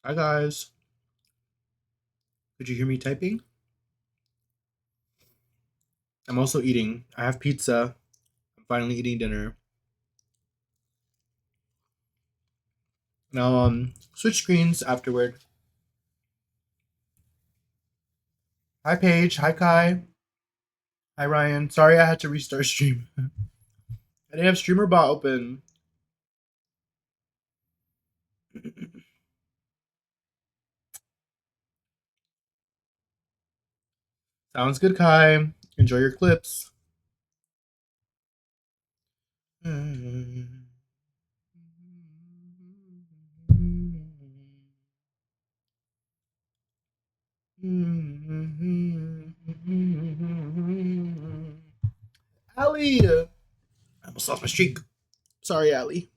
Hi guys. Did you hear me typing? I'm also eating. I have pizza. I'm finally eating dinner. Now switch screens afterward. Hi Paige. Hi Kai. Hi Ryan. Sorry I had to restart stream. I didn't have streamer bot open. Sounds good, Kai. Enjoy your clips. Allie! I almost lost my streak. Sorry, Allie.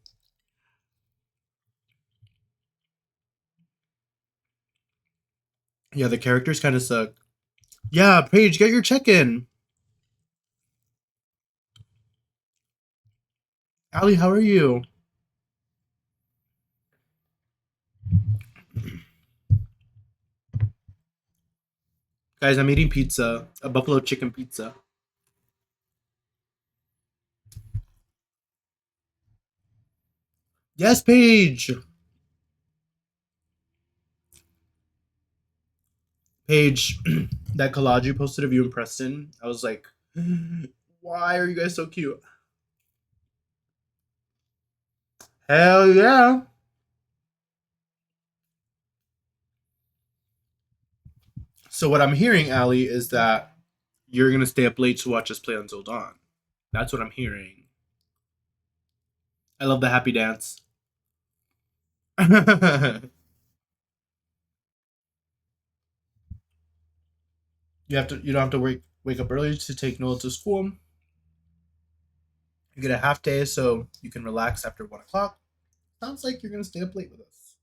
Yeah, the characters kind of suck. Yeah, Paige, get your check in. Allie, how are you? Guys, I'm eating pizza. A buffalo chicken pizza. Yes, Paige! Paige, that collage you posted of you and Preston, I was like, why are you guys so cute? Hell yeah. So what I'm hearing, Allie, is that you're gonna stay up late to watch us play Until Dawn. That's what I'm hearing. I love the happy dance. You don't have to wake up early to take Noah to school. You get a half day so you can relax after 1 o'clock. Sounds like you're gonna stay up late with us.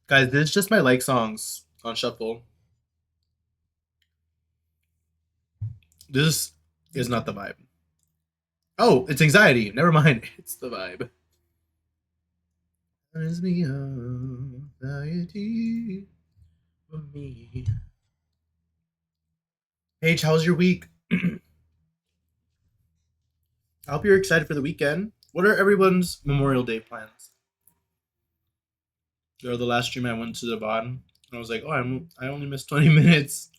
Guys, this is just my like songs on shuffle. This is not the vibe. Oh, it's anxiety. Never mind. It's the vibe. Turns me on, anxiety for me. Paige, how's your week? I hope you're excited for the weekend. What are everyone's Memorial Day plans? Or the last stream I went to the bottom, I was like, oh, I only missed 20 minutes.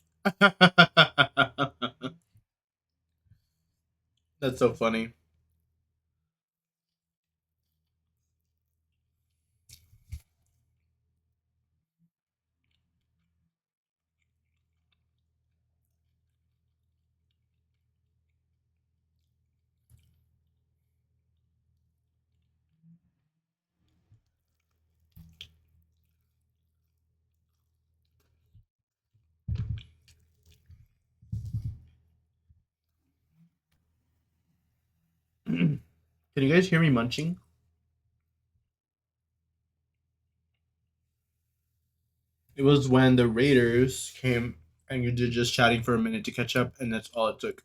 That's so funny. Can you guys hear me munching? It was when the Raiders came and you did just chatting for a minute to catch up, and that's all it took.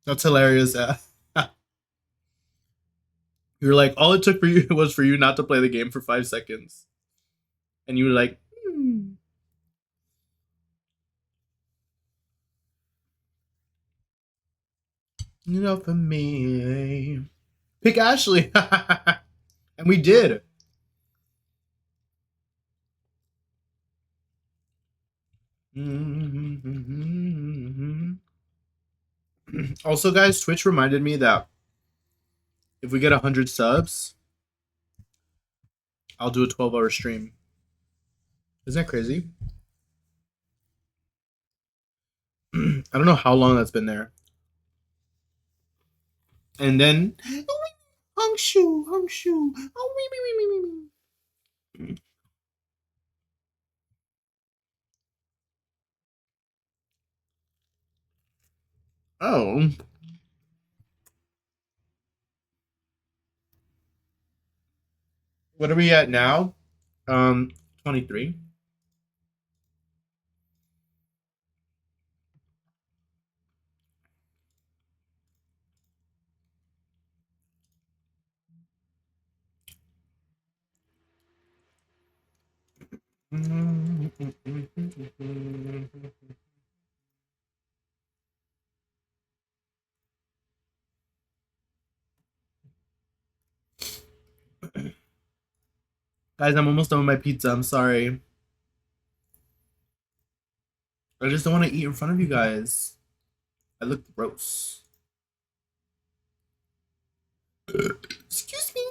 That's hilarious. You're like, all it took for you was for you not to play the game for 5 seconds, and you were like, you know, for me, pick Ashley, and we did. Also, guys, Twitch reminded me that if we get 100 subs, I'll do a 12-hour stream. Isn't that crazy? I don't know how long that's been there. And then, Hongshu, Hongshu, oh, oh, what are we at now? 23. Guys, I'm almost done with my pizza. I'm sorry. I just don't want to eat in front of you guys. I look gross. Excuse me.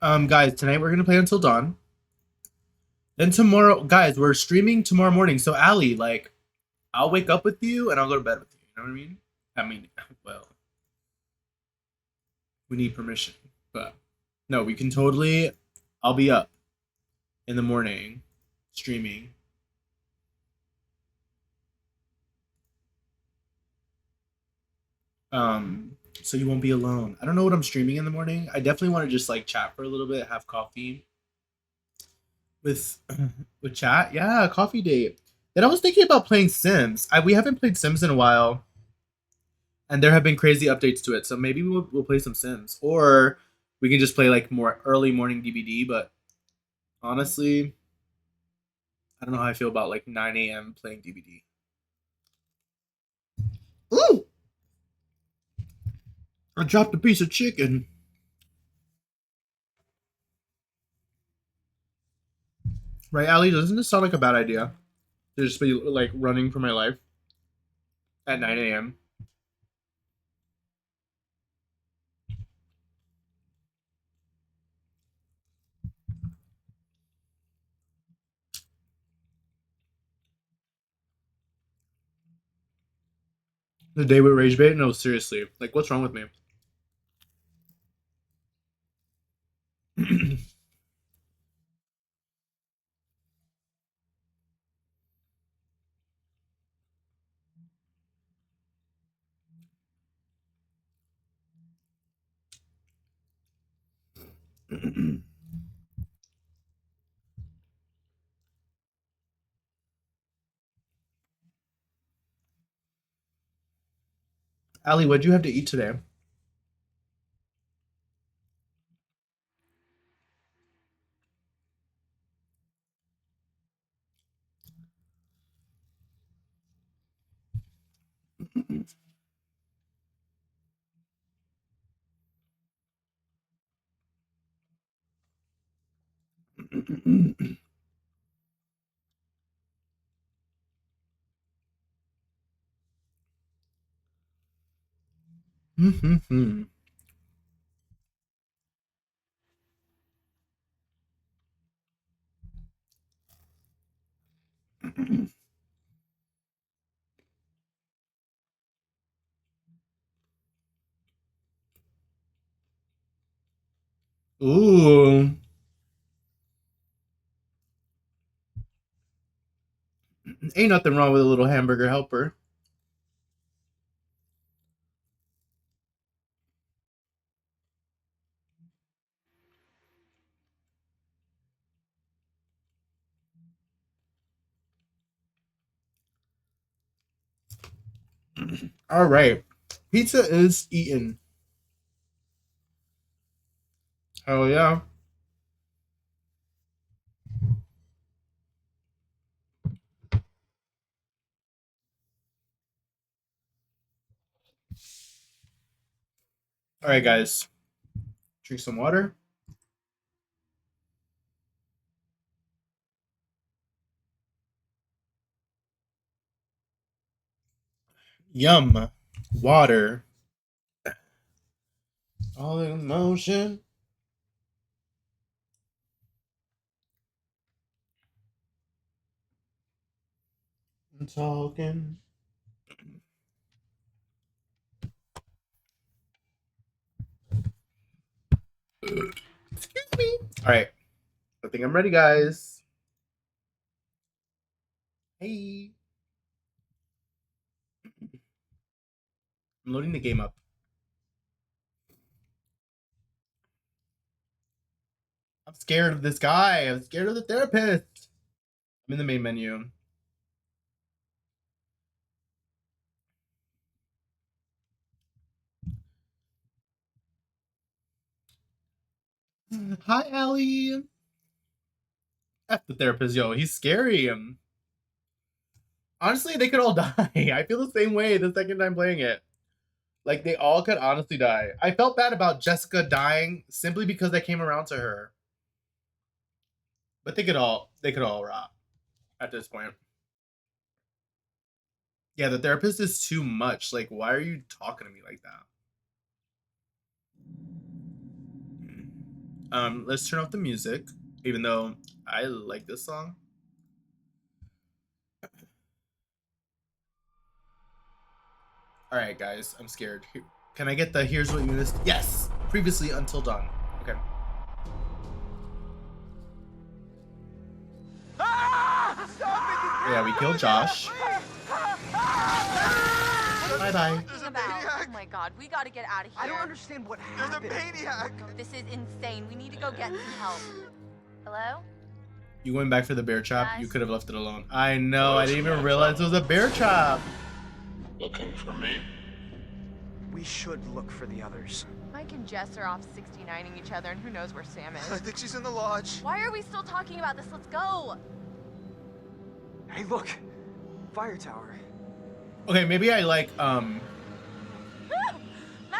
Guys, tonight we're gonna play until dawn. Then tomorrow, guys, we're streaming tomorrow morning. So Ali, like, I'll wake up with you and I'll go to bed with you. You know what I mean? I mean, well, we need permission, but no, we can totally. I'll be up in the morning, streaming. So you won't be alone. I don't know what I'm streaming in the morning. I definitely want to just like chat for a little bit, have coffee with with chat. Yeah, coffee date. Then I was thinking about playing Sims. We haven't played Sims in a while, and there have been crazy updates to it. So maybe we'll play some Sims, or we can just play like more early morning DBD. But honestly, I don't know how I feel about like 9 a.m. playing DBD. Ooh! I dropped a piece of chicken. Right, Ali? Doesn't this sound like a bad idea? To just be like running for my life at 9 a.m. The day with Rage Bait? No, seriously. Like, what's wrong with me? Ali, what'd you have to eat today? Ooh. Ain't nothing wrong with a little hamburger helper. All right. Pizza is eaten. Hell yeah. All right, guys. Drink some water. Yum. Water. All in motion. I'm talking. Excuse me. All right. I think I'm ready, guys. Hey. I'm loading the game up. I'm scared of this guy. I'm scared of the therapist. I'm in the main menu. Hi, Allie. F the therapist, yo. He's scary. Honestly, they could all die. I feel the same way the second time playing it. Like they all could honestly die. I felt bad about Jessica dying simply because I came around to her. But they could all rot at this point. Yeah, the therapist is too much. Like, why are you talking to me like that? Let's turn off the music, even though I like this song. All right, guys, I'm scared. Can I get the here's what you missed? Yes, previously until dawn. Okay. Yeah, we killed Josh. Bye bye. Oh my god, we gotta get out of here. I don't understand what happened. There's a maniac! This is insane. We need to go get some help. Hello? You went back for the bear trap? Yes. You could have left it alone. I know, I didn't even realize it was a bear trap. Looking for me? We should look for the others. Mike and Jess are off 69ing each other, and who knows where Sam I is. think she's in the lodge. Why are we still talking about this? Let's go! Hey, look! Fire tower. Okay, maybe I like Matt,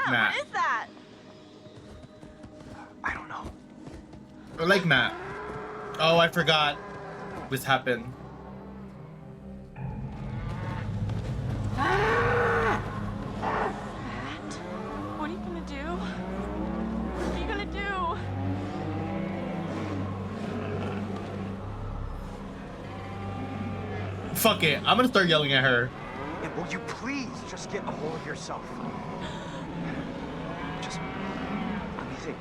Matt. what is that? I don't know. I like Matt. Oh, I forgot this happened. Matt, what are you gonna do? What are you gonna do? Fuck it, I'm gonna start yelling at her. And will you please just get a hold of yourself? Just let me think,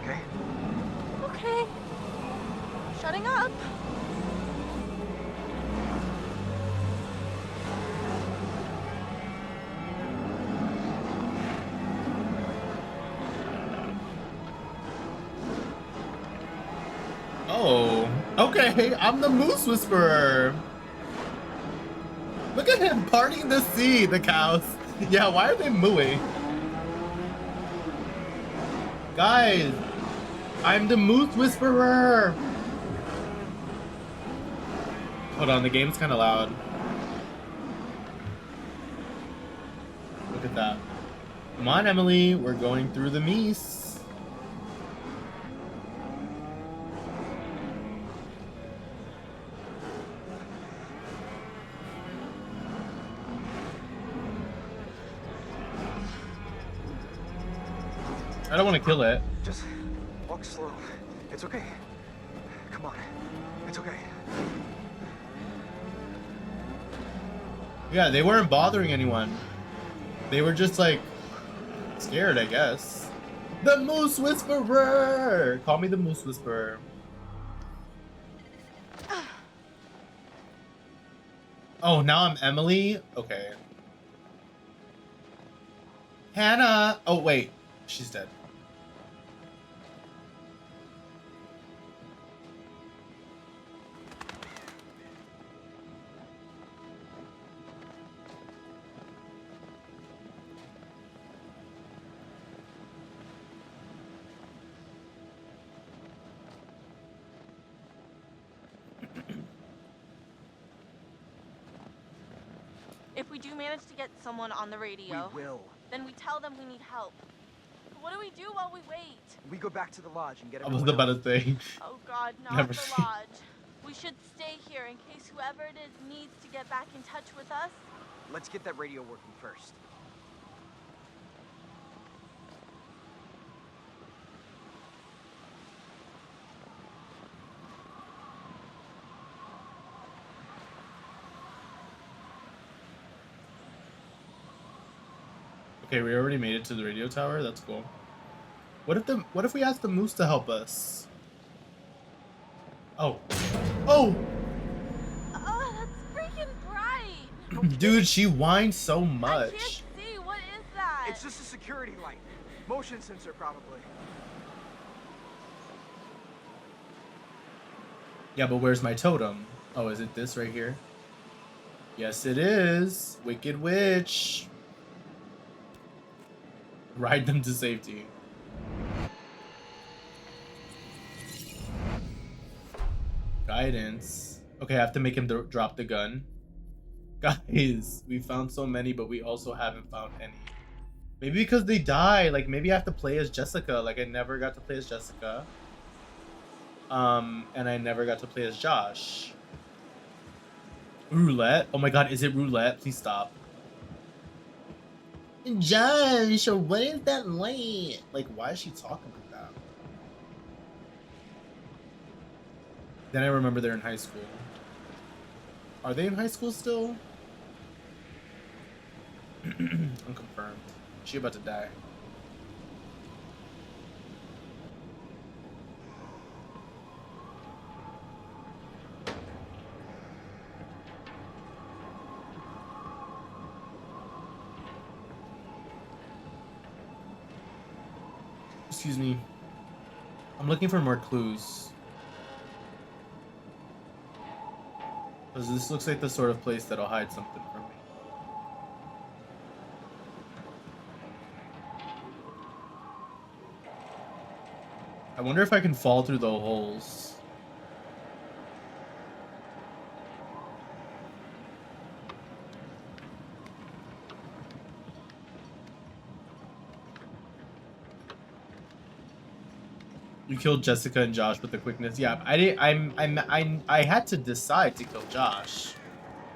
okay? Okay. Shutting up. Oh, okay, I'm the Moose Whisperer. Look at him parting the sea, the cows. Yeah, why are they mooing? Guys, I'm the Moose Whisperer. Hold on, the game's kind of loud. Look at that. Come on, Emily, we're going through the meese. I don't want to kill it. Just walk slow. It's okay. Come on. It's okay. Yeah, they weren't bothering anyone. They were just like scared, I guess. The Moose Whisperer! Call me the Moose Whisperer. Oh, now I'm Emily? Okay. Hannah! Oh, wait. She's dead. If we do manage to get someone on the radio, We will. then we tell them we need help. But what do we do while we wait? We go back to the lodge and get I was everyone about to else. say. Oh God, not Never the seen- lodge. We should stay here in case whoever it is needs to get back in touch with us. Let's get that radio working first. Okay, we already made it to the radio tower. That's cool. What if we ask the moose to help us? Oh. Oh! Oh, that's freaking bright! Dude, she whines so I can't much. see. What is that? It's just a security light. Motion sensor, probably. Yeah, but where's my totem? Oh, is it this right here? Yes, it is. Wicked Witch. Ride them to safety. Guidance. Okay, I have to make him drop the gun. Guys, we found so many, but we also haven't found any. Maybe because they die. Like, maybe I have to play as Jessica. Like, I never got to play as Jessica. And I never got to play as Josh. Roulette? Oh my god, is it roulette? Please stop. Josh, what is that light? Like, why is she talking like that? Then I remember they're in high school. Are they in high school still? Unconfirmed. She about to die. Excuse me. I'm looking for more clues. Because this looks like the sort of place that'll hide something from me. I wonder if I can fall through the holes. You killed Jessica and Josh with the quickness. Yeah, I didn't. I had to decide to kill Josh,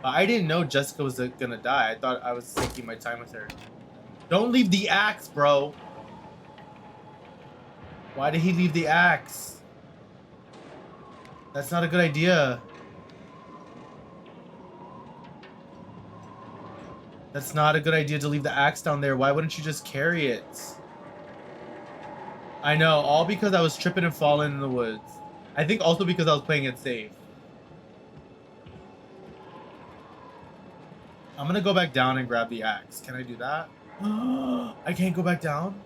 but I didn't know Jessica was gonna die. I thought I was taking my time with her. Don't leave the axe, bro. Why did he leave the axe? That's not a good idea. That's not a good idea to leave the axe down there. Why wouldn't you just carry it? I know, all because I was tripping and falling in the woods. I think also because I was playing it safe. I'm gonna go back down and grab the axe. Can I do that? I can't go back down?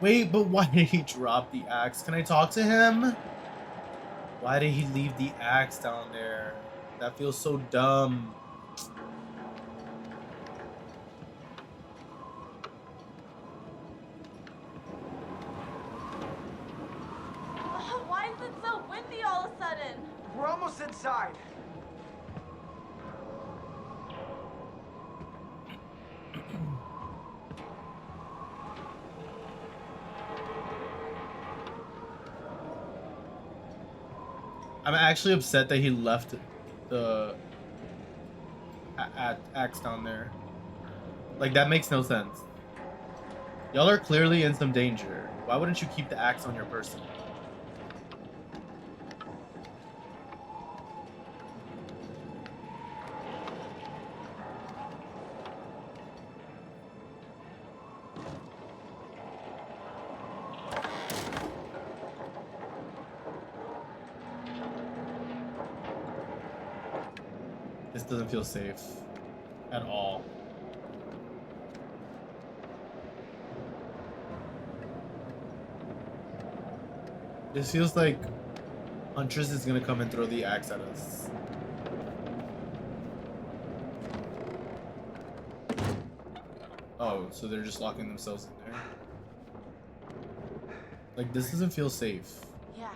Wait, but why did he drop the axe? Can I talk to him? Why did he leave the axe down there? That feels so dumb. Why is it so windy all of a sudden? We're almost inside. I'm actually upset that he left the axe down there. Like, that makes no sense. Y'all are clearly in some danger. Why wouldn't you keep the axe on your person? This doesn't feel safe at all. This feels like Huntress is gonna come and throw the axe at us. Oh, so they're just locking themselves in there. Like, this doesn't feel safe. Yeah.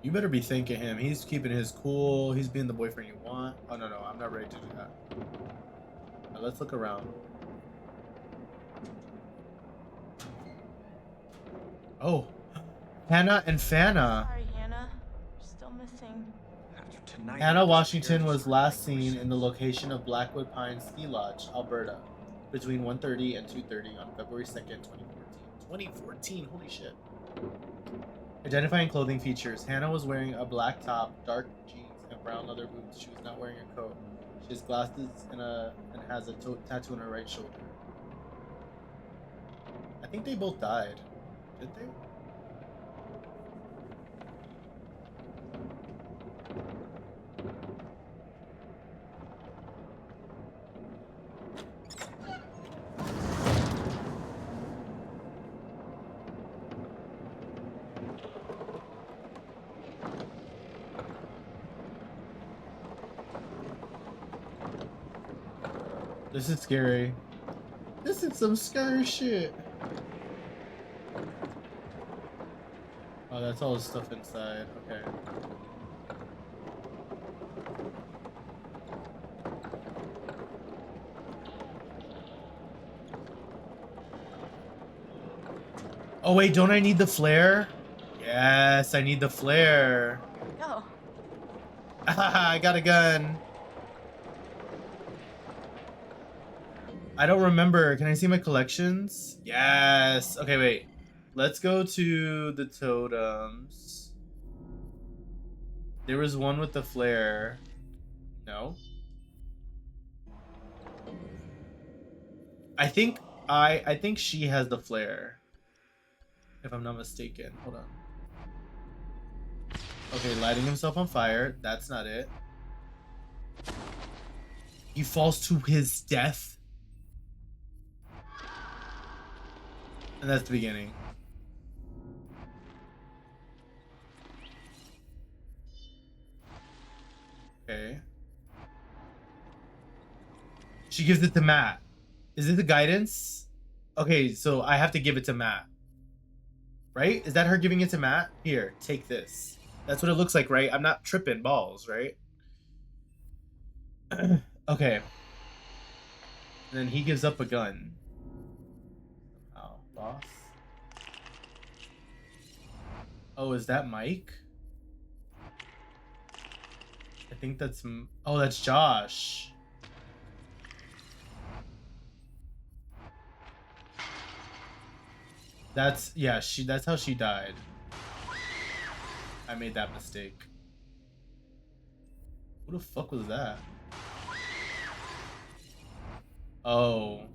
You better be thanking him. He's keeping his cool. He's being the boyfriend you want. Oh, no, I'm not ready to do that. Now, let's look around. Oh, Hannah and Fana. Sorry, Hannah. You're still missing. After tonight, Hannah the Washington spirits was are last like seen we're in the location of Blackwood Pines Ski Lodge, Alberta, between 1:30 and 2:30 on February 2nd, 2014. 2014, holy shit. Identifying clothing features. Hannah was wearing a black top, dark jeans, and brown leather boots. She was not wearing a coat. She has glasses and has a tattoo on her right shoulder. I think they both died. Did they? This is scary. This is some scary shit. Oh, that's all the stuff inside. Okay. Oh wait, don't I need the flare? Yes, I need the flare. Go. I got a gun. I don't remember. Can I see my collections? Yes. Okay, wait. Let's go to the totems. There was one with the flare. No. I think she has the flare. If I'm not mistaken. Hold on. Okay, lighting himself on fire. That's not it. He falls to his death. And that's the beginning. Okay. She gives it to Matt. Is it the guidance? Okay, so I have to give it to Matt. Right? Is that her giving it to Matt? Here, take this. That's what it looks like, right? I'm not tripping balls, right? Okay. And then he gives up a gun. Oh, boss. Oh, is that Mike? I think that's... Oh, that's Josh. That's... Yeah, that's how she died. I made that mistake. Who the fuck was that? Oh.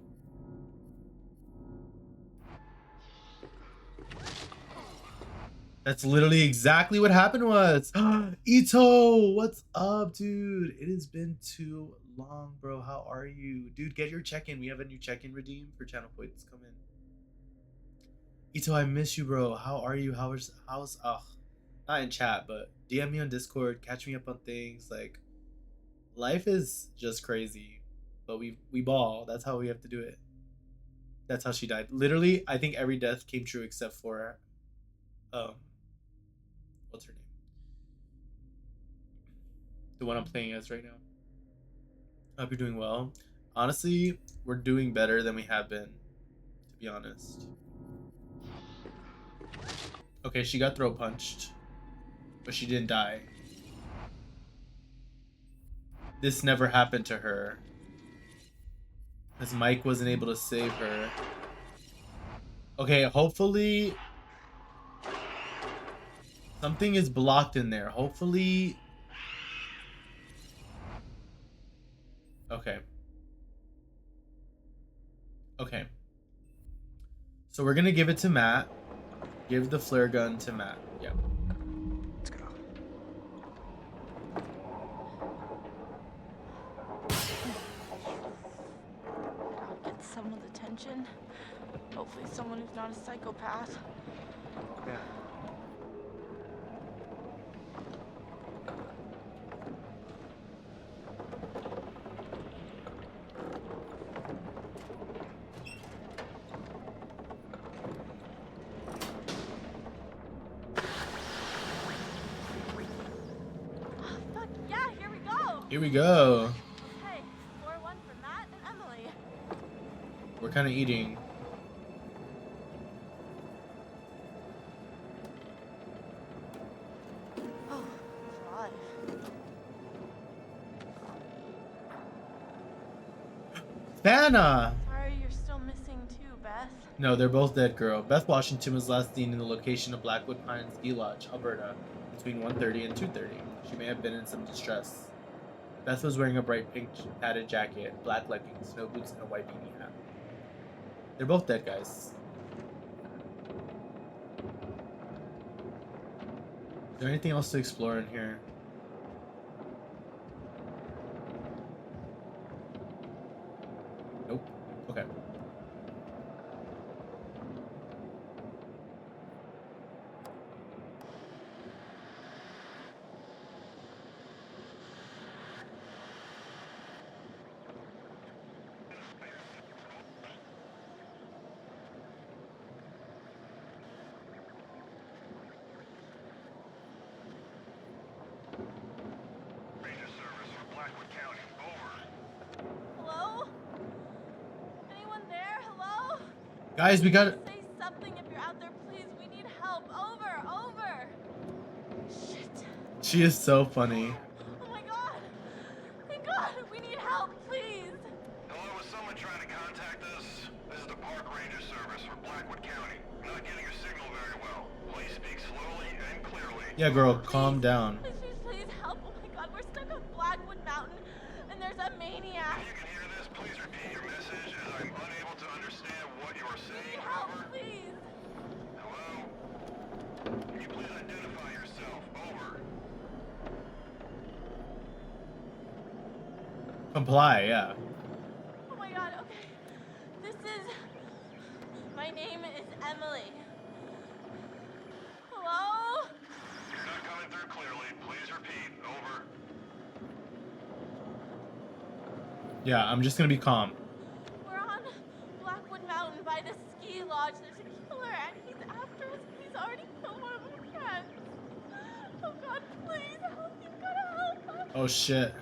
That's literally exactly what happened was. Ito, what's up, dude? It has been too long, bro. How are you? Dude, get your check-in. We have a new check-in redeem for channel points. Come in. Ito, I miss you, bro. How are you? How's not in chat, but DM me on Discord, catch me up on things. Like, life is just crazy. But we ball. That's how we have to do it. That's how she died. Literally, I think every death came true except for what's her name? The one I'm playing as right now. I hope you're doing well. Honestly, we're doing better than we have been, to be honest. Okay, she got throat punched, but she didn't die. This never happened to her, because Mike wasn't able to save her. Okay, hopefully something is blocked in there. Hopefully. Okay. Okay. So we're gonna give it to Matt. Give the flare gun to Matt. Yeah. Let's go. Get someone's attention. Hopefully someone who's not a psychopath. Yeah. Here we go. Okay, 4-1 for Matt and Emily. We're kind of eating. Oh, alive. Vanna! Sorry you're still missing too, Beth. No, they're both dead, girl. Beth Washington was last seen in the location of Blackwood Pines Ski Lodge, Alberta, between 1:30 and 2:30. She may have been in some distress. Beth was wearing a bright pink padded jacket, black leggings, snow boots, and a white beanie hat. They're both dead, guys. Is there anything else to explore in here? Nope. Okay. Ranger service for Blackwood County. Over. Hello? Anyone there? Hello? Guys, we got... Say something if you're out there, please. We need help. Over. Shit. She is so funny. Oh my god. Thank God. We need help, please. Hello, is someone trying to contact us? This is the Park Ranger service for Blackwood County. I'm not getting your signal very well. Please speak slowly and clearly. Yeah, girl, calm down. Please help. Oh my god, we're stuck on Blackwood Mountain and there's a maniac. If you can hear this, please repeat your message as I'm unable to understand what you are We saying. need help, Over. please. Hello? Can you please identify yourself? Over. Comply, yeah. Oh my god, okay. My name is Emily. Hello? You're not coming through clearly. Please repeat. Over. Yeah, I'm just gonna be calm. We're on Blackwood Mountain by the ski lodge. There's a killer and he's after us. He's already killed one of our friends. Oh god, please help. You've gotta help us. Oh shit.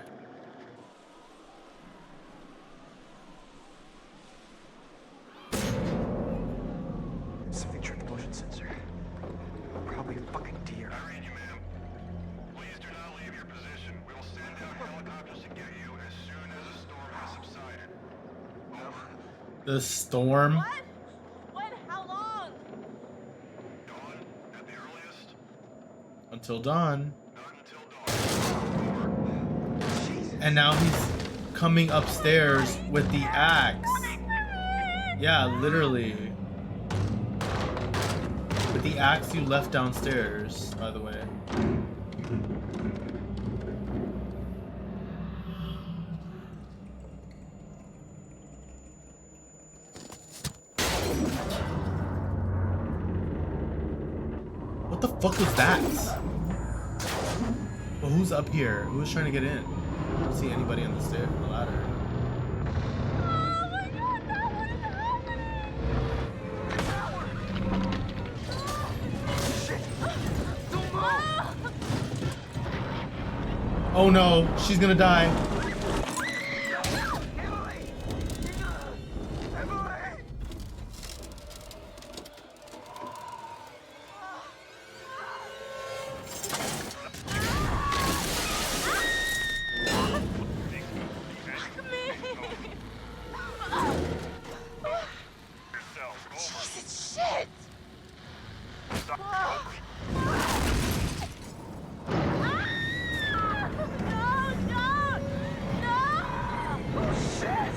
Something tripped the motion sensor. Probably a fucking deer. I read you, ma'am. Please do not leave your position. We will send out helicopters to get you as soon as the storm has subsided. Over. The storm? What? When? How long? Dawn at the earliest. Until dawn. Not until dawn. Over. And now he's coming upstairs with the axe. Yeah, literally. With the axe you left downstairs, by the way. What the fuck was that? Well, who's up here? Who's trying to get in? I don't see anybody on the stair, on the ladder. Oh my god, no, what is happening? Oh no, she's gonna die. Yourself. Over. Jesus, shit! No, no! Oh, shit!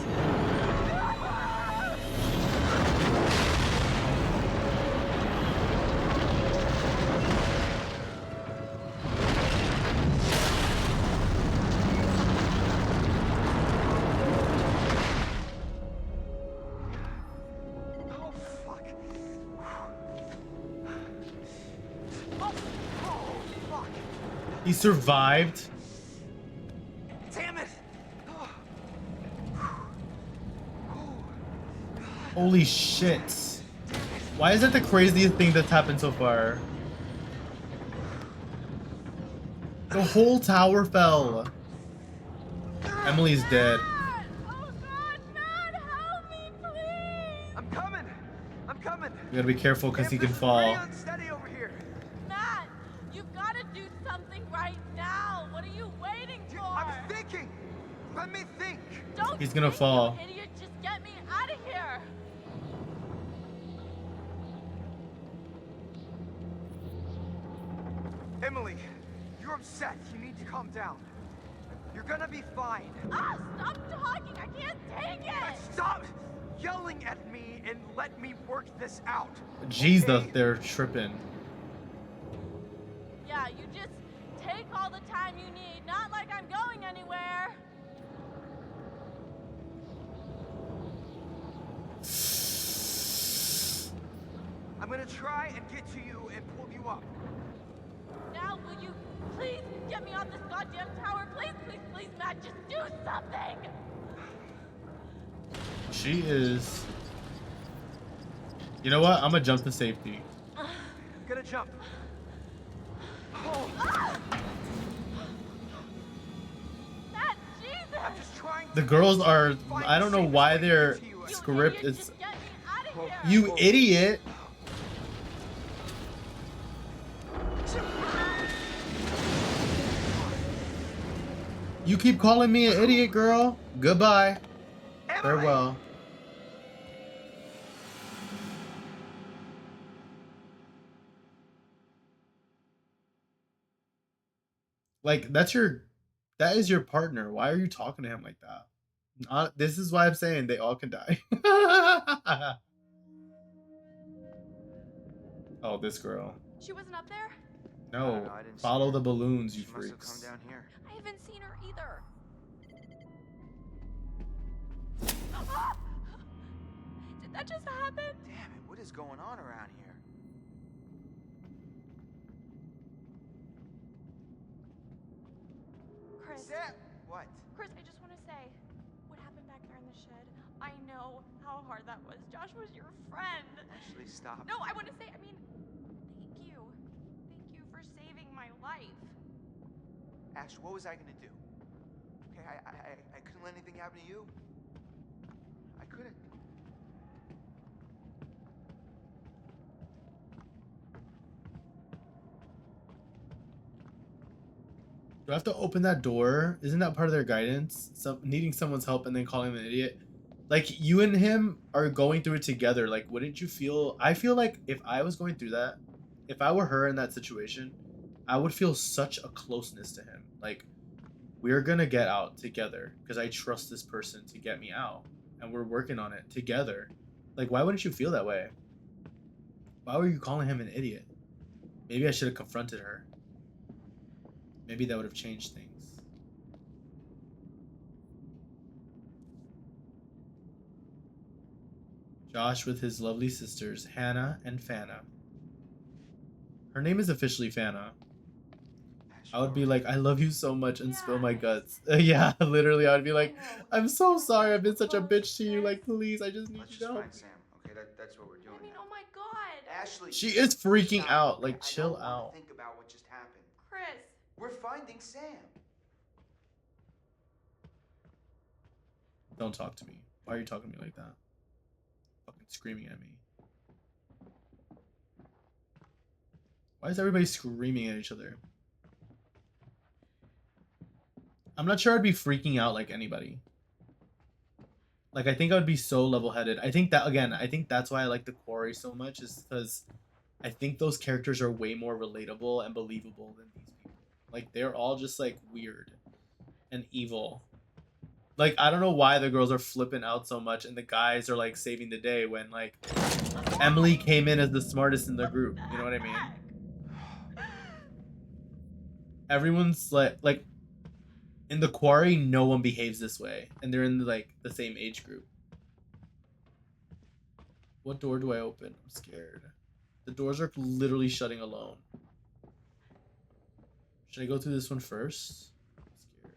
Oh, fuck. Oh, fuck. He survived. Damn it. Holy shit. Why is that the craziest thing that's happened so far? The whole tower fell. Emily's dead. Matt! Oh God, Matt, help me, please! I'm coming. I'm coming. You gotta be careful because he Damn, can this is pretty fall. unsteady over here. Matt, you've got to do something right now. What are you waiting for? I'm thinking. Let me think. Don't He's gonna think, fall. you idiot. Just get me out of here. Emily, you're upset. You need to calm down. You're gonna be fine. Ah, stop talking. I can't take it. Stop yelling at me and let me work this out. Jeez, okay? they're tripping. Yeah, you just take all the time you need. Not like I'm going anywhere. I'm gonna try and get to you and pull you up. Now, will you please get me off this goddamn tower? Please, please, please, Matt, just do something. She is. You know what? I'm gonna jump to safety. I'm gonna jump. Oh, Matt, Jesus. I'm just trying to The girls are. find I don't the know safest why way to their get to you. script idiot, is. just get me out of here. You idiot! You keep calling me an idiot, girl. Goodbye. Emily! Farewell. Like, that is your partner. Why are you talking to him like that? This is why I'm saying they all can die. Oh, this girl. She wasn't up there? No, I didn't see follow her. the balloons, you She must have freaks. come down here. I haven't seen her either. Ah! Did that just happen? Damn it, what is going on around here? Chris, What? Chris, I just want to say, what happened back there in the shed? I know how hard that was. Josh was your friend. Actually, stop. No, I want to say, thank you. Thank you for saving my life. Ash, what was I gonna do? Okay, I couldn't let anything happen to you. I couldn't. Do I have to open that door? Isn't that part of their guidance? Needing someone's help and then calling him an idiot? Like, you and him are going through it together. Like, wouldn't you feel... I feel like if I was going through that, if I were her in that situation, I would feel such a closeness to him. Like, we're gonna get out together because I trust this person to get me out. And we're working on it together. Like, why wouldn't you feel that way? Why were you calling him an idiot? Maybe I should have confronted her. Maybe that would have changed things. Josh with his lovely sisters, Hannah and Fana. Her name is officially Fana. I would be like, I love you so much and spill my guts. Yeah, literally, I would be like, I'm so sorry I've been such a bitch to you. Like, please, I just need Let's you just to help. find Sam. Okay, that's what we're doing. I mean, now. oh my God. Ashley, She is freaking stop. out. Like, I chill don't wanna out. Think about what just happened. Chris. We're finding Sam. Don't talk to me. Why are you talking to me like that? Fucking screaming at me. Why is everybody screaming at each other? I'm not sure I'd be freaking out like anybody. Like, I think I would be so level-headed. I think that, again, I think that's why I like The Quarry so much, is because I think those characters are way more relatable and believable than these people. Like, they're all just, like, weird and evil. Like, I don't know why the girls are flipping out so much and the guys are, like, saving the day when, like, Emily came in as the smartest in the group. You know what I mean? Everyone's, like... In The Quarry, no one behaves this way. And they're in, like, the same age group. What door do I open? I'm scared. The doors are literally shutting alone. Should I go through this one first? I'm scared.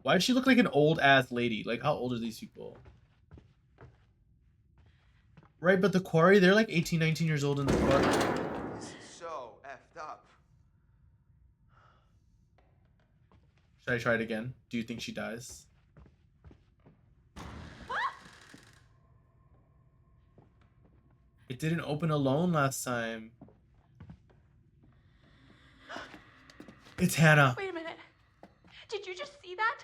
Why does she look like an old-ass lady? Like, how old are these people? Right, but The Quarry, they're like 18, 19 years old in The Quarry. This is so effed up. Should Should I try it again? Do you think she dies? It didn't open alone last time. It's Hannah. Wait a minute. Did you just see that?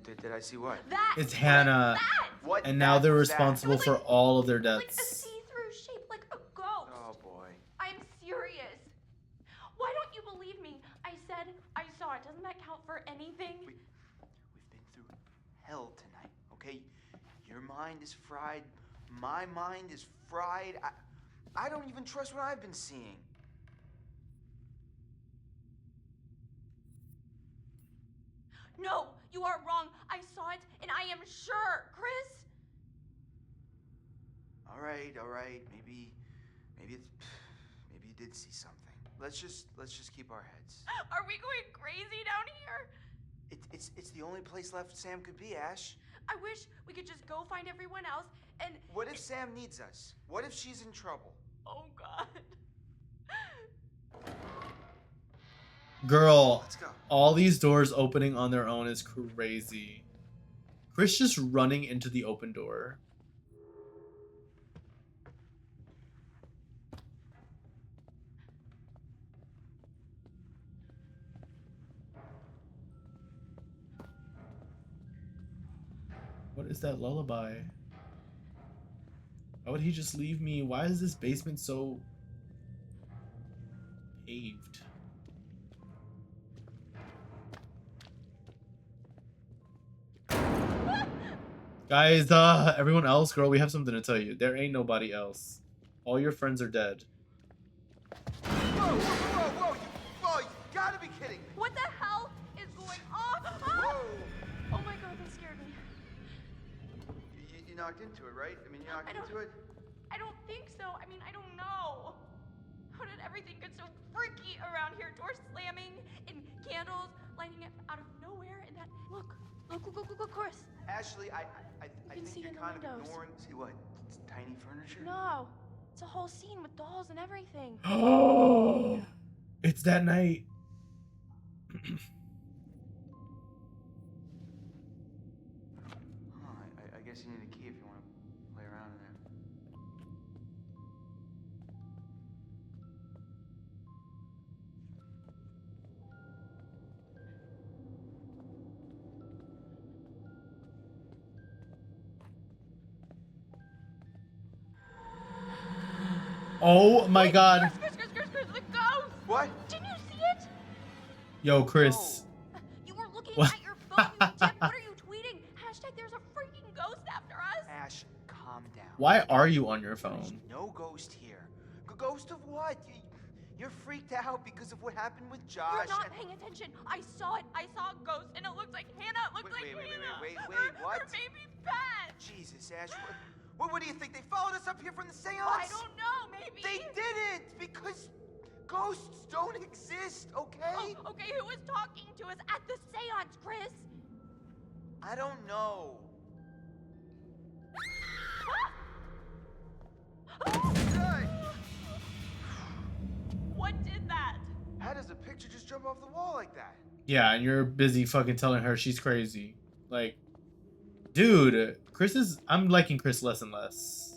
Did I see what? That. It's Hannah. That. What? And now they're was that? responsible for all of their Like a deaths. see-through shape, like a ghost. Oh boy. I'm serious. Why don't you believe me? I said I saw it. Doesn't that count for anything? We've been through hell tonight, okay? Your mind is fried. My mind is fried. I don't even trust what I've been seeing. No, you are wrong. I saw it, and I am sure, Chris. All right. Maybe you did see something. Let's just keep our heads. Are we going crazy down here? It's the only place left Sam could be, Ash. I wish we could just go find everyone else and. What if Sam needs us? What if she's in trouble? Oh God. Girl, Let's go. all these doors opening on their own is crazy. Chris just running into the open door. What is that lullaby? Why would he just leave me? Why is this basement so paved? Guys, everyone else, girl, we have something to tell you. There ain't nobody else. All your friends are dead. Whoa! You gotta be kidding me! What the hell is going on? Whoa! Oh my God, that scared me. You knocked into it, right? I mean, you knocked into it? I don't think so. I mean, I don't know. How did everything get so freaky around here? Doors slamming and candles lighting up out of nowhere, and that look, Chris. Ashley, I can think see you're in the kind of windows. ignoring. See what? It's tiny furniture? No, it's a whole scene with dolls and everything. Oh, it's that night. Huh, I guess you need a key if you want to play around in there. Oh my God. Chris, the ghost! What? Didn't you see it? Yo, Chris. You were looking What? at your phone, you dip. What are you tweeting? Hashtag there's a freaking ghost after us. Ash, calm down. Why are you on your There's phone? no ghost here. Ghost of what? You're freaked out because of what happened with Josh. You're not and- paying attention. I saw it. I saw a ghost, and it looked like Hannah. It looked like Wait, Hannah. what? Her baby pet. Jesus, Ash, what do you think? They followed us up here from the seance? I don't know. Maybe. They didn't, because ghosts don't exist, okay? Oh, okay, who was talking to us at the seance, Chris? I don't know. Hey, What did that? how does a picture just jump off the wall like that? Yeah, and you're busy fucking telling her she's crazy. Like, dude, I'm liking Chris less and less.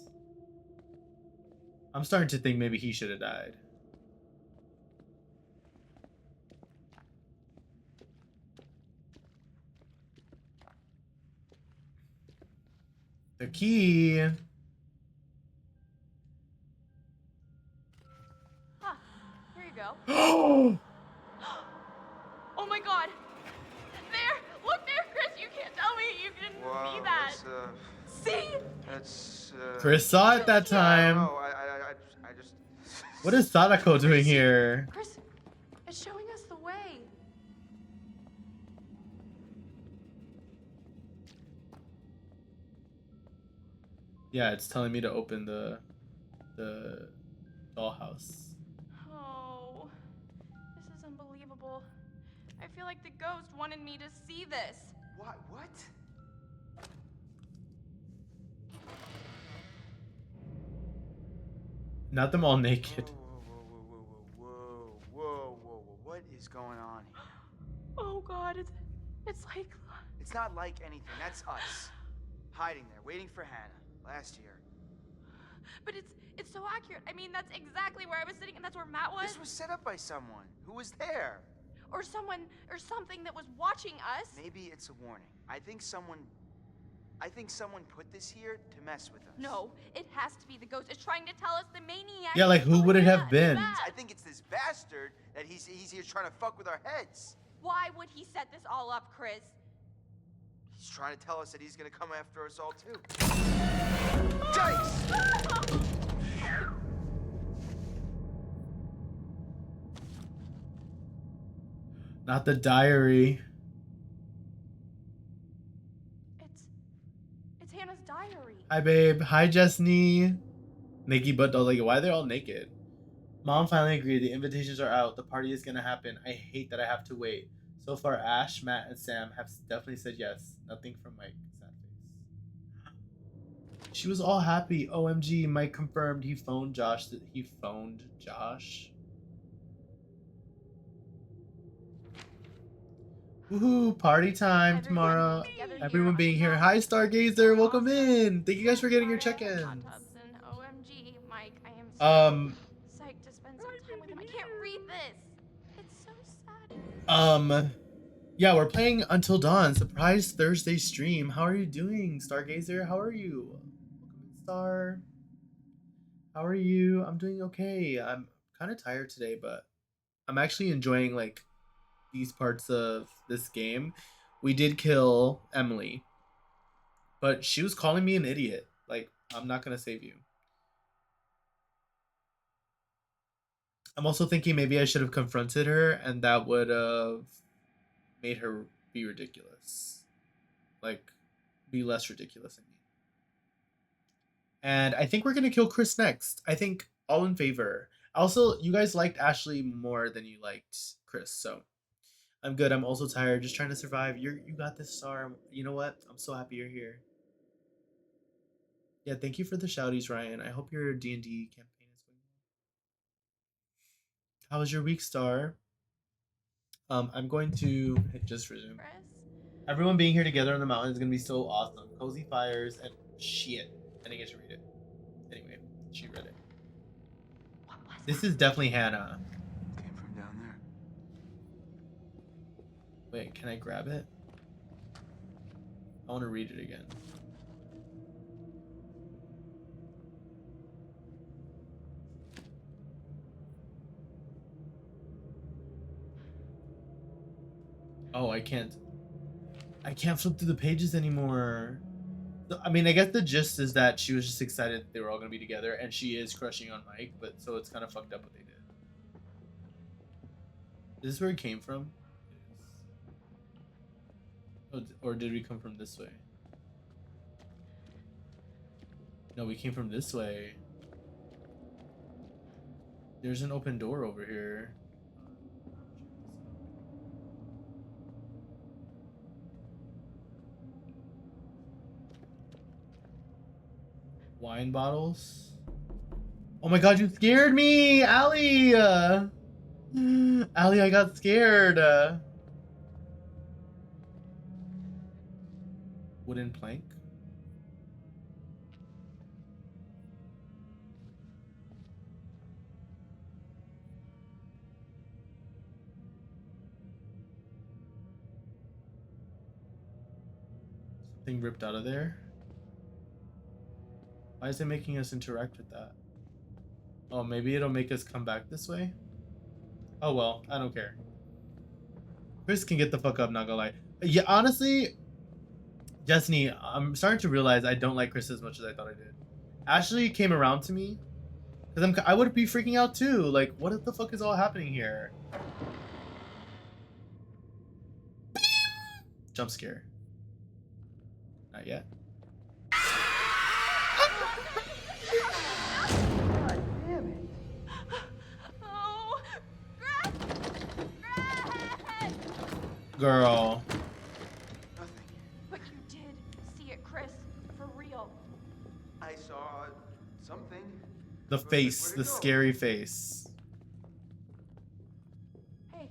I'm starting to think maybe he should have died. The key. Huh. Here you go. Oh, Oh my God. There. Look there, Chris. You can't tell me you didn't see that. See? That's, Chris saw it that time. No, I just... What is Sadako doing here? Chris, it's showing us the way. Yeah, it's telling me to open the dollhouse. Oh, this is unbelievable. I feel like the ghost wanted me to see this. What? Not them all naked. Whoa. What is going on here? Oh God, it's like. It's not like anything. That's us. Hiding there, waiting for Hannah. Last year. But it's so accurate. I mean, that's exactly where I was sitting, and that's where Matt was. This was set up by someone. Who was there? Or someone, or something that was watching us. Maybe it's a warning. I think someone put this here to mess with us. No, it has to be the ghost. It's trying to tell us the maniac. Yeah, like, who would it have been? I think it's this bastard that he's here trying to fuck with our heads. Why would he set this all up, Chris? He's trying to tell us that he's gonna come after us all too. Dice! Not the diary. It's Hannah's diary. Hi, babe. Hi, Jessney. Nikki but like, why are they all naked? Mom finally agreed. The invitations are out. The party is gonna happen. I hate that I have to wait. So far, Ash, Matt, and Sam have definitely said yes. Nothing from Mike. Sad face. She was all happy. OMG, Mike confirmed he phoned Josh. He phoned Josh. Woohoo! Party time tomorrow. Everyone being here. Hi, Stargazer. Welcome in. Thank you guys for getting your check-ins. OMG, Mike, I am psyched to spend some time with him. I can't read this. It's so sad. Yeah, we're playing Until Dawn. Surprise Thursday stream. How are you doing, Stargazer? How are you? Welcome in, Star. How are you? I'm doing okay. I'm kind of tired today, but I'm actually enjoying like these parts of this game. We did kill Emily, but she was calling me an idiot. Like, I'm not gonna save you. I'm also thinking maybe I should have confronted her, and that would have made her be ridiculous. Like, be less ridiculous, I mean. And I think we're gonna kill Chris next. I think all in favor. Also, you guys liked Ashley more than you liked Chris, so I'm good. I'm also tired. Just trying to survive. You got this, Star. You know what? I'm so happy you're here. Yeah, thank you for the shouties, Ryan. I hope your D&D campaign is going well. How was your week, Star? I'm going to hit just resume. Chris? Everyone being here together on the mountain is going to be so awesome. Cozy fires and shit. I didn't get to read it. Anyway, she read it. What was This is definitely Hannah. Came from down there. Wait, can I grab it? I want to read it again. Oh, I can't flip through the pages anymore. So, I mean, I guess the gist is that she was just excited that they were all going to be together, and she is crushing on Mike, but so it's kind of fucked up what they did. Is this where it came from? It is. Oh, or did we come from this way? No, we came from this way. There's an open door over here. Wine bottles. Oh my god, you scared me, Allie! Allie, I got scared. Wooden plank. Something ripped out of there. Why is it making us interact with that? Oh, maybe it'll make us come back this way? Oh well, I don't care. Chris can get the fuck up, not gonna lie. Yeah, honestly, Destiny, I'm starting to realize I don't like Chris as much as I thought I did. Ashley came around to me, because I would be freaking out too. Like, what the fuck is all happening here? Jump scare. Not yet. God damn it. Oh, Greg! Girl. Nothing. But you did see it, Chris. For real. I saw something. The face, Where'd it the go? scary face. Hey,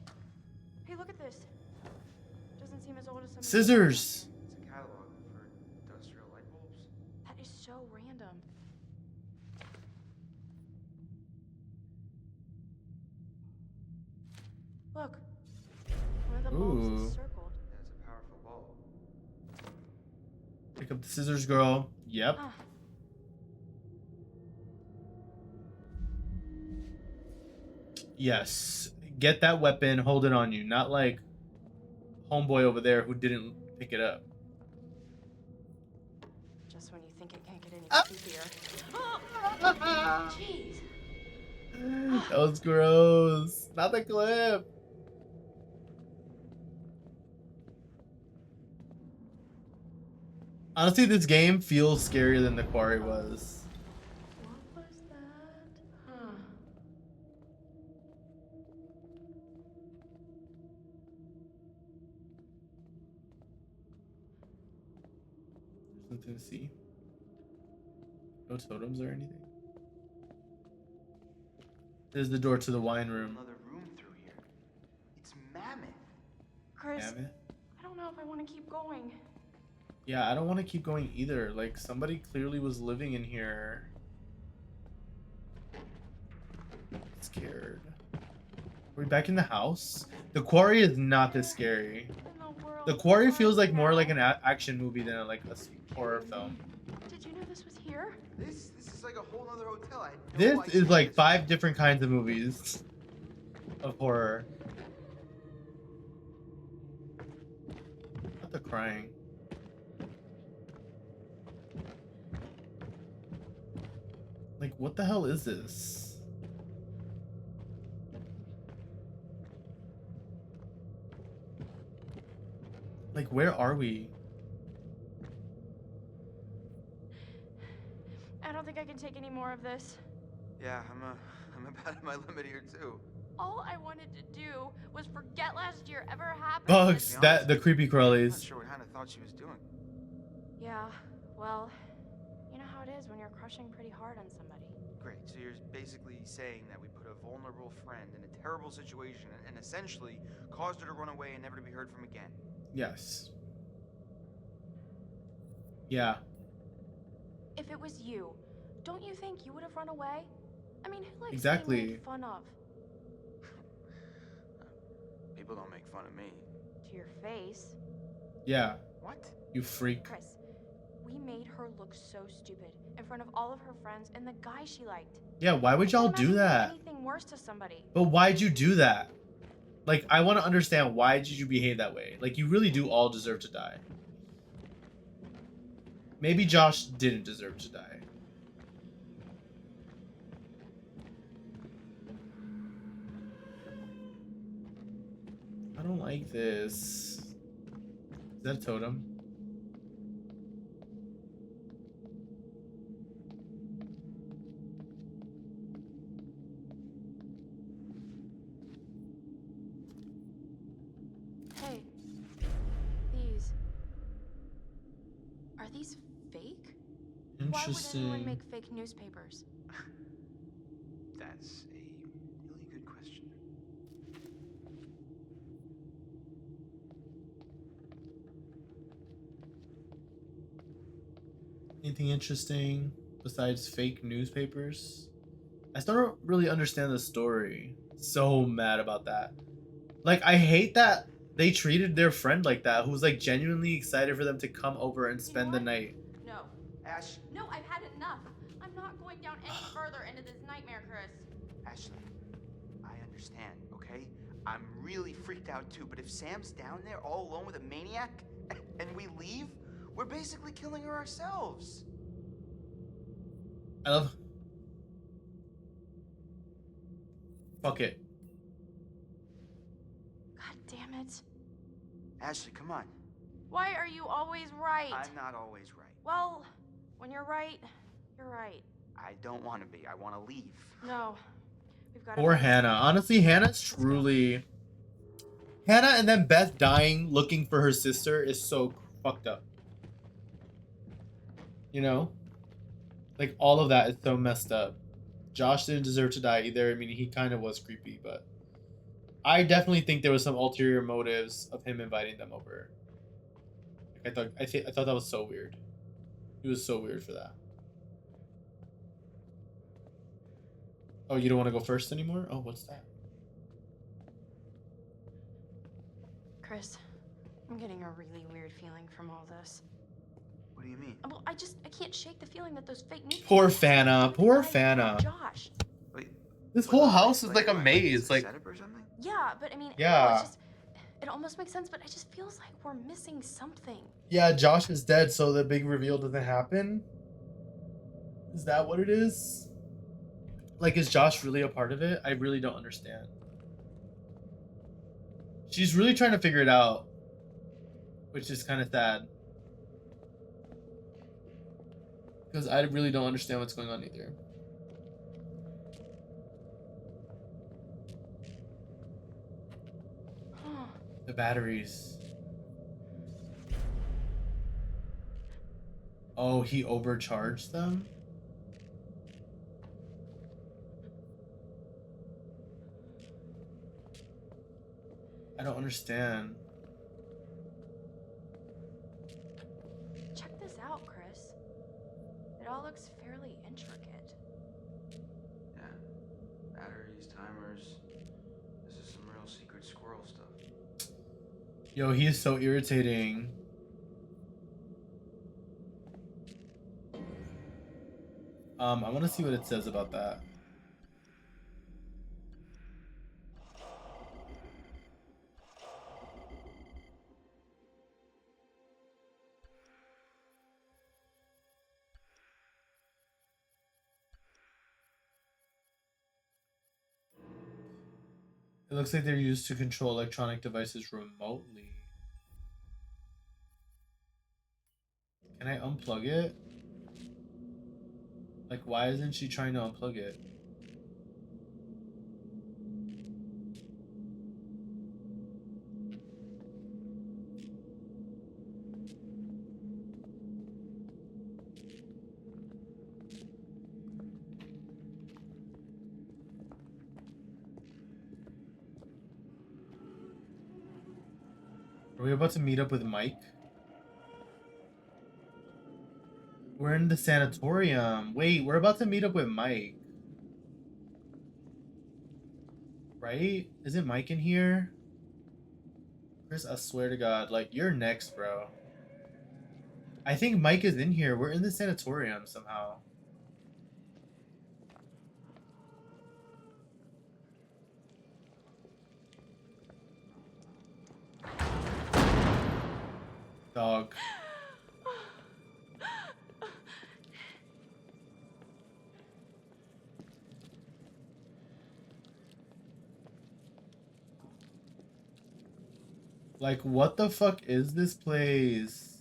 look at this. doesn't seem as old as some of the Scissors. It's a catalog for industrial light bulbs. That is so random. Look, one of the bulbs Ooh. is circled. That's a powerful bulb. Pick up the scissors, girl. Yep. Huh. Yes. Get that weapon, hold it on you. Not like homeboy over there who didn't pick it up. Just when you think it can't get any Ah. creepier. Jeez. That was gross. Not the clip. Honestly, this game feels scarier than the quarry was. What was that? Huh. Something to see. No totems or anything. There's the door to the wine room. Another room through here. It's mammoth. Chris, Damn it. I don't know if I want to keep going. Yeah, I don't want to keep going either. Like, somebody clearly was living in here. Scared. Are we back in the house? The quarry is not this scary. In the world The quarry of feels like more now. like an action movie than like a horror film. Did you know this was here? This is like a whole other hotel. I had no This idea is like this- 5 different kinds of movies of horror. Not the crying. Like, what the hell is this? Like, where are we? I don't think I can take any more of this. Yeah, I'm about at my limit here too. All I wanted to do was forget last year ever happened. Bugs, that the creepy I'm not crawlies. sure what Hannah thought she was doing. Yeah, well, you know how it is when you're crushing pretty hard on somebody. Great. So you're basically saying that we put a vulnerable friend in a terrible situation and essentially caused her to run away and never to be heard from again. Yes. Yeah. If it was you, don't you think you would have run away? I mean, who likes Exactly. being made fun of? People don't make fun of me. To your face. Yeah. What? You freak. Chris, we made her look so stupid in front of all of her friends and the guy she liked. Yeah, why would y'all do that? Anything worse to somebody. But why'd you do that? Like, I want to understand, why did you behave that way? Like, you really do all deserve to die. Maybe Josh didn't deserve to die. I don't like this. Is that a totem? Hey, these. Are these fake? Why would anyone Interesting. make fake newspapers? That's a really good question. Anything interesting besides fake newspapers? I still don't really understand the story. So mad about that. Like, I hate that they treated their friend like that, who was like genuinely excited for them to come over and spend the what? night. No. Ash, No, I've had enough. I'm not going down any further into this nightmare, Chris. Ashley, I understand, okay? I'm really freaked out too, but if Sam's down there all alone with a maniac and we leave, we're basically killing her ourselves. I love. Fuck it. God damn it. Ashley, come on. Why are you always right? I'm not always right. Well, when you're right, you're right. I don't want to be. I want to leave. No. We've got Poor Hannah. Honestly, Hannah's truly. Hannah and then Beth dying looking for her sister is so fucked up. You know? Like, all of that is so messed up. Josh didn't deserve to die either. I mean, he kind of was creepy, but. I definitely think there was some ulterior motives of him inviting them over. Like, I thought that was so weird. He was so weird for that. Oh, you don't want to go first anymore? Oh, what's that? Chris, I'm getting a really weird feeling from all this. What do you mean? Well, I can't shake the feeling that those fake news. Poor people Fana. could be Poor lying Fana. about Josh. Wait, This what, whole house is like a what, maze. it's a Like, setup or something? Yeah, but I mean, Yeah. no, it's just, it almost makes sense, but it just feels like we're missing something. yeah, Josh is dead, so the big reveal doesn't happen. Is that what it is? Like, is Josh really a part of it? I really don't understand. She's really trying to figure it out, which is kind of sad. Because I really don't understand what's going on either. The batteries. Oh, he overcharged them? I don't understand. Check this out, Chris. It all looks fairly intricate. Yeah. Batteries, timers. This is some real secret squirrel stuff. Yo, he is so irritating. I want to see what it says about that. It looks like they're used to control electronic devices remotely. Can I unplug it? Like, why isn't she trying to unplug it? Are we about to meet up with Mike? We're in the sanatorium. Wait, we're about to meet up with Mike. Right? Isn't Mike in here? Chris, I swear to God, like, you're next, bro. I think Mike is in here. We're in the sanatorium somehow. Dog. Like, what the fuck is this place?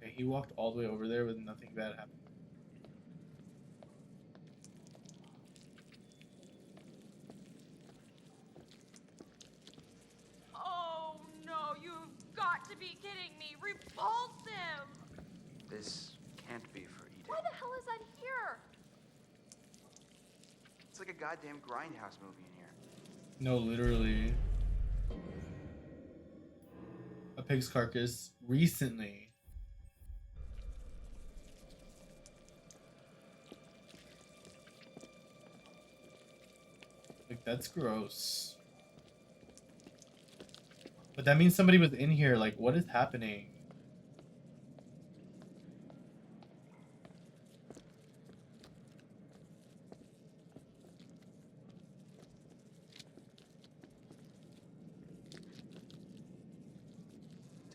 Okay, he walked all the way over there with nothing bad happening. Oh no, you've got to be kidding me. Repulsive! This can't be for Eden. Why the hell is that here? It's like a goddamn grindhouse movie in here. No, literally. A pig's carcass recently. Like, that's gross. But that means somebody was in here. Like, what is happening?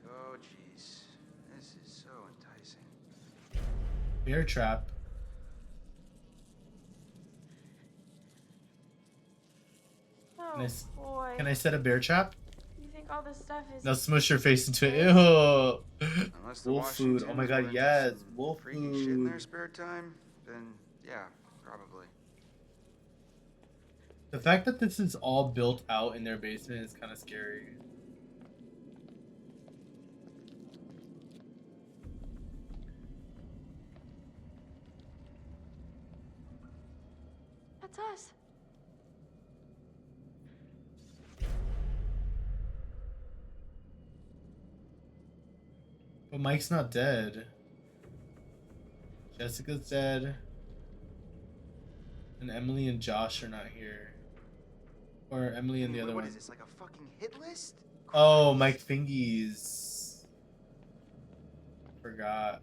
Oh, jeez. This is so enticing. Bear trap. Oh Can I s- boy. Can I set a bear trap? You think all this stuff is... Now smush your face into it. Ew. Unless the Wolf food. Oh my Washingtons god, were into yes. some Wolf freaky shit in their food. spare time, then yeah, probably. The fact that this is all built out in their basement is kind of scary. That's us. But Mike's not dead. Jessica's dead. And Emily and Josh are not here. Or Emily and the other What one. is this, like a fucking hit list? Oh, Mike Fingies. Forgot.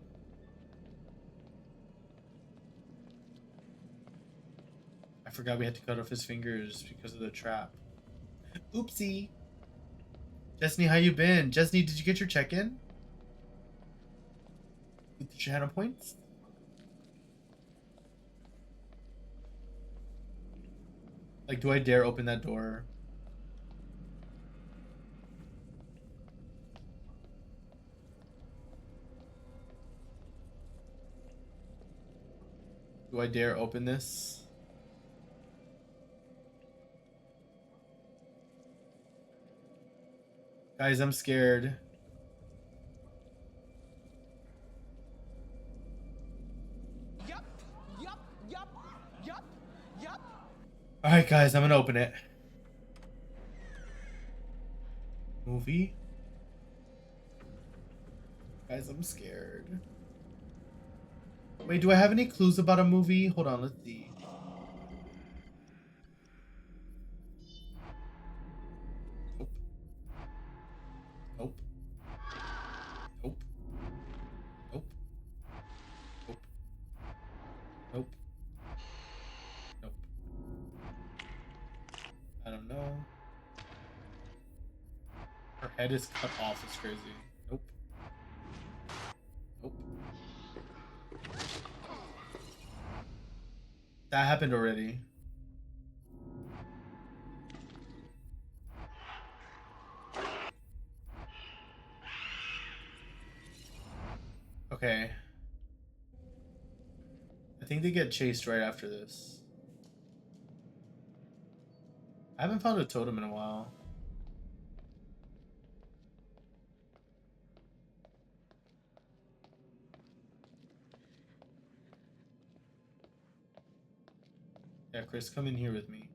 I forgot we had to cut off his fingers because of the trap. Oopsie. Jessney, how you been? Jessney, did you get your check-in? With the channel points? Like, do I dare open that door? Do I dare open this? Guys, I'm scared. Yup. Alright, guys, I'm gonna open it. Movie? Guys, I'm scared. Wait, do I have any clues about a movie? Hold on, let's see. Nope. Nope. Nope. Nope. Nope. Nope. I don't know. Her head is cut off. It's crazy. Nope. Nope. That happened already. Okay. I think they get chased right after this. I haven't found a totem in a while. Yeah, Chris, come in here with me.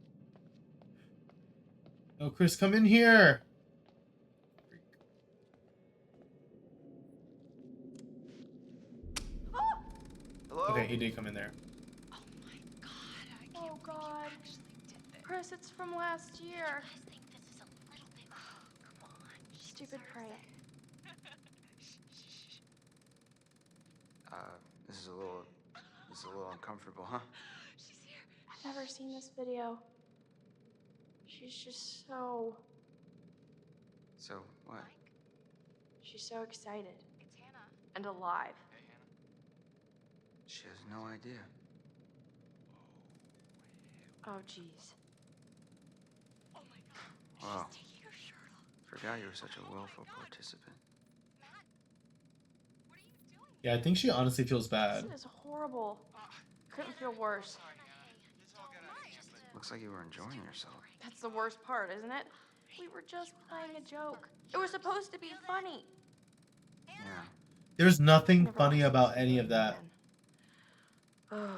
No, Chris, come in here! Hello? Okay, he did come in there. Oh my god, I can't Oh believe God. you actually did this. Chris, it's from last year. I think this is a little bit. Come on. Stupid prank. This is a little uncomfortable, huh? She's here. I've never seen this video. She's just so... So, what? She's so excited It's Hannah. and alive. She has no idea. Oh, jeez. Oh my god. Wow. She's taking her shirt off. Forgot you were such a willful God. participant. Matt, what are you doing? Yeah, I think she honestly feels bad. This is horrible. Couldn't feel worse. Looks like you were enjoying yourself. That's the worst part, isn't it? We were just playing a joke. It was supposed to be funny. Yeah. There's nothing Never funny watched about this any movie of that. again.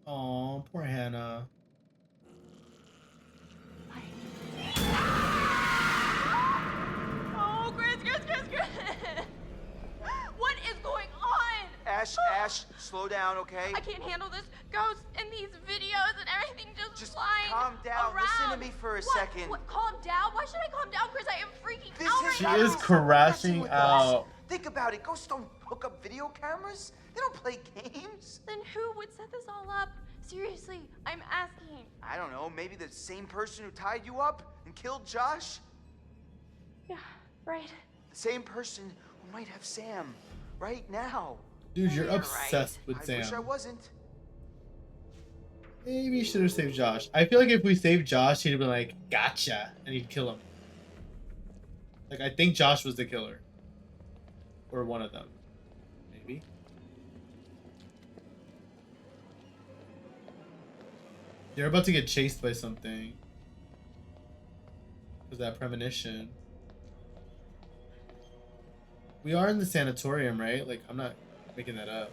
Oh, poor Hannah. Oh, Chris! What is going on? Ash, slow down, okay? I can't handle this ghost and these videos and everything just flying calm down. around. Listen to me for a What? second. What? Calm down? Why should I calm down, Chris? I am freaking This out is right She now. is crashing with out. us. Think about it. Ghosts don't hook up video cameras. They don't play games. Then who would set this all up? Seriously, I'm asking. I don't know. Maybe the same person who tied you up and killed Josh. Yeah, right. The same person who might have Sam right now. Dude, you're You're right. obsessed with I Sam. wish I wasn't. Maybe you should have saved Josh. I feel like if we saved Josh, he'd have been like, gotcha, and he'd kill him. Like, I think Josh was the killer. Or one of them. Maybe. They're about to get chased by something. With that premonition. We are in the sanatorium, right? Like, I'm not making that up.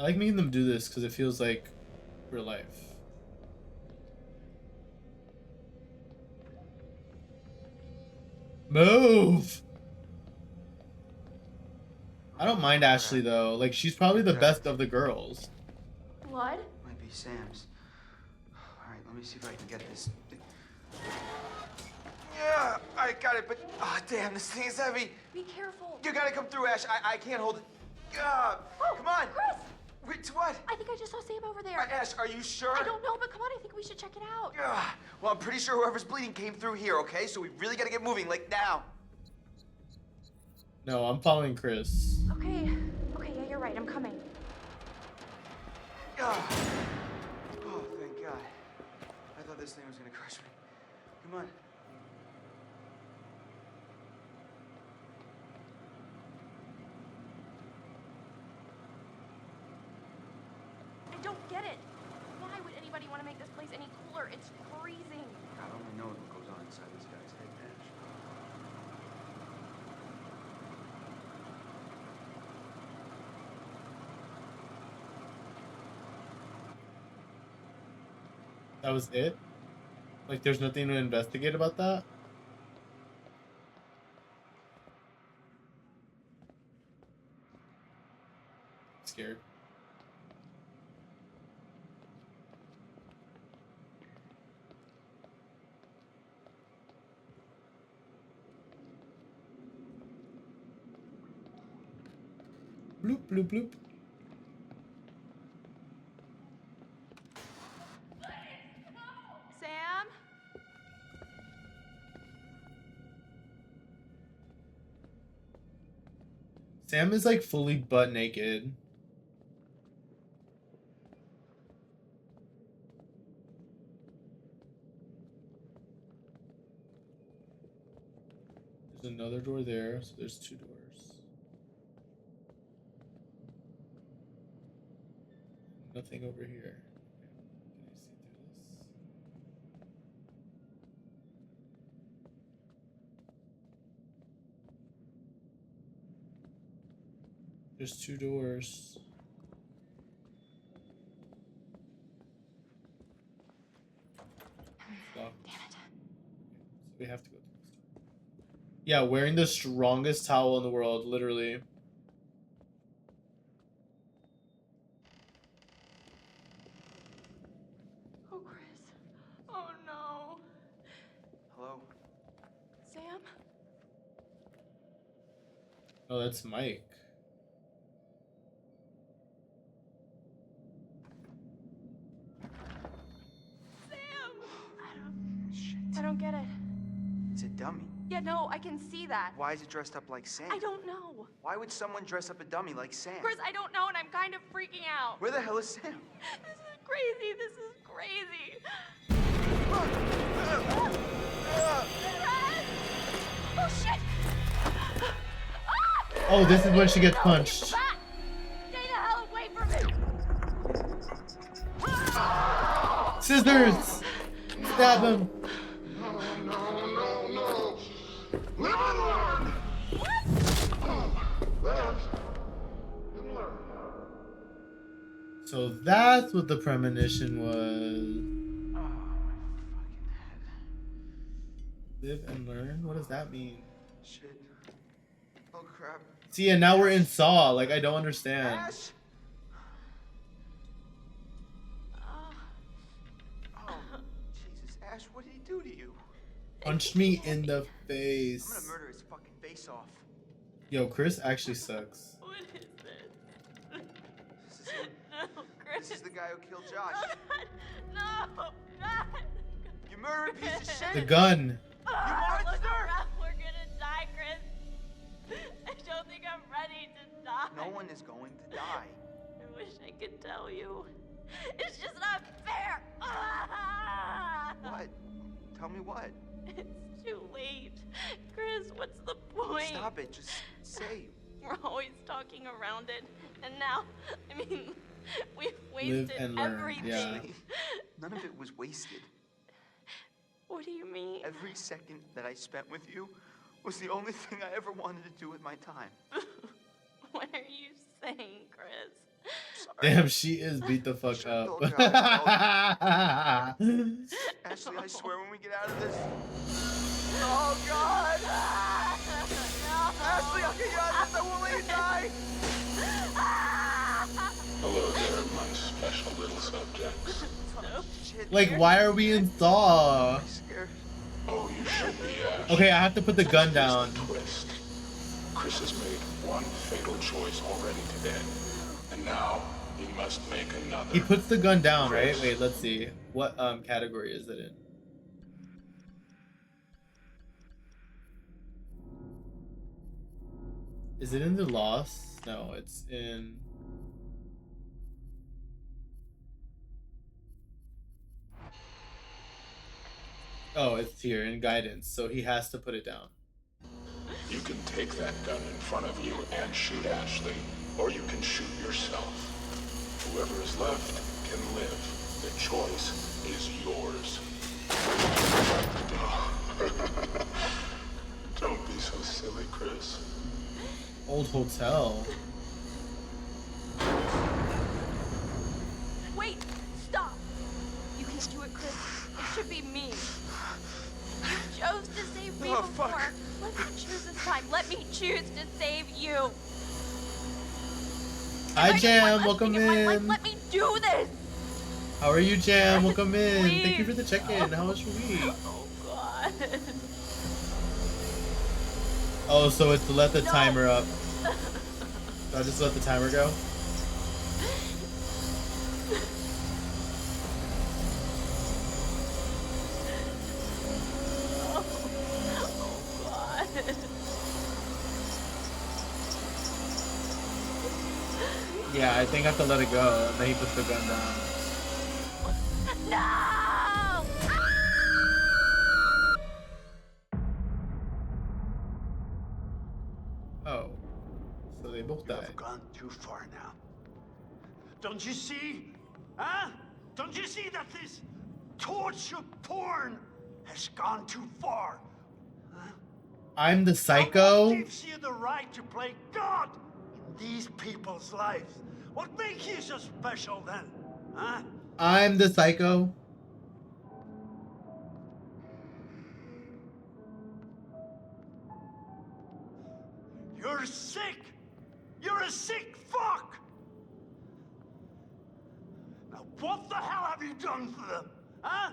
I like making them do this because it feels like real life. Move! I don't mind Ashley though. Like, she's probably the best of the girls. Blood? Might be Sam's. Alright, let me see if I can get this. Yeah, I got it, but oh damn, this thing is heavy. Be careful. You gotta come through, Ash. I can't hold it. Oh, Come on. Chris! Wait, what? I think I just saw Sam over there. Ash, are you sure? I don't know, but come on, I think we should check it out. Well, I'm pretty sure whoever's bleeding came through here, okay? So we really gotta get moving, like now. No, I'm following Chris. Okay, yeah, you're right, I'm coming. Oh, thank God. I thought this thing was gonna crush me. Come on. I don't get it. Why would anybody want to make this place any cooler? It's freezing. God only knows what goes on inside this guy's head, Ash. That was it? Like, there's nothing to investigate about that? Scared. Bloop, bloop, bloop. Sam? Sam is like fully butt naked. There's another door there, so there's 2 doors. Nothing over here. Can I see through this? There's 2 doors. Locked. Damn it. So we have to go through this door. Yeah, wearing the strongest towel in the world, literally. Oh, Chris. Oh, no. Hello? Sam? Oh, that's Mike. Shit. I don't get it. It's a dummy. Yeah, no, I can see that. Why is it dressed up like Sam? I don't know. Why would someone dress up a dummy like Sam? Chris, I don't know, and I'm kind of freaking out. Where the hell is Sam? This is crazy. This is crazy. Oh, shit! Oh, this is when she gets punched. Stay the hell away from me! Scissors! Stab him! So that's what the premonition was. Oh, my fucking head. Live and learn? What does that mean? Shit. Oh, crap. See, and now we're in Saw. Like, I don't understand. Ash! Oh, Jesus. Ash, what did he do to you? Punched me in the I'm gonna face. murder his fucking face off. Yo, Chris actually sucks. What is this? This is him. No, Chris. This is the guy who killed Josh. No, God. You murdered piece of shit! The gun. Look monster! around, we're gonna die, Chris. I don't think I'm ready to die. No one is going to die. I wish I could tell you. It's just not fair. Ah! What? Tell me what? It's too late. Chris, what's the point? Stop it. Just say. We're always talking around it. And now, I mean, we've Live wasted and learn, everything. yeah. None of it was wasted. What do you mean? Every second that I spent with you was the only thing I ever wanted to do with my time. What are you saying, Chris? Sorry. Damn, she is beat the fuck Should've up. told you how Ashley, I swear when we get out of this. Oh God! Ashley, I'll get you out of this. I won't let you die. Hello there, my special little subjects. Oh, shit, Like, dude. why are we in Saw? I'm scared. Oh, you should be, Ash. Okay, I have to put the gun down. Here's the twist. Chris has made one fatal choice already today, and now he must make another. He puts the gun down, right? Wait, let's see. What category is it in? Is it in the loss? No, it's in. Oh, it's here in guidance, so he has to put it down. You can take that gun in front of you and shoot Ashley, or you can shoot yourself. Whoever is left can live. The choice is yours. Don't be so silly, Chris. Old hotel. Wait! Stop! You can do it, Chris. It should be me. You chose to save me Oh, before. fuck. Let me choose this time. Let me choose to save you. Hi, Jam. Welcome Life, in. let me do this. How are you, Jam? Welcome in. Thank you for Please. the check-in. How was your week? Oh God. Oh, so it's to let the No. timer up. So I just let the timer go? Oh God. Yeah, I think I have to let it go. And then he puts the gun down. No! Oh. So they both You died. have gone too far now. Don't you see? Huh? Don't you see that this torture porn has gone too far? I'm the Now psycho? what gives you the right to play God in these people's lives? What makes you so special then? Huh? I'm the psycho? You're sick! You're a sick fuck! Now what the hell have you done for them? Huh?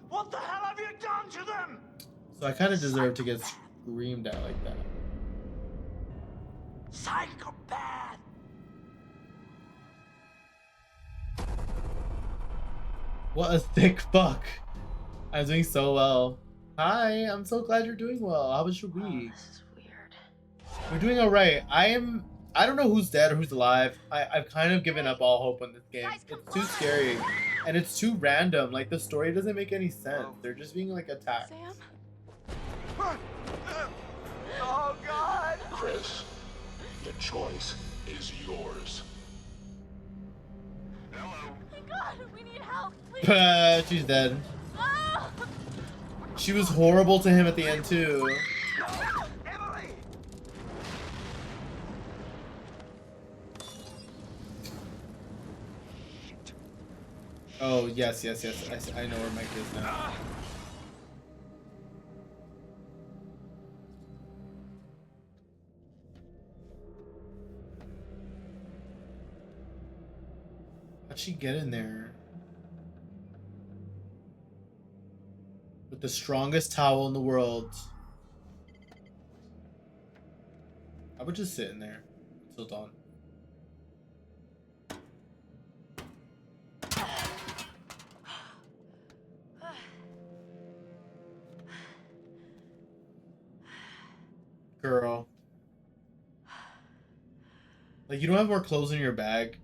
What the hell have you done to them? So I kind of deserve to get screamed at like that. Psychopath! What a sick fuck. I'm doing so well. Hi, I'm so glad you're doing well. How was your Oh, week? this is weird. We're doing alright. I don't know who's dead or who's alive. I've kind of given up all hope on this game. Guys, come It's too on. scary. And it's too random. Like, the story doesn't make any sense. They're just being, like, attacked. Sam? Oh God! Chris, the choice is yours. Hello. Oh my God, we need help, please. She's dead. Oh! She was horrible to him at the end, too. Emily! Oh, yes. I know where Mike is now. How'd she get in there? With the strongest towel in the world. I would just sit in there until dawn. Girl. Like, you don't have more clothes in your bag.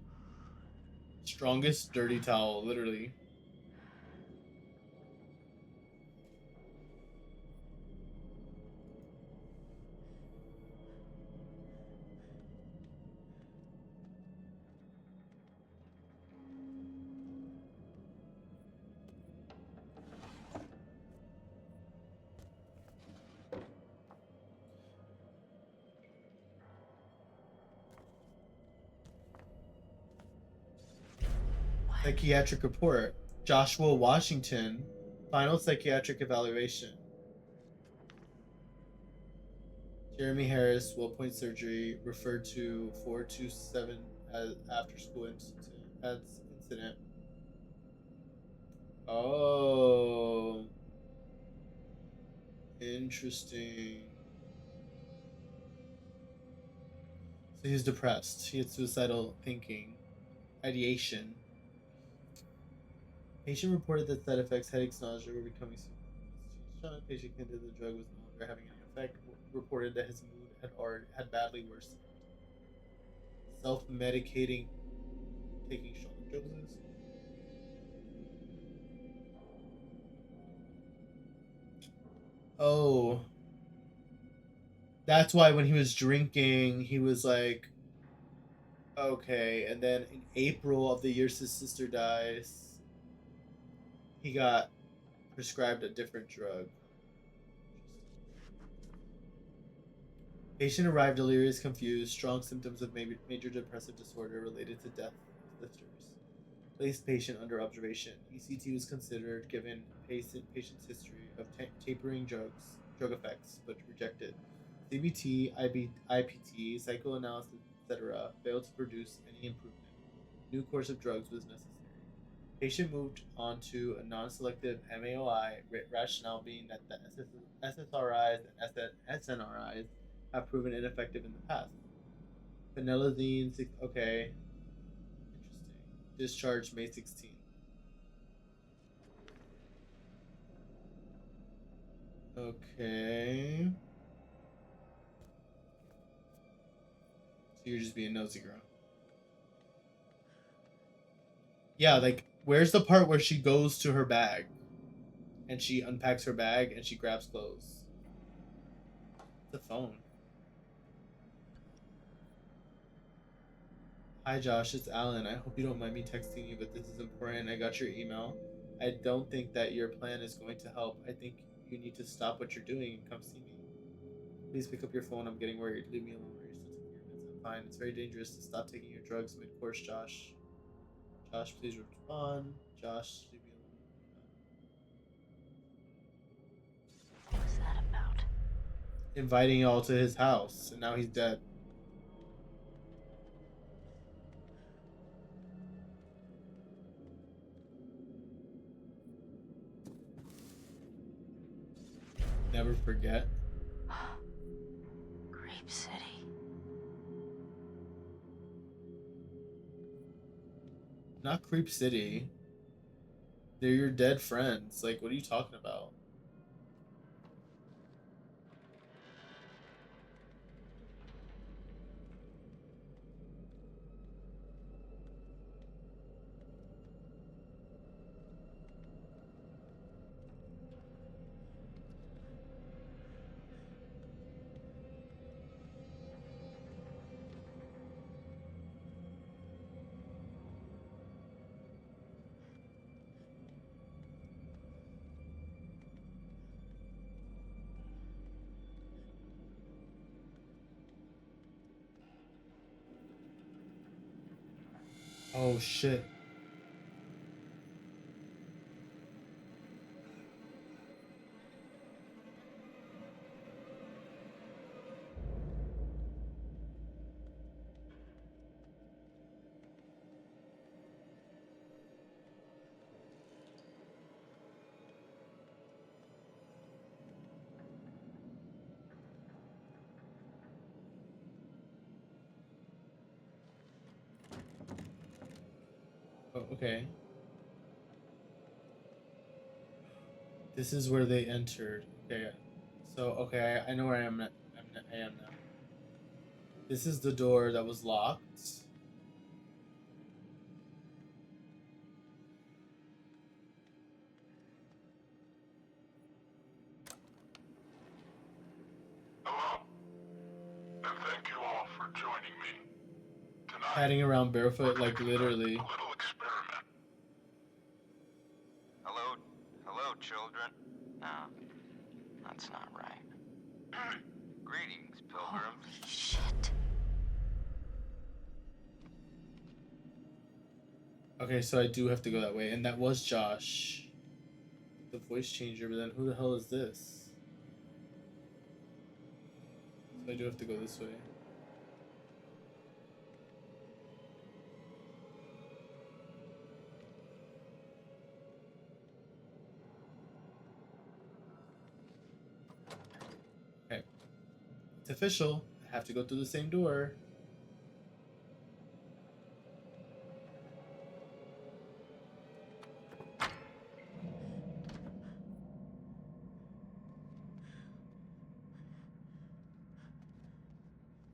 Strongest dirty towel, literally. Psychiatric report. Joshua Washington. Final psychiatric evaluation. Jeremy Harris, Wellpoint surgery, referred to 427 as after school incident. Oh. Interesting. So he's depressed. He had suicidal thinking. Ideation. Patient reported that side effects, headaches, nausea were becoming severe. Patient hinted the drug was no longer having any effect. Reported that his mood had badly worsened. Self-medicating, taking shoulder doses. Oh. That's why when he was drinking, he was like, okay. And then in April of the year his sister dies, he got prescribed a different drug. Patient arrived delirious, confused, strong symptoms of major depressive disorder related to death of sisters. Placed patient under observation. ECT was considered given patient's history of tapering drug effects, but rejected. CBT, IPT, psychoanalysis, etc. failed to produce any improvement. New course of drugs was necessary. Patient moved on to a non-selective MAOI, rationale being that the SSRIs and SNRIs have proven ineffective in the past. Phenelazine, okay. Interesting. Discharged May 16th. Okay. So you're just being nosy, girl. Yeah, like, where's the part where she goes to her bag and she unpacks her bag and she grabs clothes? The phone. Hi Josh, it's Alan. I hope you don't mind me texting you, but this is important. I got your email. I don't think that your plan is going to help. I think you need to stop what you're doing and come see me. Please pick up your phone. I'm getting worried. Leave me alone. Are you still taking your meds? I'm fine. It's very dangerous to stop taking your drugs mid-course, Josh. Josh, please respond. Josh, leave me alone. What was that about? Inviting y'all to his house, and now he's dead. Never forget. Grape City. Not Creep City. They're your dead friends. Like, what are you talking about? Oh shit. Oh, okay. This is where they entered. Okay. So, okay, I know where I am now. This is the door that was locked. Hello, and thank you all for joining me. Tonight, Padding around barefoot, like we're literally. conducting a little experiment. Hello, children. No, that's not right. Greetings, pilgrims. Holy shit. Okay, so I do have to go that way, and that was Josh, the voice changer. But then who the hell is this? So I do have to go this way. Okay, it's official. I have to go through the same door.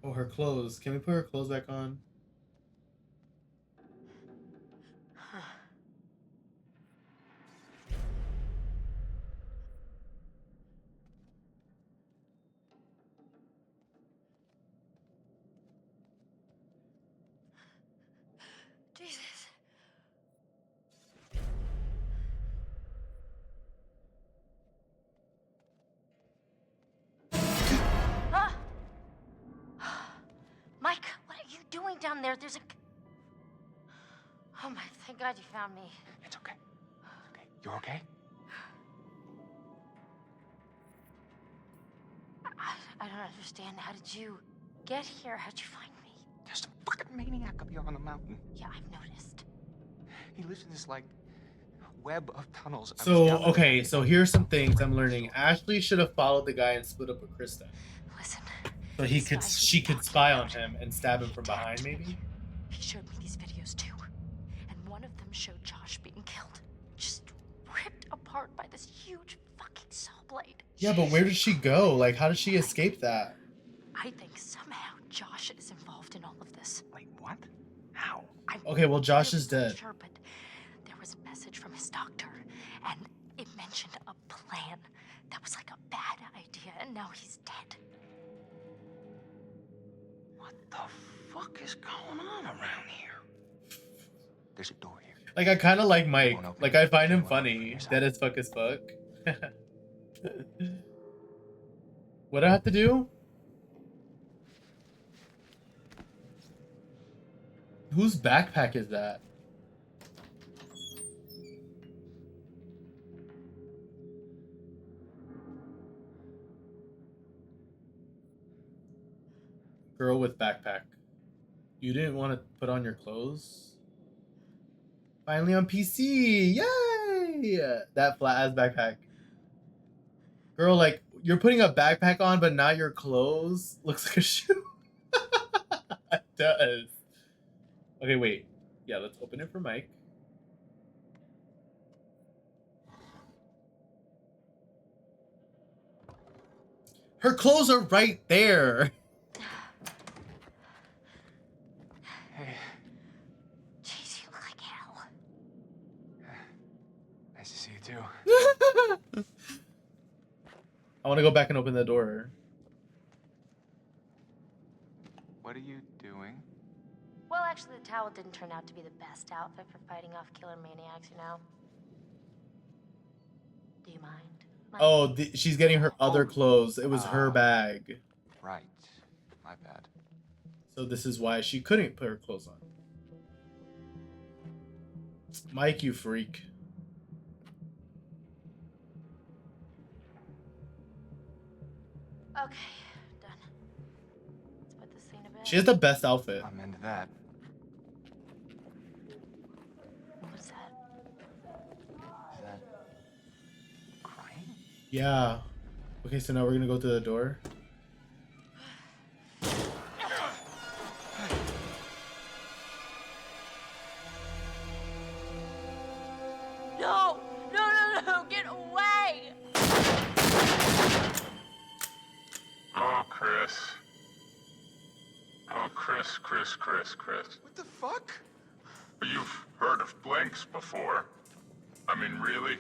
Oh, her clothes. Can we put her clothes back on? Jesus. Ah! Mike, what are you doing down there? There's a... Oh my, thank God you found me. It's okay. It's okay. You're okay? I don't understand. How did you get here? How'd you find me? There's some fucking maniac up here on the mountain. Yeah, I've noticed. He lives in this, like, web of tunnels. I was So, down there. okay, so here's some things I'm learning. Ashley should have followed the guy and split up with Krista. Listen. So she could spy on him and stab him from behind, maybe? He showed me these videos too. And one of them showed Josh being killed. Just ripped apart by this huge fucking saw blade. Yeah, but where did she go? Like, how did she escape that? I think somehow Josh is involved in all of this. Wait, what? How? I'm Okay, well, Josh really is dead. not sure, but there was a message from his doctor, and it mentioned a plan that was like a bad idea, and now he's dead. What the fuck is going on around here? There's a door here. Like, I kind of like Mike. Won't open. Like, I find him Won't open funny. from your side. Dead as fuck. What do I have to do? Whose backpack is that? Girl with backpack. You didn't want to put on your clothes? Finally on PC! Yay! That flat ass backpack. Girl, like, you're putting a backpack on, but now your clothes looks like a shoe. It does. Okay, wait. Yeah, let's open it for Mike. Her clothes are right there. Hey, Jeez, you look like hell. nice to see you too. I want to go back and open the door. What are you doing? Well, actually, the towel didn't turn out to be the best outfit for fighting off killer maniacs, you know? Do you mind? Mike? Oh, she's getting her other clothes. It was her bag. Right. My bad. So this is why she couldn't put her clothes on. Mike, you freak. Okay, done. Let's put this thing to bed. She has the best outfit. I'm into that. What's that? Is that crying? Yeah. Okay, so now we're gonna go to the door. No! No, no, no! Get away! Oh, Chris. Oh, Chris. What the fuck? You've heard of blanks before. I mean, really?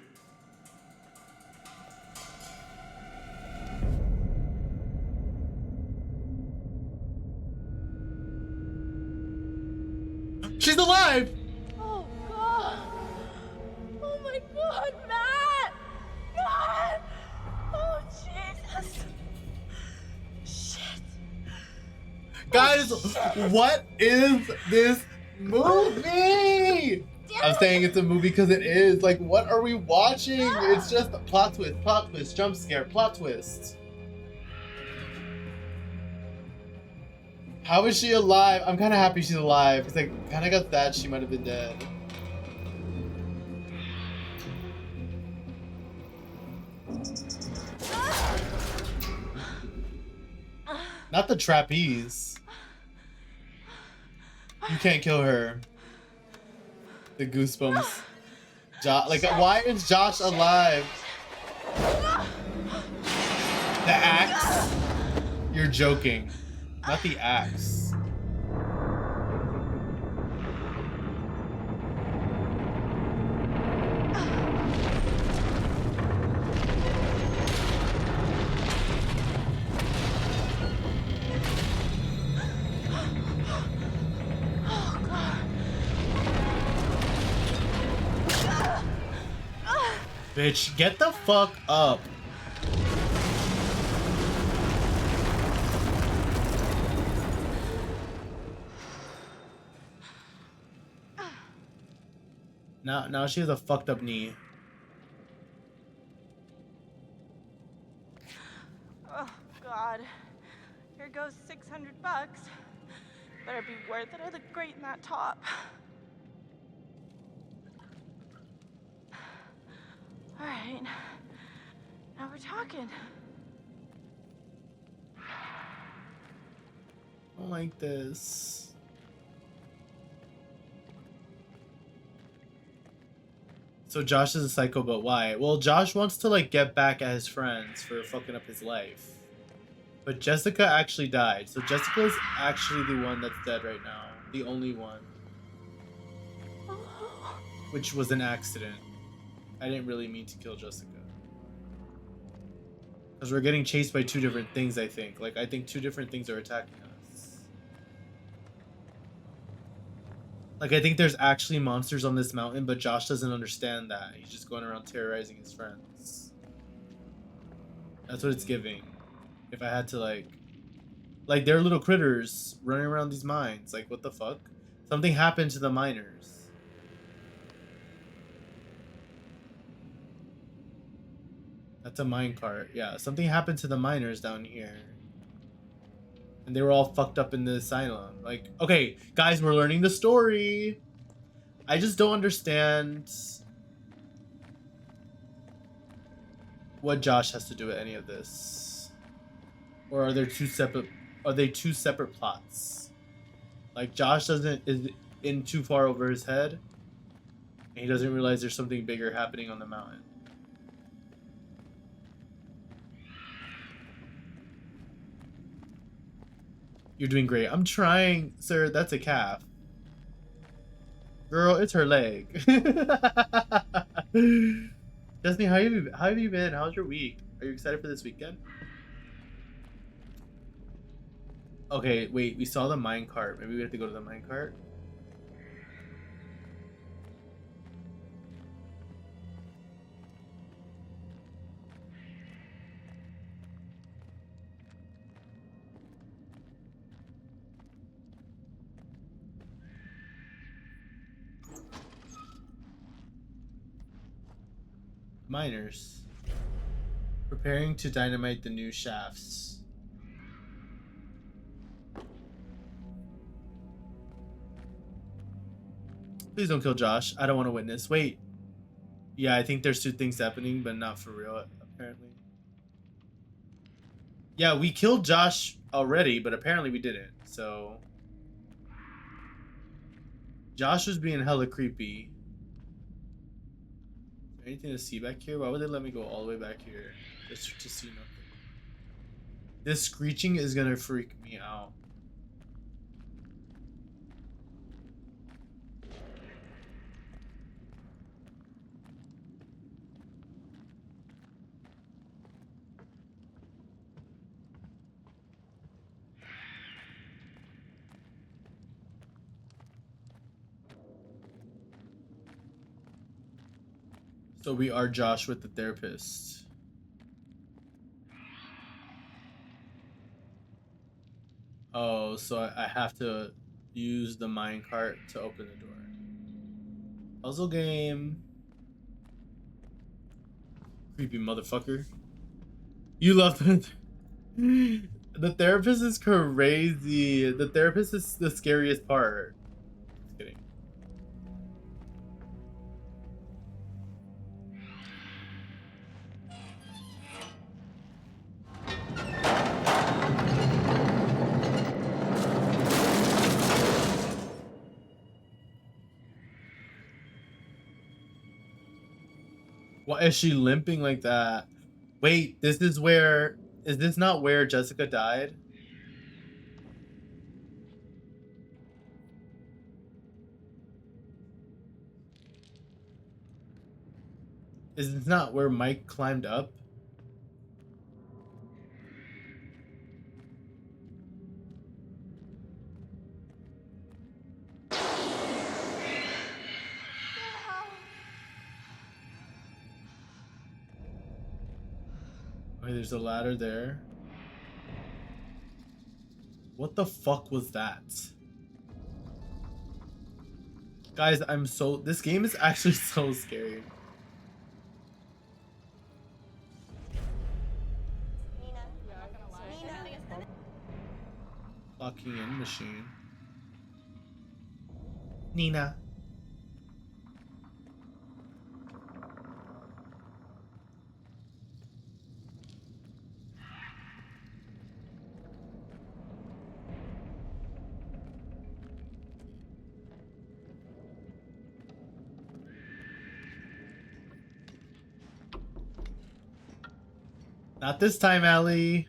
She's alive! Oh, God! Oh, my God, Matt! Matt! Oh, Jesus! Shit! Guys, what is this movie? I'm saying it's a movie because it is. Like, what are we watching? It's just plot twist, jump scare, plot twist. How is she alive? I'm kind of happy she's alive because I kind of got sad she might have been dead. Not the trapeze. You can't kill her. The goosebumps. Like, why is Josh alive? The axe? You're joking. Not the axe. Bitch, get the fuck up. Now she has a fucked up knee. Oh, God. Here goes $600. Better be worth it. I look great in that top. All right. Now we're talking. I don't like this. So Josh is a psycho, but why? Well, Josh wants to like get back at his friends for fucking up his life. But Jessica actually died. So Jessica is actually the one that's dead right now. The only one. Which was an accident. I didn't really mean to kill Jessica. Because we're getting chased by two different things, I think. Like, I think two different things are attacking us. Like, I think there's actually monsters on this mountain, but Josh doesn't understand that. He's just going around terrorizing his friends. That's what it's giving. If I had to, like, they're little critters running around these mines. Like, what the fuck? Something happened to the miners. That's a minecart. Yeah, something happened to the miners down here. And they were all fucked up in the asylum. Like, okay, guys, we're learning the story. I just don't understand what Josh has to do with any of this. Or are there two separate plots? Like, Josh is in too far over his head, and he doesn't realize there's something bigger happening on the mountain. You're doing great. I'm trying, sir. That's a calf. Girl, it's her leg. Destiny, how have you been? How's your week? Are you excited for this weekend? Okay, wait. We saw the minecart. Maybe we have to go to the minecart. Miners. Preparing to dynamite the new shafts. Please don't kill Josh. I don't want to witness. Wait. Yeah, I think there's two things happening, but not for real, apparently. Yeah, we killed Josh already, but apparently we didn't, so... Josh was being hella creepy. Anything to see back here? Why would they let me go all the way back here just to see nothing? This screeching is gonna freak me out. So we are Josh with the therapist. Oh, so I have to use the minecart to open the door. Puzzle game. Creepy motherfucker. You love it. The therapist is crazy. The therapist is the scariest part. Just kidding. Why is she limping like that? Wait, this is where... Is this not where Jessica died? Is this not where Mike climbed up? Okay, there's a ladder there. What the fuck was that? Guys, I'm so... This game is actually so scary. Locking in machine. Nina. Not this time, Ellie.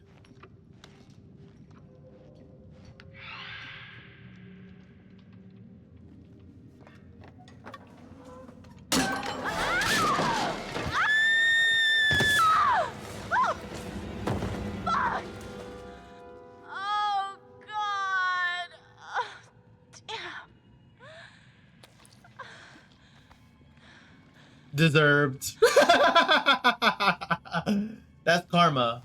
Oh God! Damn. Deserved. That's karma.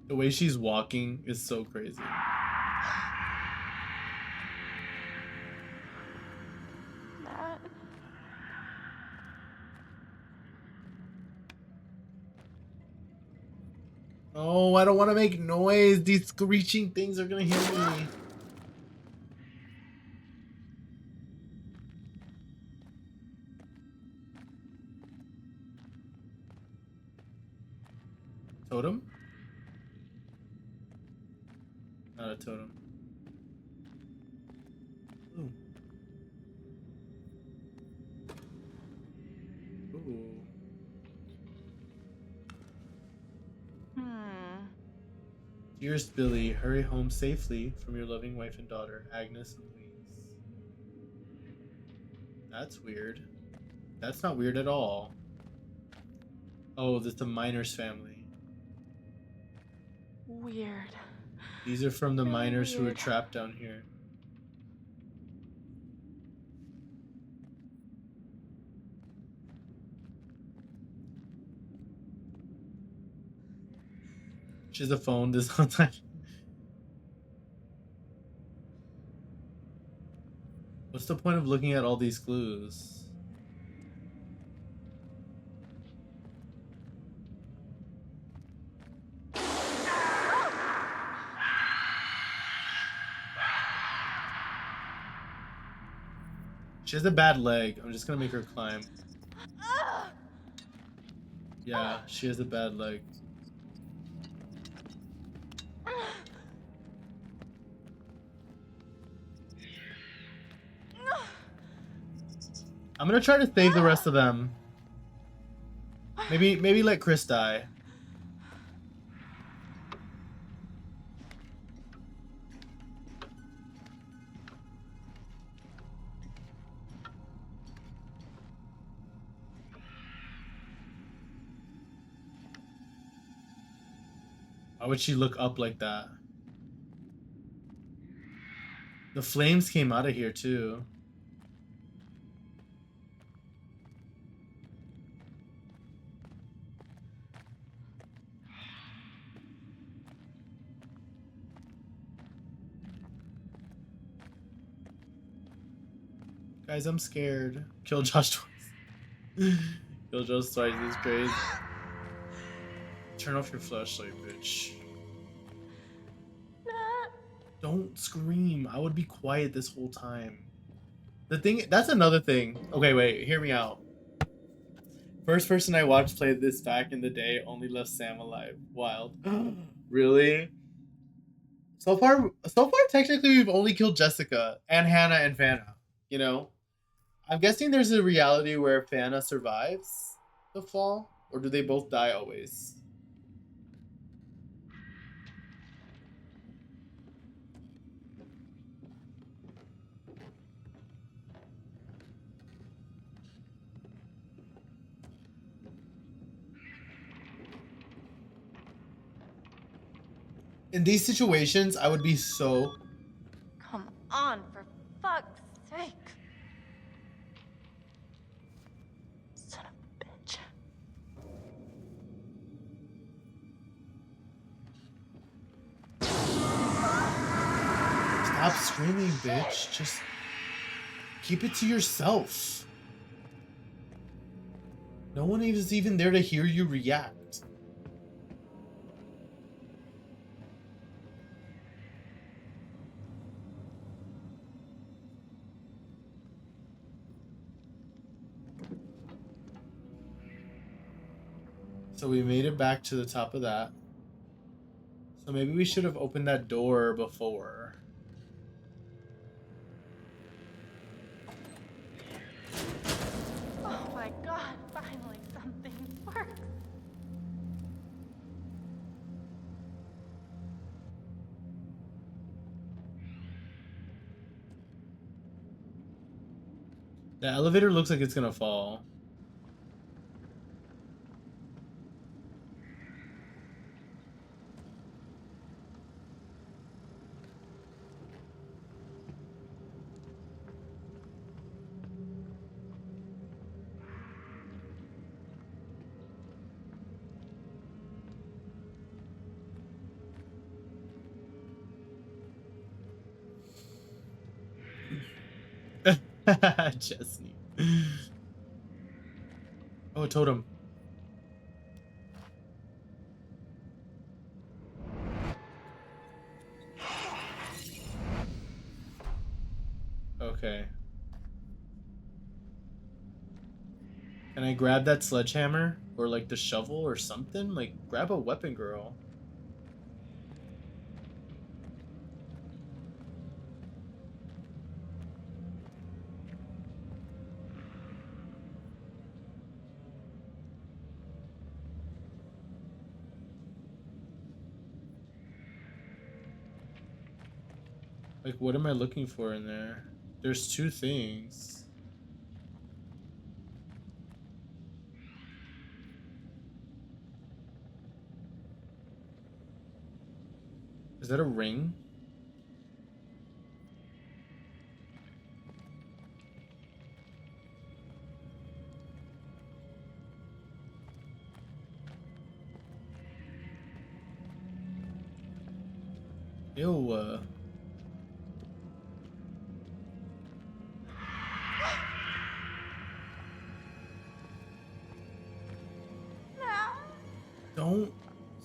The way she's walking is so crazy. Matt. Oh, I don't want to make noise. These screeching things are gonna hear me. Totem? Not a totem. Ooh. Ooh. Dearest Billy, hurry home safely from your loving wife and daughter, Agnes and Louise. That's weird. That's not weird at all. Oh, that's the Miners family. Weird. These are from the Really miners who were weird. trapped down here. She has a phone this whole time. What's the point of looking at all these clues? She has a bad leg. I'm just gonna make her climb. Yeah, she has a bad leg. I'm gonna try to save the rest of them. Maybe let Chris die. Why would she look up like that? The flames came out of here too. Guys, I'm scared. Kill Josh twice. Kill Josh twice is crazy. Turn off your flashlight, bitch. Matt. Don't scream. I would be quiet this whole time. The thing, that's another thing. Okay, wait, hear me out. First person I watched play this back in the day only left Sam alive. Wild. Really? So far, technically we've only killed Jessica and Hannah and Vanna. You know? I'm guessing there's a reality where Vanna survives the fall, or do they both die always? In these situations, I would be so... Come on, for fuck's sake. Son of a bitch. Stop screaming, bitch. Just keep it to yourself. No one is even there to hear you react. So we made it back to the top of that. So maybe we should have opened that door before. Oh my god, finally something works. The elevator looks like it's gonna fall. Chesney. Oh, a totem. Okay. Can I grab that sledgehammer? Or like the shovel or something? Like, grab a weapon, girl. Like, what am I looking for in there? There's two things. Is that a ring? Ew. Don't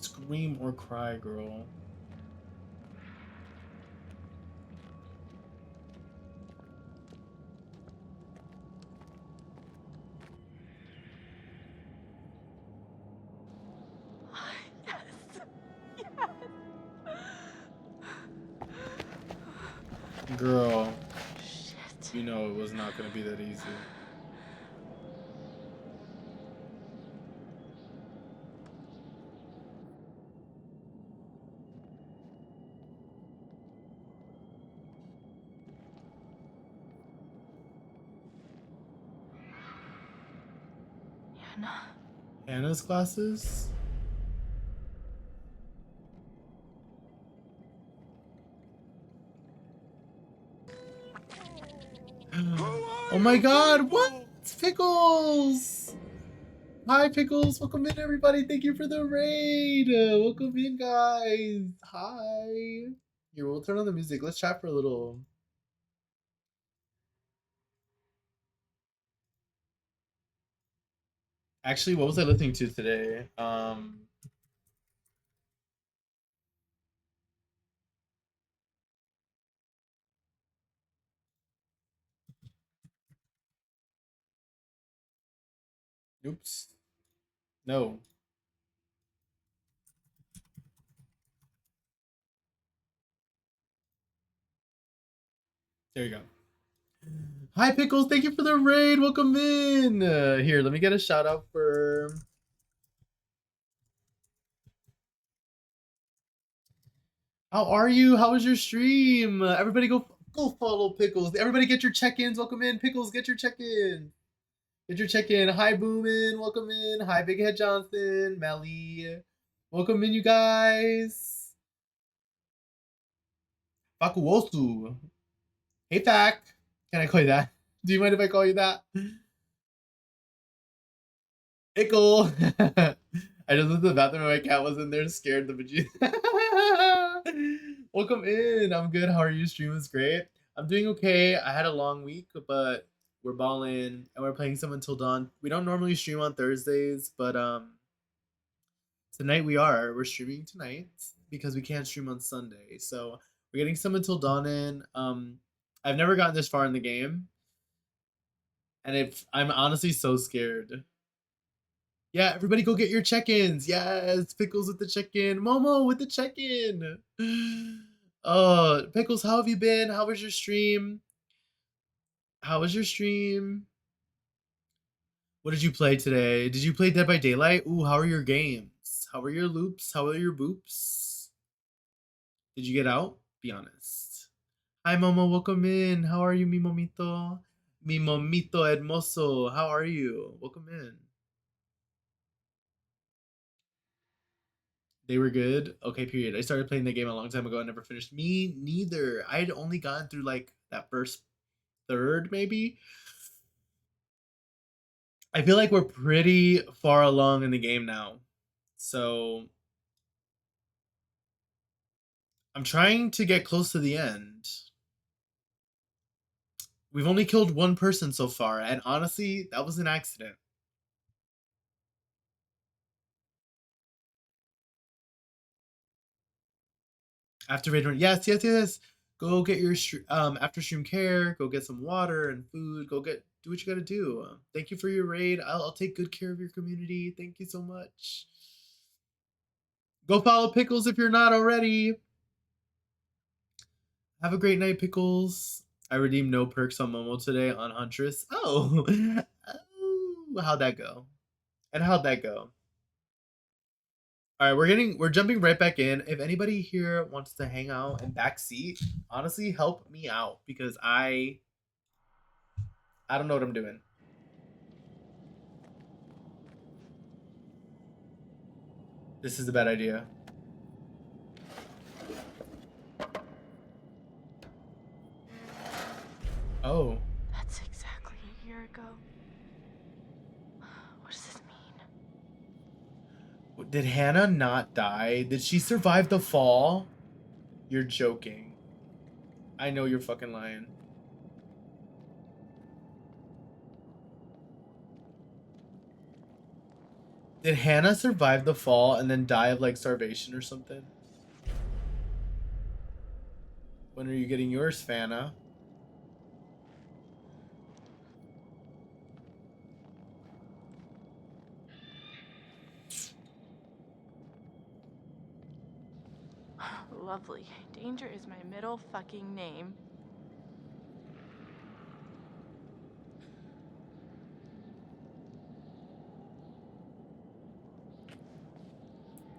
scream or cry, girl. Girl, Shit. you know it was not gonna be that easy. Hannah. Hannah's glasses? Oh my god, what? Pickles! Hi, Pickles. Welcome in, everybody. Thank you for the raid. Welcome in, guys. Hi. Here, we'll turn on the music. Let's chat for a little. Actually, what was I listening to today? Oops. No. There you go. Hi, Pickles. Thank you for the raid. Welcome in. Here, let me get a shout out for. How are you? How was your stream? Everybody go follow Pickles. Everybody get your check-ins. Welcome in. Pickles, get your check-in. Get your check-in. Hi, Boomin. Welcome in. Hi, Big Head Johnson. Melly. Welcome in, you guys. Fakuosu. Hey, Fac. Can I call you that? Do you mind if I call you that? Pickle. I just went to the bathroom and my cat was in there, scared the bejesus. Welcome in. I'm good. How are you? Stream was great. I'm doing okay. I had a long week, but we're balling and we're playing some until dawn. We don't normally stream on Thursdays, but tonight we are. We're streaming tonight because we can't stream on Sunday. So we're getting some until dawn in. I've never gotten this far in the game, and I'm honestly so scared. Yeah, everybody go get your check-ins. Yes, Pickles with the check-in. Momo with the check-in. Oh, Pickles, how have you been? How was your stream? How was your stream? What did you play today? Did you play Dead by Daylight? Ooh, how are your games? How are your loops? How are your boops? Did you get out? Be honest. Hi, Momo. Welcome in. How are you, mi momito? Mi momito hermoso. How are you? Welcome in. They were good. Okay, period. I started playing the game a long time ago. I never finished. Me neither. I had only gotten through like that first third, maybe. I feel like we're pretty far along in the game now. So I'm trying to get close to the end. We've only killed one person so far, and honestly, that was an accident. After raid run, yes. Go get your after stream care. Go get some water and food. Do what you gotta do. Thank you for your raid. I'll take good care of your community. Thank you so much. Go follow Pickles if you're not already. Have a great night, Pickles. I redeemed no perks on Momo today on Huntress. Oh, oh, how'd that go? And how'd that go? All right, we're jumping right back in. If anybody here wants to hang out and backseat, honestly, help me out because I don't know what I'm doing. This is a bad idea. Oh. That's exactly a year ago. What does this mean? Did Hannah not die? Did she survive the fall? You're joking. I know you're fucking lying. Did Hannah survive the fall and then die of like starvation or something? When are you getting yours, Fana? Lovely. Danger is my middle fucking name.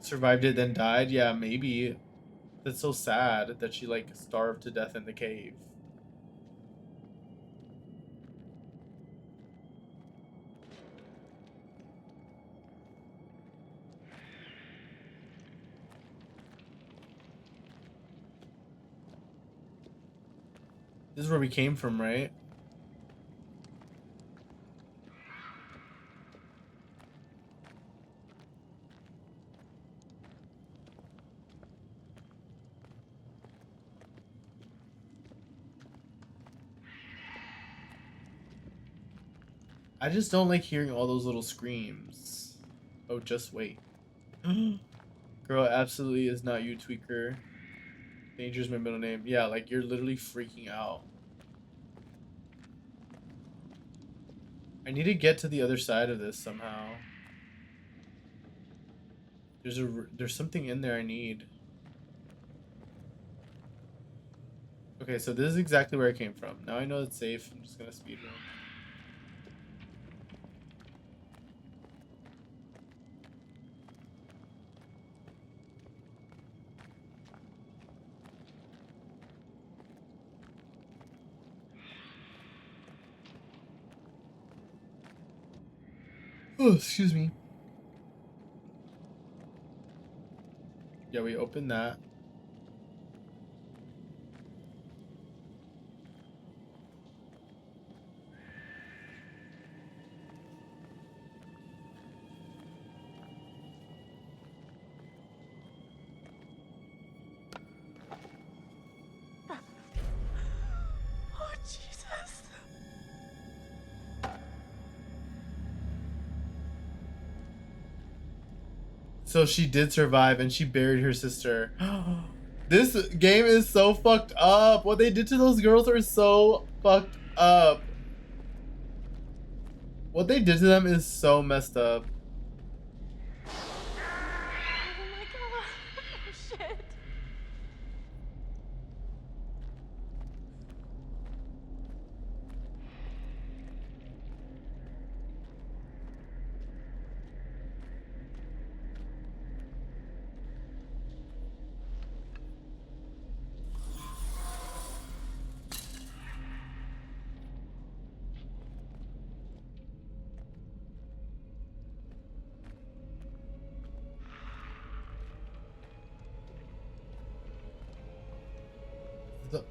Survived it, then died? Yeah, maybe. That's so sad that she like starved to death in the cave. This is where we came from, right? I just don't like hearing all those little screams. Oh, just wait. Girl, absolutely is not you, Tweaker. Danger's my middle name. Yeah, like you're literally freaking out. I need to get to the other side of this somehow. There's something in there I need. Okay, so this is exactly where I came from. Now I know it's safe. I'm just gonna speed run. Oh, excuse me. Yeah, we opened that. Oh, Jesus. So she did survive and she buried her sister. This game is so fucked up. What they did to those girls are so fucked up. What they did to them is so messed up. Oh my god. Oh shit.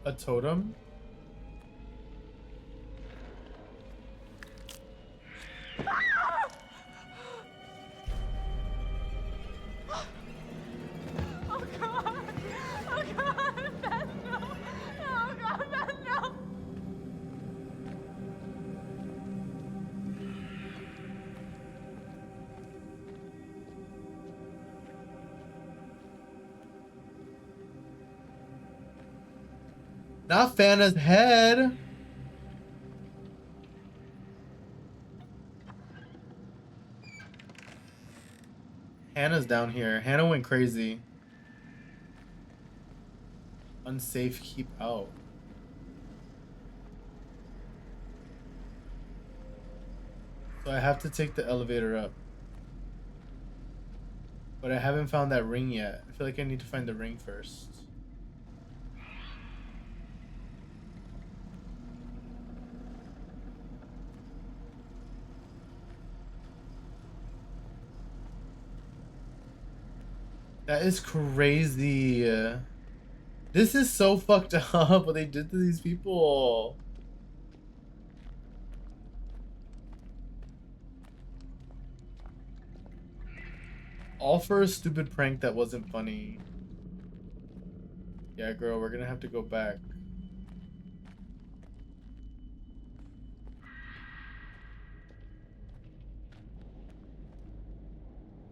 A totem? Oh god. Oh god. Ben, no. Oh god, Ben, no. Not Fana's head. Hannah's down here. Hannah went crazy. Unsafe, keep out. So I have to take the elevator up. But I haven't found that ring yet. I feel like I need to find the ring first. That is crazy. This is so fucked up what they did to these people. All for a stupid prank that wasn't funny. Yeah, girl, we're gonna have to go back.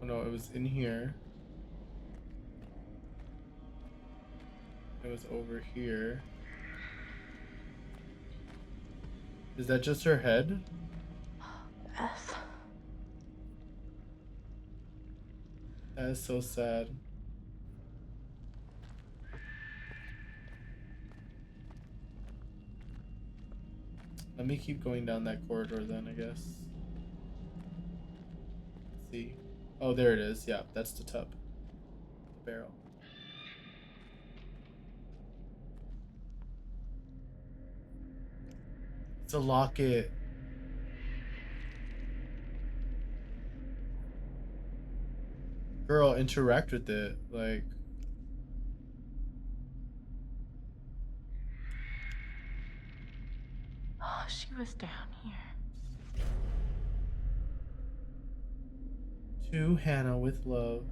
Oh no, it was in here. It was over here. Is that just her head? Beth. That is so sad. Let me keep going down that corridor then, I guess. Let's see. Oh, there it is. Yeah, that's the tub. The barrel. It's a locket. Girl, interact with it. Like, Oh, she was down here. to Hannah with love.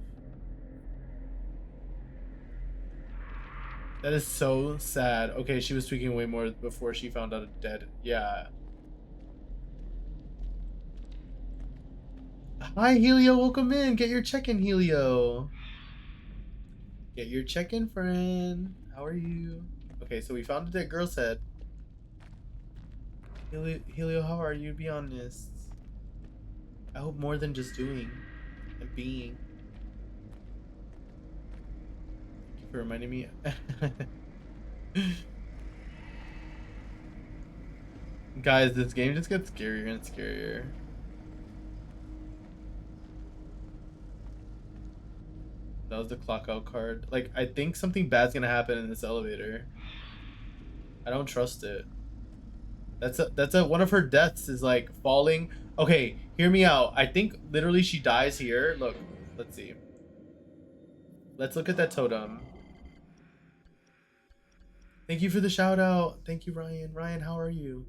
That is so sad. Okay, she was tweaking way more before she found out dead. Yeah. Hi, Helio. Welcome in. Get your check-in, Helio. Get your check-in, friend. How are you? Okay, so we found a dead girl's head. Helio, how are you? Be honest. I hope more than just doing and being. Thank you for reminding me. Guys, this game just gets scarier and scarier. That was the clock out card. Like, I think something bad's gonna happen in this elevator. I don't trust it. That's a one of her deaths is like falling. Okay, hear me out. I think literally she dies here. Look, let's see. Let's look at that totem. Thank you for the shout out. Thank you, Ryan. Ryan, how are you?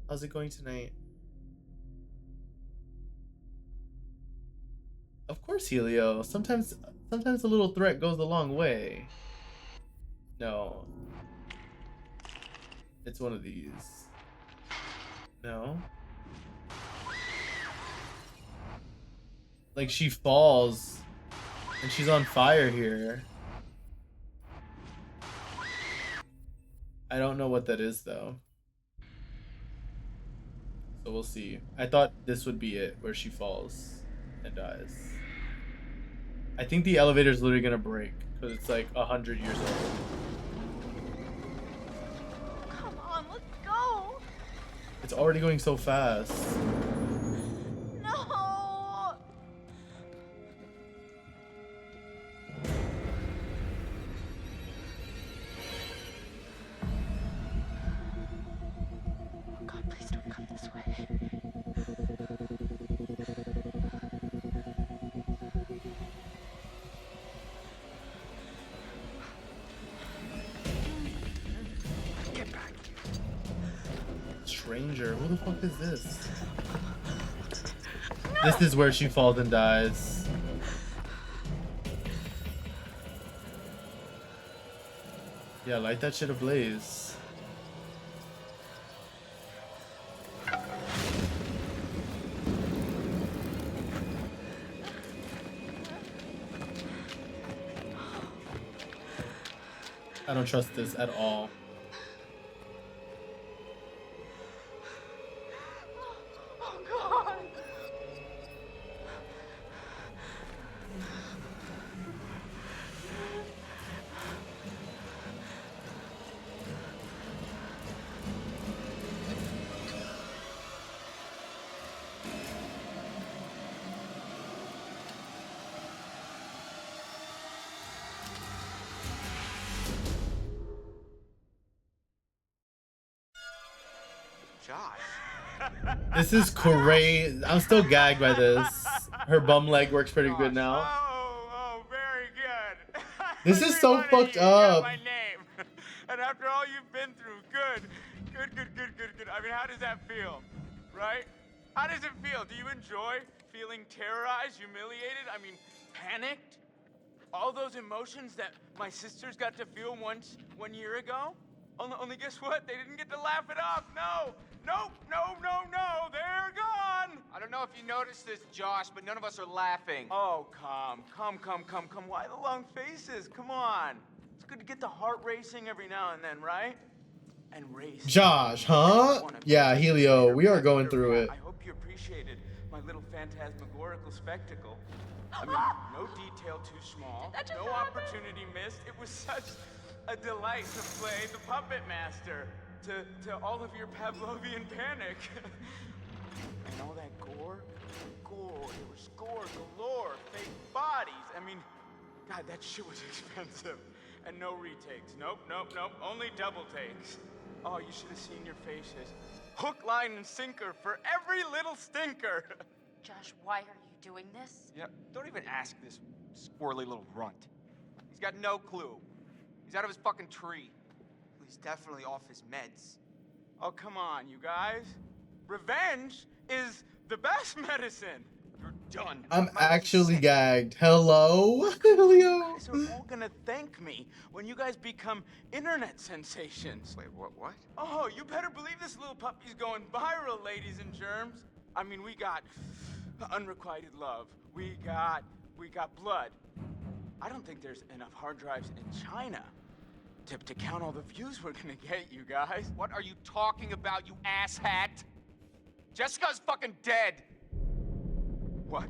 How's it going tonight? Of course, Helio. Sometimes a little threat goes a long way. No. It's one of these. No. Like she falls and she's on fire here. I don't know what that is though. So we'll see. I thought this would be it where she falls and dies. I think the elevator's literally gonna break because it's like 100 years old. Come on, let's go. It's already going so fast. No. Oh God, please don't come this way. Get back. Stranger, who the fuck is this? This is where she falls and dies. Yeah, light that shit ablaze. I don't trust this at all. Oh God. Josh. This is crazy. I'm still gagged by this. Her bum leg works pretty good now. Oh, very good. This is so Everybody, fucked you got up. my name. And after all you've been through, good. I mean, how does that feel? Right? How does it feel? Do you enjoy feeling terrorized, humiliated? I mean, panicked? All those emotions that my sisters got to feel 1 year ago? Only guess what? They didn't get to laugh it off. No. Nope. No. They're gone. I don't know if you noticed this, Josh, but none of us are laughing. Oh, come. Why the long faces? Come on. It's good to get the heart racing every now and then, right? And race. Josh, huh? Yeah, Helio, we are going through it. I hope you appreciated my little phantasmagorical spectacle. I mean, no detail too small, That just no happened. opportunity missed. It was such a delight to play the puppet master to all of your Pavlovian panic. And all that gore, there was gore galore, fake bodies. I mean, God, that shit was expensive. And no retakes. Nope. Only double takes. Oh, you should have seen your faces. Hook, line, and sinker for every little stinker. Josh, why are you doing this? Yeah, don't even ask this squirrely little runt. He's got no clue. He's out of his fucking tree. He's definitely off his meds. Oh, come on, you guys. Revenge is the best medicine. You're done. I'm Might be actually sick. gagged. Hello, Helio. You guys are all gonna thank me when you guys become internet sensations. Wait, what? Oh, you better believe this little puppy's going viral, ladies and germs. I mean, we got unrequited love. We got blood. I don't think there's enough hard drives in China to count all the views we're gonna get, you guys. What are you talking about, you asshat? Jessica's fucking dead. What?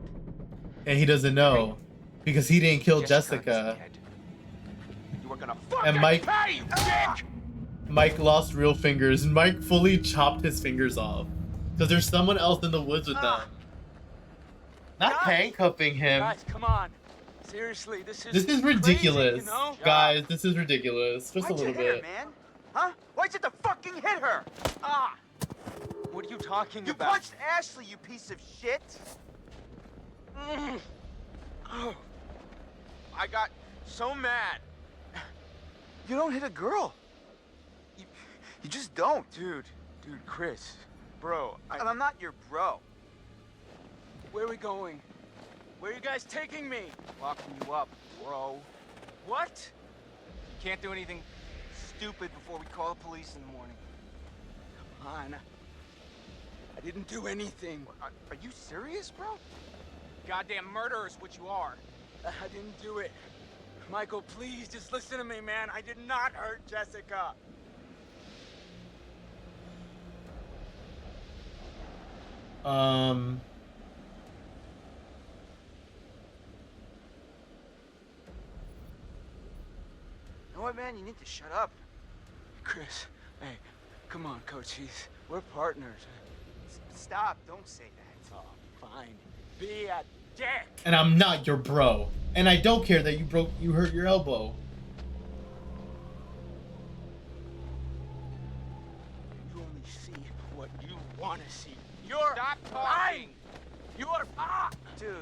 And he doesn't know because he didn't kill Jessica is Jessica. dead. You were gonna fucking Mike- pay, you dick! Mike lost real fingers. Mike fully chopped his fingers off because there's someone else in the woods with them. Not Guys! handcuffing him. Guys, come on. Seriously, this This is crazy, ridiculous, you know? guys. This is ridiculous. Just a Why'd you little hit bit. her, man? Huh? Why'd you have to fucking hit her? Ah! What are you talking You about? punched Ashley, you piece of shit! Oh. I got so mad. You don't hit a girl. You just don't. Dude, Chris. Bro, And I'm not your bro. where are we going? Where are you guys taking me? Locking you up, bro. What? You can't do anything stupid before we call the police in the morning. Come on. I didn't do anything. Are you serious, bro? Goddamn murderer is what you are. I didn't do it. Michael, please, just listen to me, man. I did not hurt Jessica. You know what, man? You need to shut up. Chris, hey, come on, Coach. We're partners. Stop. Don't say that. Oh, fine. Be a dick. And I'm not your bro. And I don't care that you hurt your elbow. You only see what you want to see. You're Stop lying. talking. You're Dude.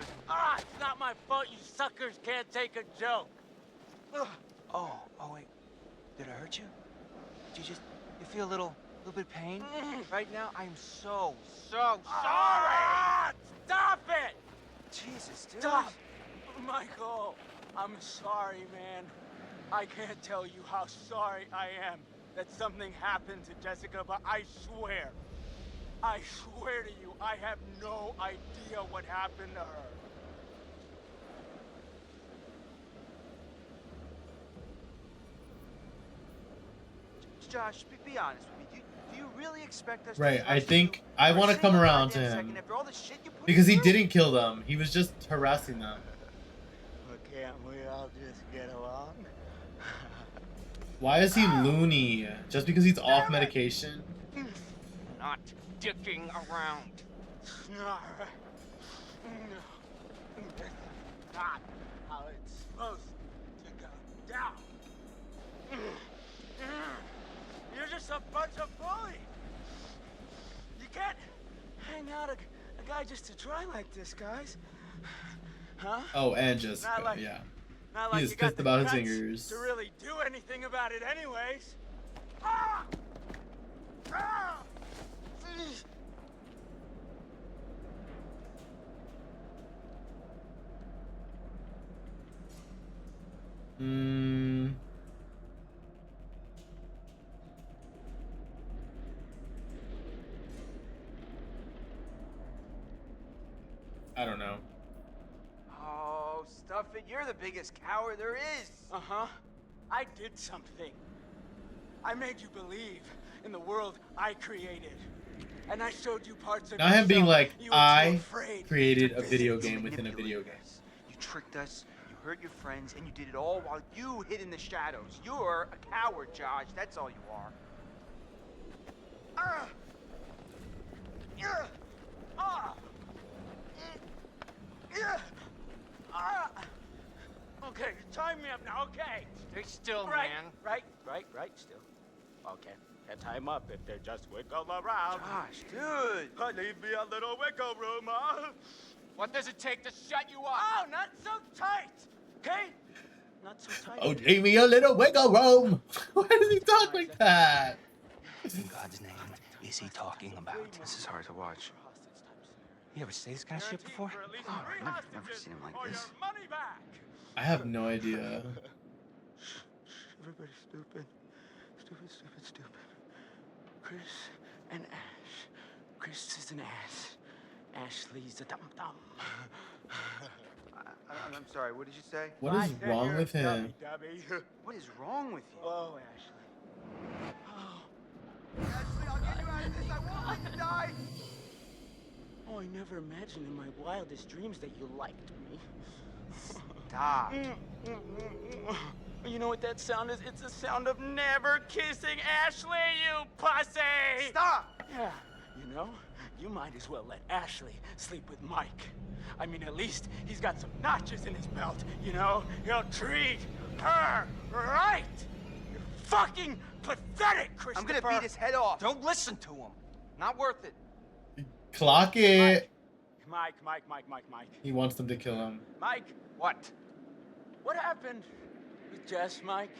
It's not my fault. You suckers can't take a joke. Oh, wait. Did I hurt you? Did you feel a little bit of pain? Right now, I am so sorry. Stop it! Jesus, dude. Stop! Michael, I'm sorry, man. I can't tell you how sorry I am that something happened to Jessica, but I swear to you, I have no idea what happened to her. Josh, be honest with me. Do you really expect us Right, to I trust think you I for a want to come single around to goddamn him. second after all the shit you put Because he me through? didn't kill them. He was just harassing them. But can't we all just get along? Why is he loony? Just because he's off medication? Not dicking around. Not how it's supposed to go down. You're just a bunch of bullies. You can't hang out a guy just to try like this, guys. Huh? Oh, and Jessica, Not like- yeah. Not He like is you got pissed the about his guts fingers. to really do anything about it anyways. Ah! Ah! I don't know. Oh, stuff it. You're the biggest coward there is. Uh-huh. I did something. I made you believe in the world I created. And I showed you parts of Now him being yourself like, you were too I afraid created to a video visit." game within a video game. You tricked us, you hurt your friends, and you did it all while you hid in the shadows. You're a coward, Josh. That's all you are. Ah! Yeah! Ah! Yeah. Ah. Okay, tie me up now, okay? Stay still, Right, man. right, still. Okay, can tie him up if they just wiggle around. Josh, dude. Leave me a little wiggle room, huh? What does it take to shut you up? Oh, not so tight, okay? Not so tight. Oh, give me a little wiggle room. Why does he talk like that? In God's name is he talking about? This is hard to watch. You ever say this kind of shit before? Oh, I've never seen him like this. Money back. I have no idea. Everybody's stupid. Stupid. Chris and Ash. Chris is an ass. Ashley's a dum-dum. I'm sorry, what did you say? What is wrong with him? What is wrong with you? Oh, Ashley. Ashley, I'll get you out of this. I won't let you die. Oh, I never imagined in my wildest dreams that you liked me. Stop. You know what that sound is? It's the sound of never kissing Ashley, you pussy! Stop! Yeah, you know, you might as well let Ashley sleep with Mike. I mean, at least he's got some notches in his belt, you know? He'll treat her right! You're fucking pathetic, Christopher! I'm gonna beat his head off. Don't listen to him. Not worth it. Clock it. Mike. He wants them to kill him. Mike, What? what happened with Jess, Mike?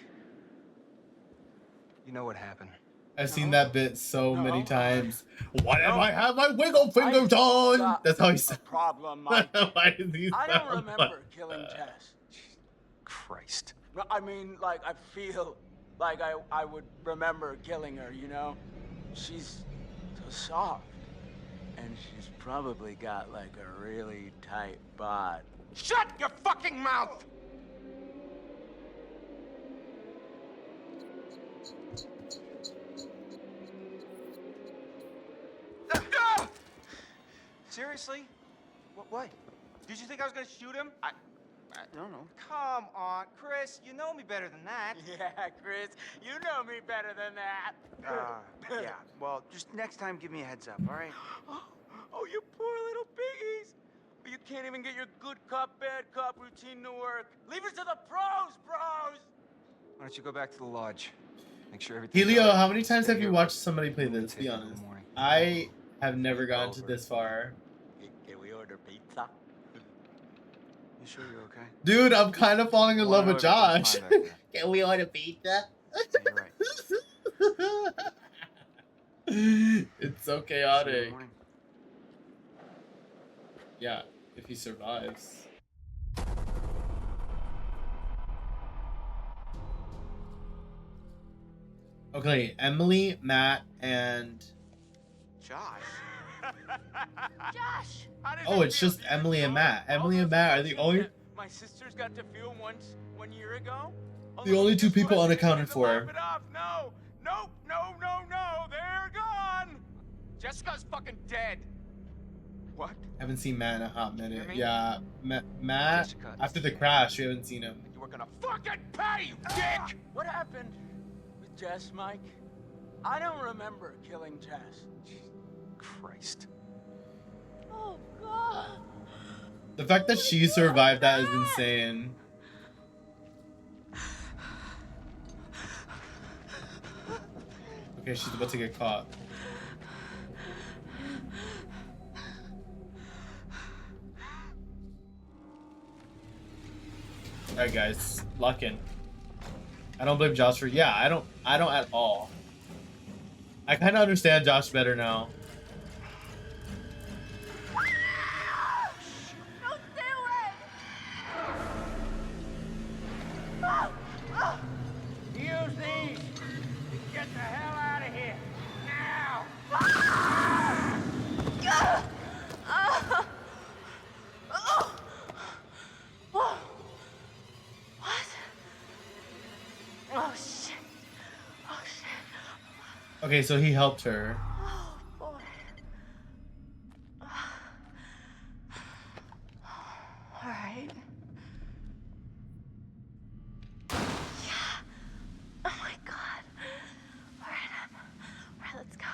You know what happened. I've seen that bit so many No. times. What if No. I have my wiggle fingers on? got That's how he a said. problem, Mike. Why does he I don't sound remember like killing that? Jess. Christ. No, I mean, like, I feel like I would remember killing her, you know? She's so soft. And she's probably got, like, a really tight bod. Shut your fucking mouth! Seriously? What? Did you think I was gonna shoot him? I don't know. Come on, Chris. You know me better than that. Yeah, Chris, you know me better than that. Yeah. Well, just next time, give me a heads up, all right? Oh, you poor little piggies. You can't even get your good cop, bad cop routine to work. Leave it to the pros, bros! Why don't you go back to the lodge? Make sure everything. Helio, how many times have you watched somebody play this? Be honest. I have never gotten to this far. Can we order pizza? You sure you're okay? Dude, I'm kind of falling in love with Josh. Yeah, Can we order pizza? you're right. It's so See you in the chaotic. morning. Yeah, if he survives. Okay, Emily, Matt, and Josh. Josh! How does oh, it it's feel, just dude? Emily and Matt. All Emily and those Matt are the emotions only that my sisters got to feel one year ago. the only two Just people wanted unaccounted to for. laugh it off. No, nope, no, they're gone. Jessica's fucking dead. What? Haven't seen Matt in a hot minute. hear me? Yeah, Matt. Jessica After the crash, we haven't seen him. You were gonna fucking pay, you dick! What happened with Jess, Mike? I don't remember killing Jess. Christ. Oh, God. The fact that she survived that is insane. Okay, she's about to get caught. Alright guys, lock in. I don't blame Josh for I don't at all. I kinda understand Josh better now. No, stay away! Oh, oh. Use these. Get the hell out of here now. Whoa. What? Oh, shit. Oh, shit. Okay, so he helped her. Oh, boy. All right. Yeah. Oh, my God. All right, let's go.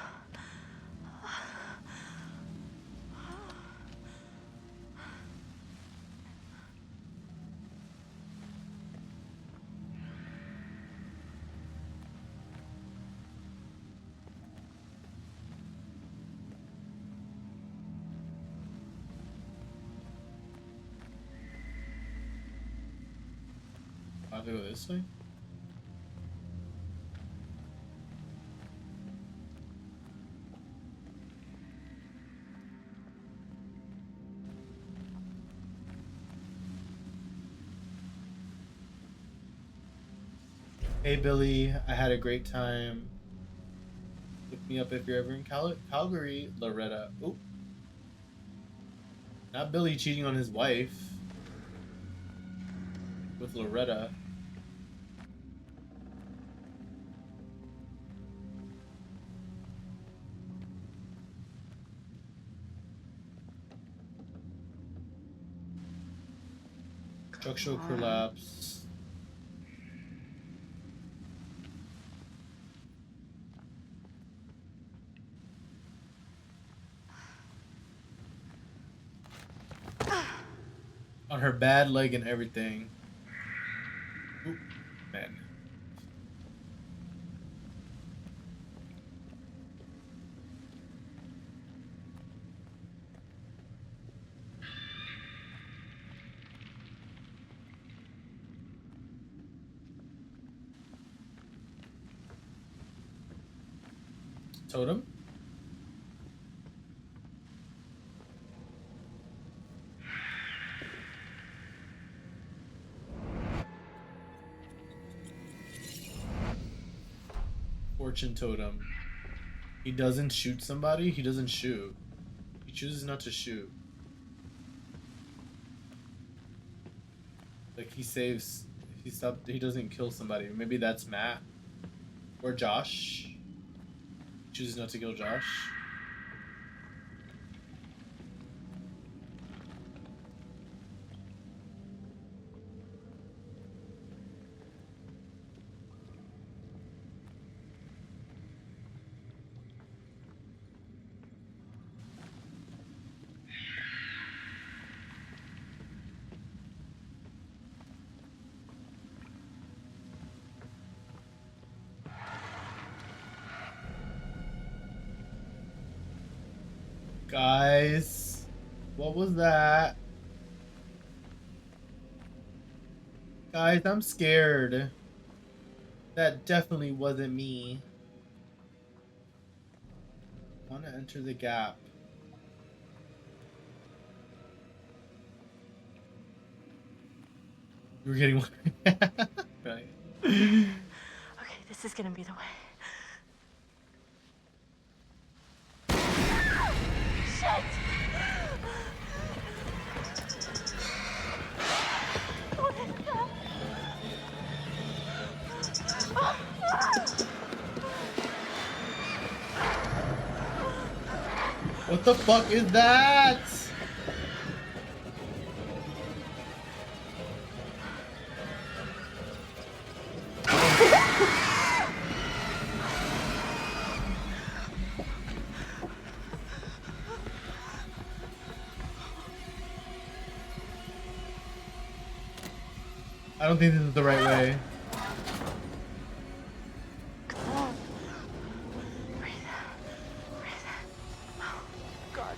I'll go this way. Hey Billy, I had a great time. Look me up if you're ever in Calgary, Loretta. Oh, Not Billy cheating on his wife with Loretta. Structural collapse. On her bad leg and everything. Oop, man. Totem? Fortune totem. He doesn't shoot somebody, he doesn't shoot. He chooses not to shoot. Like he saves, he doesn't kill somebody. Maybe that's Matt. Or Josh. He chooses not to kill Josh. Guys, what was that? Guys, I'm scared. That definitely wasn't me. I want to enter the gap. We're getting one. Right. Okay, this is gonna be the way. Shit! What is that? What the fuck is that? I don't think this is the right way.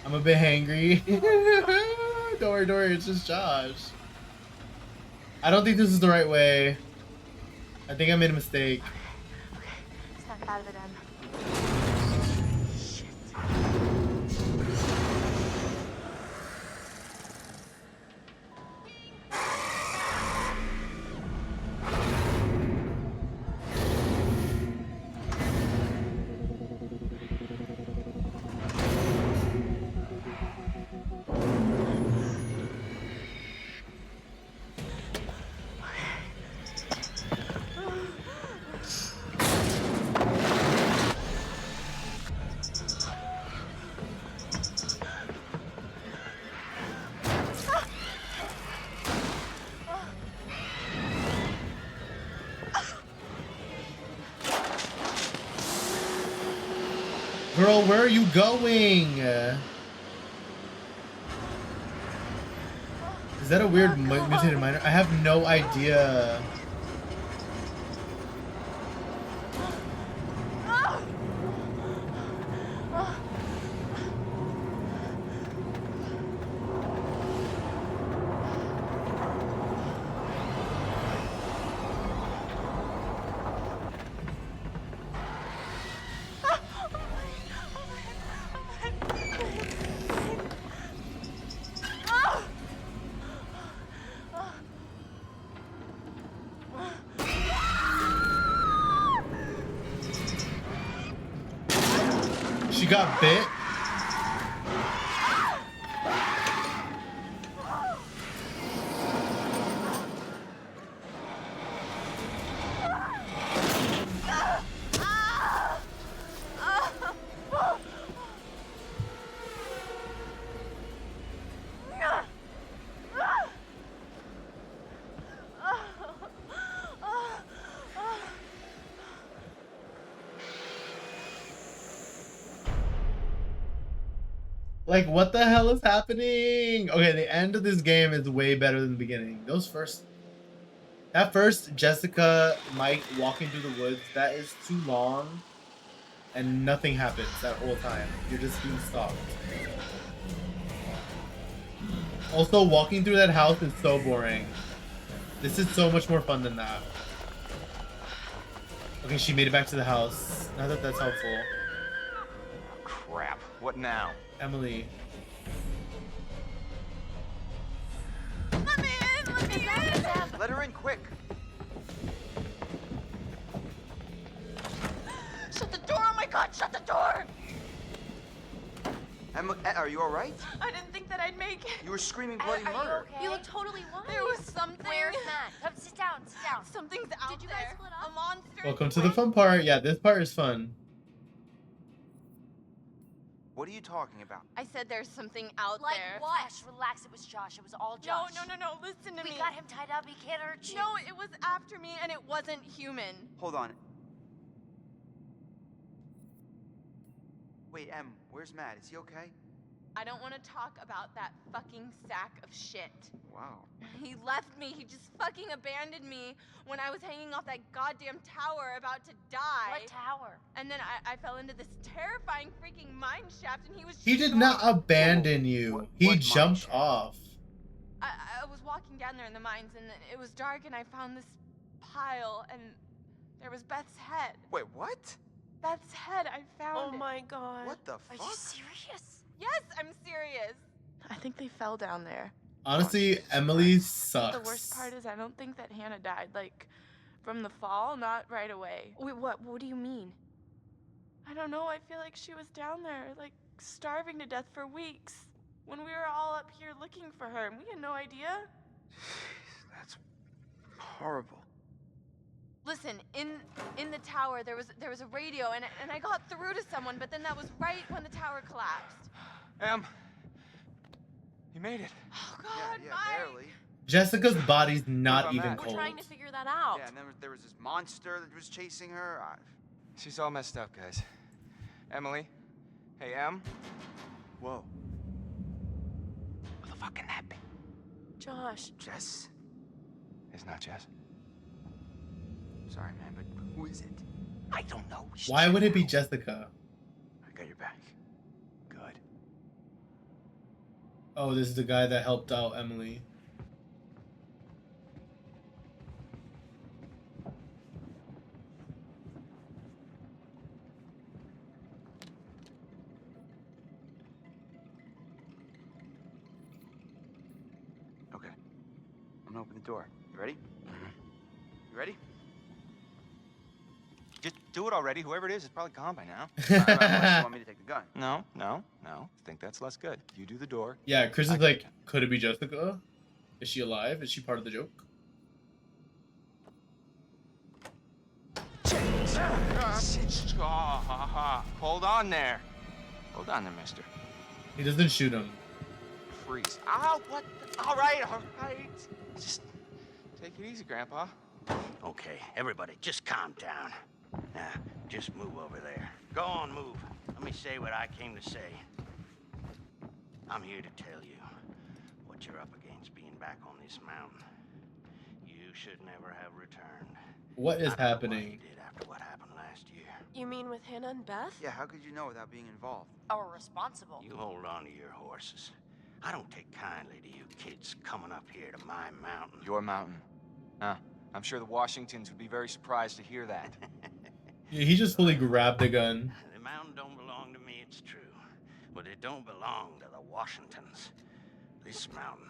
I'm a bit hangry. Don't worry, it's just Josh. I don't think this is the right way. I think I made a mistake. Okay, snap out of it, Em. Shit. Girl, where are you going? Is that a weird mutated minor? I have no idea. She got bit? Like, what the hell is happening? Okay, the end of this game is way better than the beginning. That first Jessica, Mike walking through the woods, that is too long, and nothing happens that whole time. You're just being stalked. Also, walking through that house is so boring. This is so much more fun than that. Okay, she made it back to the house. Not that that's helpful. Crap. What now? Emily. Let me in! Let me in! Let her in quick. Shut the door! Oh my god, shut the door! Emma, are you all right? I didn't think that I'd make it. You were screaming bloody Are you murder. okay? You look totally wild. There was something. Where's Matt? Come sit down, sit down. Something's out Did you there. guys split up? A monster. Welcome to the fun part. Yeah, this part is fun. What are you talking about? I said there's something out Like there. what? Josh, relax. It was Josh. It was all No, Josh. no. Listen to me. We got him tied up. He can't hurt you. No, it was after me and it wasn't human. Hold on. Wait, Em, where's Matt? Is he okay? I don't want to talk about that fucking sack of shit. Wow. He left me. He just fucking abandoned me when I was hanging off that goddamn tower about to die. What tower? And then I fell into this terrifying freaking mine shaft and he was He did not shocked. abandon you. He What jumped mineshaft? off. I was walking down there in the mines and it was dark and I found this pile and there was Beth's head. Wait, what? Beth's head, I found it. my god. What the Are fuck? you serious? Yes, I'm serious. I think they fell down there. Honestly, Emily sucks. The worst part is I don't think that Hannah died, like, from the fall, not right away. Wait, what do you mean? I don't know, I feel like she was down there, like, starving to death for weeks. When we were all up here looking for her, and we had no idea. That's horrible. Listen, in the tower, there was a radio, and I got through to someone, but then that was right when the tower collapsed. Em, you made it. Oh, God, yeah, Mike. barely. Jessica's body's What not about even Matt? We're cold. trying to figure that out. Yeah, and then there was this monster that was chasing her. She's all messed up, guys. Emily? Hey, Em? Whoa. Who the fuck can that be? Josh. Jess? It's not Jess. Sorry, man, but who is it? I don't know. Why would it be Jessica? I got your back. Good. Oh, this is the guy that helped out Emily. Okay. I'm gonna open the door. You ready? You ready? Just do it already. Whoever it is probably gone by now. Unless you want me to take the gun. No. I think that's less good. You do the door. Yeah, Chris I is can- like, could it be Jessica? Is she alive? Is she part of the joke? Hold on there. Hold on there, mister. He doesn't shoot him. Freeze. Ow, what? All right. Just take it easy, Grandpa. Okay, everybody, just calm down. Now, just move over there. Go on, move. Let me say what I came to say. I'm here to tell you what you're up against being back on this mountain. You should never have returned. What is I don't know what happening? you did after what happened last year. You mean with Hannah and Beth? Yeah, how could you know without being involved? Or responsible. You hold on to your horses. I don't take kindly to you kids coming up here to my mountain. Your mountain. Huh. I'm sure the Washingtons would be very surprised to hear that. Yeah, he just fully grabbed the gun. The mountain don't belong to me, it's true. But it don't belong to the Washingtons. This mountain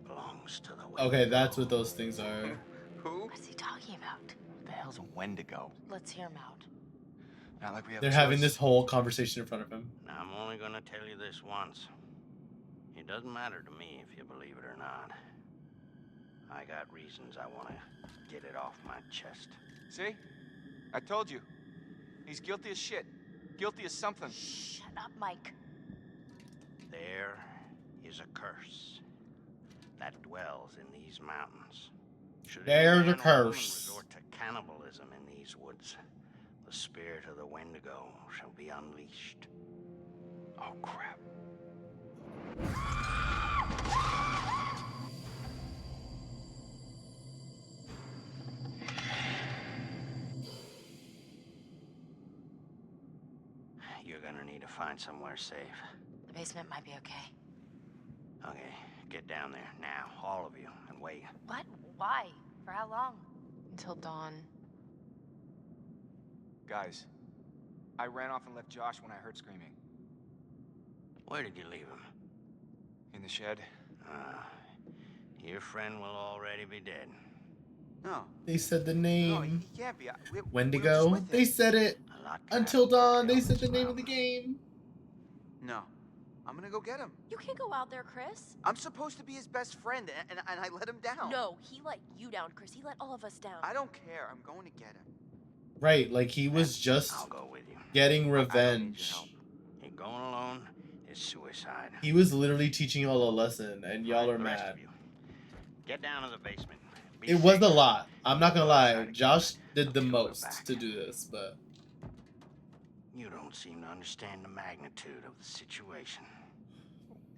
belongs to the Okay, that's what those things are. Who? What's he talking about? What the hell's a Wendigo? Let's hear him out. Not like we have They're a having choice. this whole conversation in front of him. Now, I'm only gonna tell you this once. It doesn't matter to me if you believe it or not. I got reasons I wanna get it off my chest. See? I told you. He's guilty as shit. Guilty as something. Shut up, Mike. There is a curse that dwells in these mountains. Should any There's a man or woman curse. resort to cannibalism in these woods, the spirit of the Wendigo shall be unleashed. Oh, crap. need to find somewhere safe. The basement might be okay. Okay, get down there now, all of you, and wait. What? Why? For how long? Until dawn. Guys, I ran off and left Josh when I heard screaming. Where did you leave him? In the shed. Your friend will already be dead. No. They said the No, name. he can't be. We were just Wendigo. with They him. said it. A lot Until dawn. They happened said the this name of the mountain. game. No. I'm gonna go get him. You can't go out there, Chris. I'm supposed to be his best friend, and I let him down. No, he let you down, Chris. He let all of us down. I don't care. I'm going to get him. Right, like he was just I'll go with you. getting I don't need your revenge. help. You're going alone is suicide. He was literally teaching y'all a lesson, and y'all Alright, are the rest mad. of you, get down to the basement. Be It was safe. a lot. I'm not gonna lie. Try to Josh keep did the until we're most back. to do this, but You don't seem to understand the magnitude of the situation.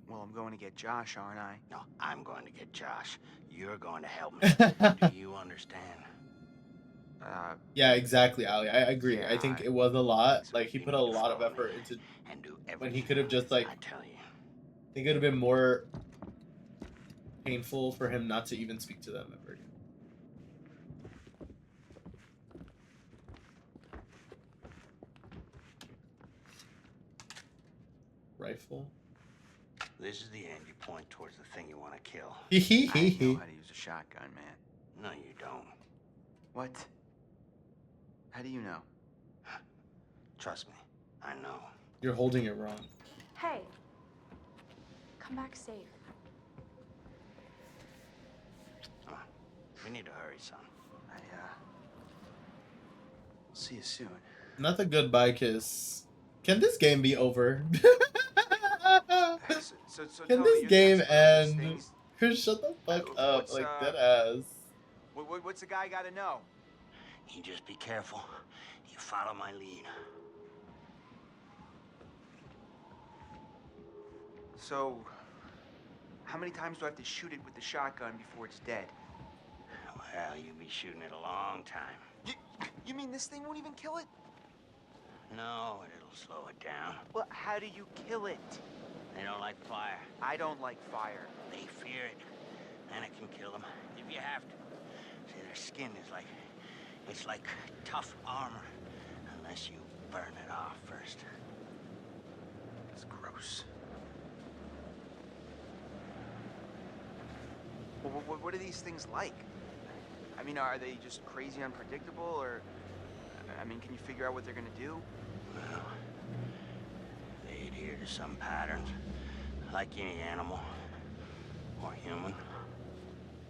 Well, I'm going to get Josh, aren't I? No, I'm going to get Josh. You're going to help me. Do you understand? yeah, exactly, Ali. I agree. Yeah, I think I- it was a lot. So Like he you put a need to lot of follow effort me into. and do everything When he could have just like. I tell you. I think it would have been more painful for him not to even speak to them ever again. Rifle. This is the end. You point towards the thing you want to kill. I know how to use a shotgun, man. No, you don't. What? How do you know? Trust me. I know. You're holding it wrong. Hey, come back safe. Come on. We need to hurry, son. I'll see you soon. Not the goodbye kiss. Can this game be over? So Can tell me, this you're the game expert on these end? things. Chris, shut the fuck up. What's, Like, dead ass. What's the guy got to know? You just be careful. You follow my lead. So, how many times do I have to shoot it with the shotgun before it's dead? Well, you'll be shooting it a long time. You mean this thing won't even kill it? No, it'll slow it down. Well, how do you kill it? They don't like fire. I don't like fire. They fear it. And it can kill them if you have to. See, their skin is like... It's like tough armor. Unless you burn it off first. It's gross. Well, what are these things like? I mean, are they just crazy unpredictable, or... I mean, can you figure out what they're gonna do? Well, they adhere to some patterns. Like any animal. Or human.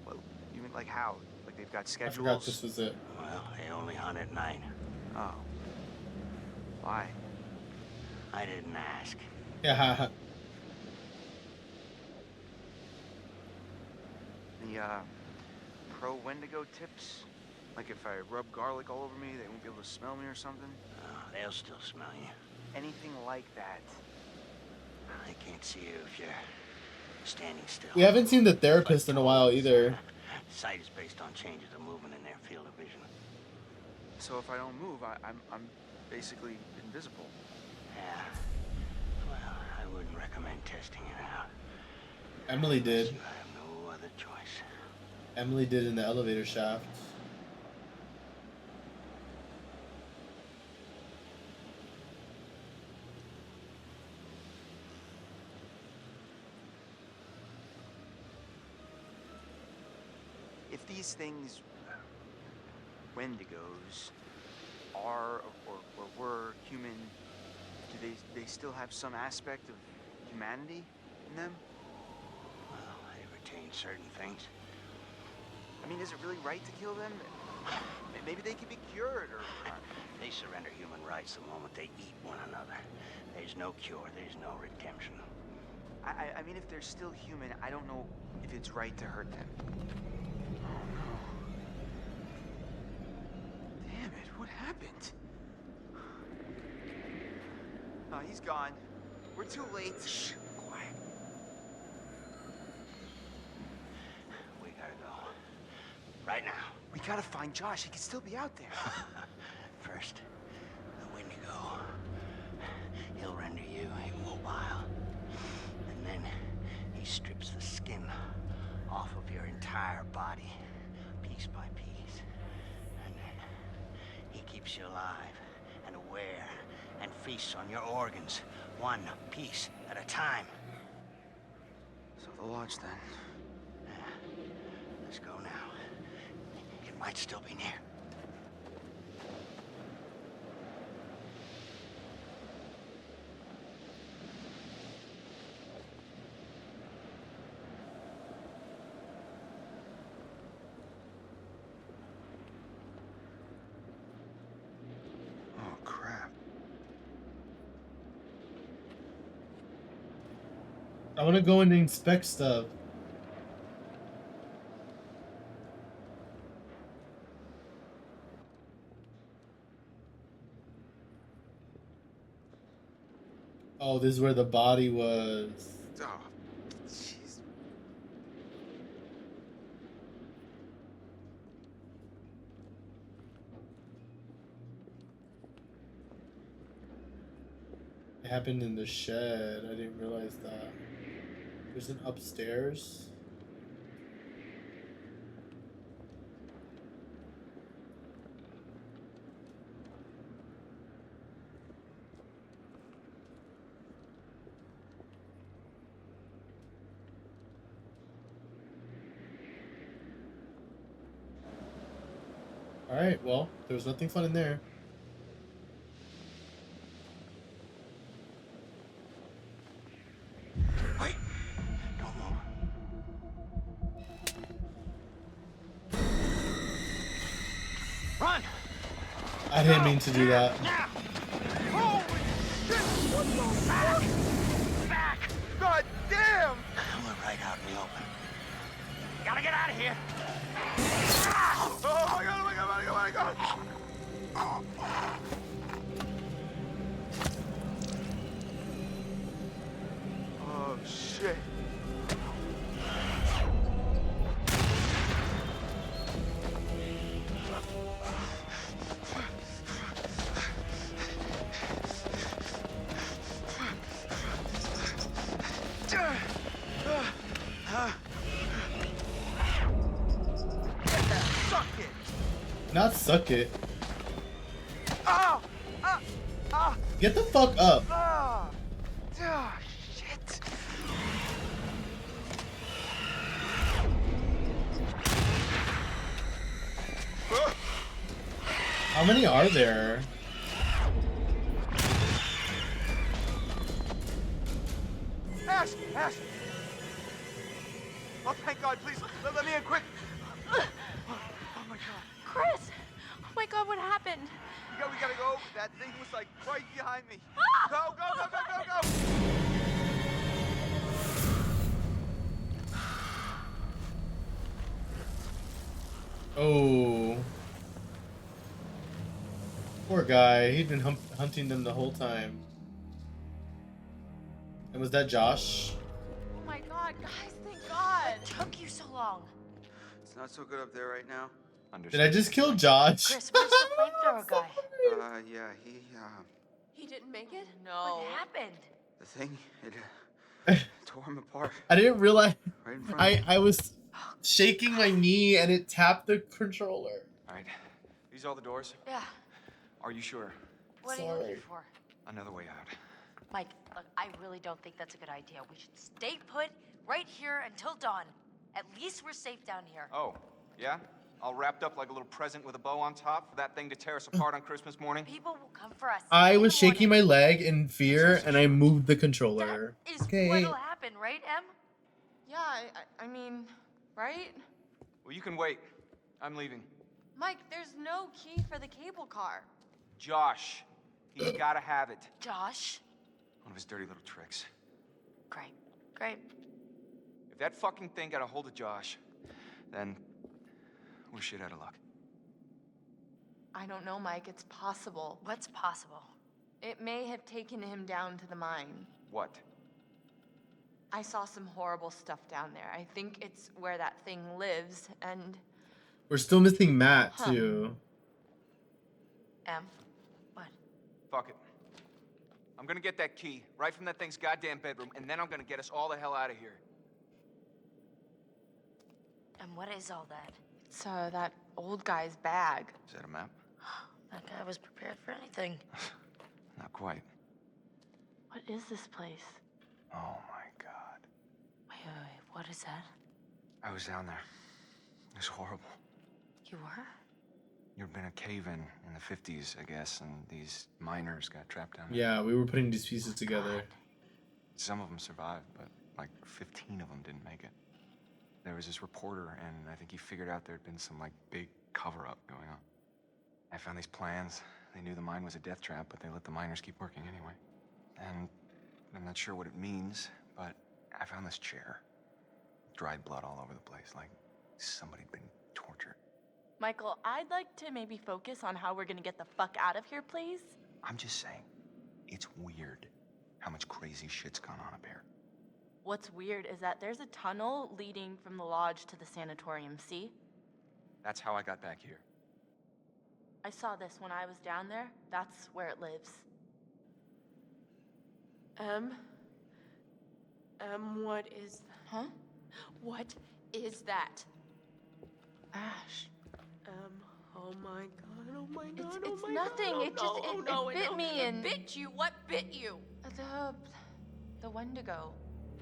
Well, you mean like how? Like they've got I schedules? forgot this was it. Well, they only hunt at night. Oh. Why? I didn't ask. Yeah. The, pro Wendigo tips? Like if I rub garlic all over me, they won't be able to smell me or something? They'll still smell you. Anything like that? They can't see you if you're standing still. We haven't seen the therapist in a while either. Sight is based on changes of movement in their field of vision. So if I don't move, I'm basically invisible. Yeah. Well, I wouldn't recommend testing it out. Emily did. You have no other choice. Emily did in the elevator shaft. If these things, Wendigos, are or were human, do they still have some aspect of humanity in them? Well, they retain certain things. I mean, is it really right to kill them? Maybe they could be cured, or... They surrender human rights the moment they eat one another. There's no cure, there's no redemption. I mean, if they're still human, I don't know if it's right to hurt them. Damn it, what happened? Oh, he's gone. We're too late. Shh, quiet. We gotta go. Right now. We gotta find Josh. He could still be out there. First, the Wendigo. He'll render He strips the skin off of your entire body, piece by piece. And then he keeps you alive and aware and feasts on your organs, one piece at a time. So the lodge then. Yeah. Let's go now. It might still be near. Oh, crap. I want to go and inspect stuff. Oh, this is where the body was. Oh, jeez. It happened in the shed. I didn't realize that. There's an upstairs. Alright, well, there was nothing fun in there. Wait! Don't move. Run! I didn't mean to do that. Now! Holy shit! What the fuck? Back! God damn! We're right out in the open. Gotta get out of here! Oh my god, oh my god, oh my god, oh my god! Oh shit. Suck it! Not suck it. Ah! Ah! Ah! Get the fuck up. Ah! Ah! Shit! How many are there? Ash! Ash! Oh, thank God, please, let me in quick! Oh my God. Chris! Oh my god, what happened? We gotta go. That thing was like right behind me. Go, go, go, go, go, go! Oh. Poor guy. He'd been hunting them the whole time. And was that Josh? Oh my god, guys, thank god! What took you so long? It's not so good up there right now. Did I just kill Josh? Chris, where's the flamethrower guy? Yeah, He didn't make it? No. What happened? the thing, it tore him apart I didn't realize. right in front of me. I was shaking my knee and it tapped the controller. All right, these all the doors? Yeah. Are you sure? What are you Sorry. looking for? Another way out. Mike, look, I really don't think that's a good idea. We should stay put right here until dawn. At least we're safe down here. Oh, yeah? All wrapped up like a little present with a bow on top for that thing to tear us apart on Christmas morning? People will come for us. I in was the shaking my morning. leg in fear and I moved the controller. That is Okay. what'll happen, right, Em? Yeah, I mean, right? Well, you can wait. I'm leaving. Mike, there's no key for the cable car. Josh, he's gotta have it. Josh? One of his dirty little tricks. Great. Great. If that fucking thing got a hold of Josh, then we're shit out of luck. I don't know, Mike, it's possible. What's possible? It may have taken him down to the mine. What? I saw some horrible stuff down there. I think it's where that thing lives, and We're still missing Matt Huh. too. Em? What? Fuck it. I'm gonna get that key right from that thing's goddamn bedroom, and then I'm gonna get us all the hell out of here. And what is all that? It's that old guy's bag. Is that a map? That guy was prepared for anything. Not quite. What is this place? Oh my god. Wait, what is that? I was down there. It was horrible. You were? There'd been a cave-in in the 50s, I guess, and these miners got trapped down there. Yeah, we were putting these pieces together. Some of them survived, but like 15 of them didn't make it. There was this reporter, and I think he figured out there'd been some like big cover-up going on. I found these plans. They knew the mine was a death trap, but they let the miners keep working anyway. And I'm not sure what it means, but I found this chair. Dried blood all over the place, like somebody'd been tortured. Michael, I'd like to maybe focus on how we're gonna get the fuck out of here, please. I'm just saying, it's weird how much crazy shit's gone on up here. What's weird is that there's a tunnel leading from the lodge to the sanatorium, see? That's how I got back here. I saw this when I was down there. That's where it lives. What is... Huh? What is that? Ash. Oh my god, oh my god, It's nothing. God. It just, it bit me and... Bit you? What bit you? The Wendigo.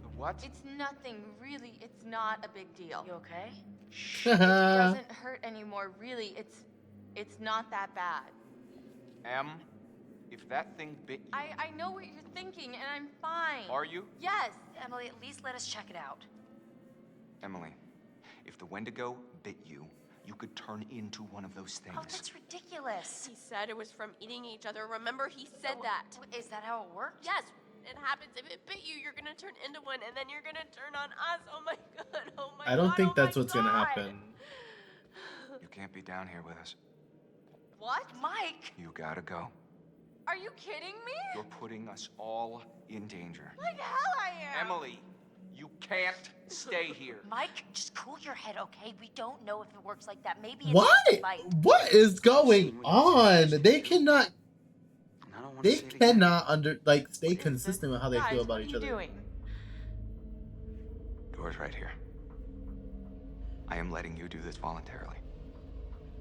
The what? It's nothing, really. It's not a big deal. You okay? It doesn't hurt anymore, really. It's not that bad. Em, if that thing bit you... I know what you're thinking, and I'm fine. Are you? Yes. Emily, at least let us check it out. Emily, if the Wendigo bit you, you could turn into one of those things. Oh, that's ridiculous. He said it was from eating each other. Remember, he said that. Is that how it worked? Yes, it happens. If it bit you, you're gonna turn into one, and then you're gonna turn on us. Oh my god, oh my god. I don't think oh that's my what's gonna God. happen. You can't be down here with us. What? Mike! You gotta go. Are you kidding me? You're putting us all in danger. Like hell I am. Emily, you can't stay here. Mike, just cool your head, okay? We don't know if it works like that. Maybe it's What? just a bite. What is going on? They cannot. I don't want to They say it again. cannot stay consistent with how they Guys, feel about what each are you other. doing? Door's right here. I am letting you do this voluntarily.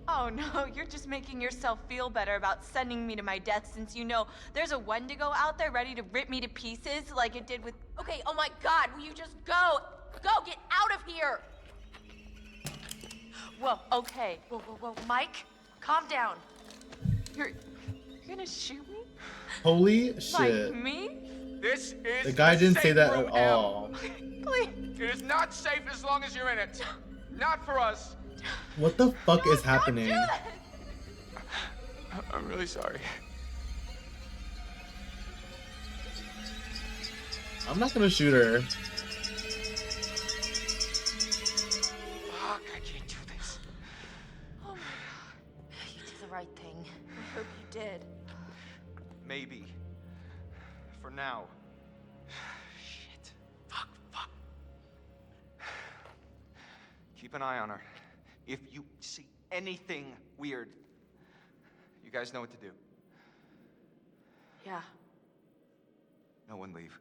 Oh no, you're just making yourself feel better about sending me to my death since you know there's a Wendigo out there ready to rip me to pieces like it did with... Okay, oh my god, will you just go? Go, get out of here! Whoa, okay. Whoa. Mike, calm down. You're gonna shoot me? Holy Like shit. me? This is The guy didn't say safe that room, at Em. all. Please. It is not safe as long as you're in it. Not for us. What the fuck is happening? Don't do that. I'm really sorry. I'm not gonna shoot her. Fuck, I can't do this. Oh my god. You did the right thing. I hope you did. Maybe. For now. Shit. Fuck. Keep an eye on her. If you see anything weird, you guys know what to do. Yeah. No one leave.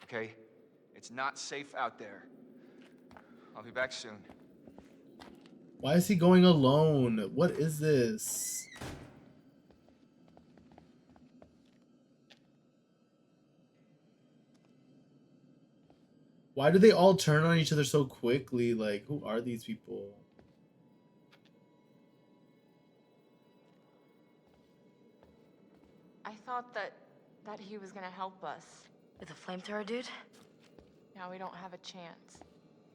Okay? It's not safe out there. I'll be back soon. Why is he going alone? What is this? Why do they all turn on each other so quickly? Like, who are these people? I thought that he was gonna help us. With a flamethrower, dude? Now we don't have a chance.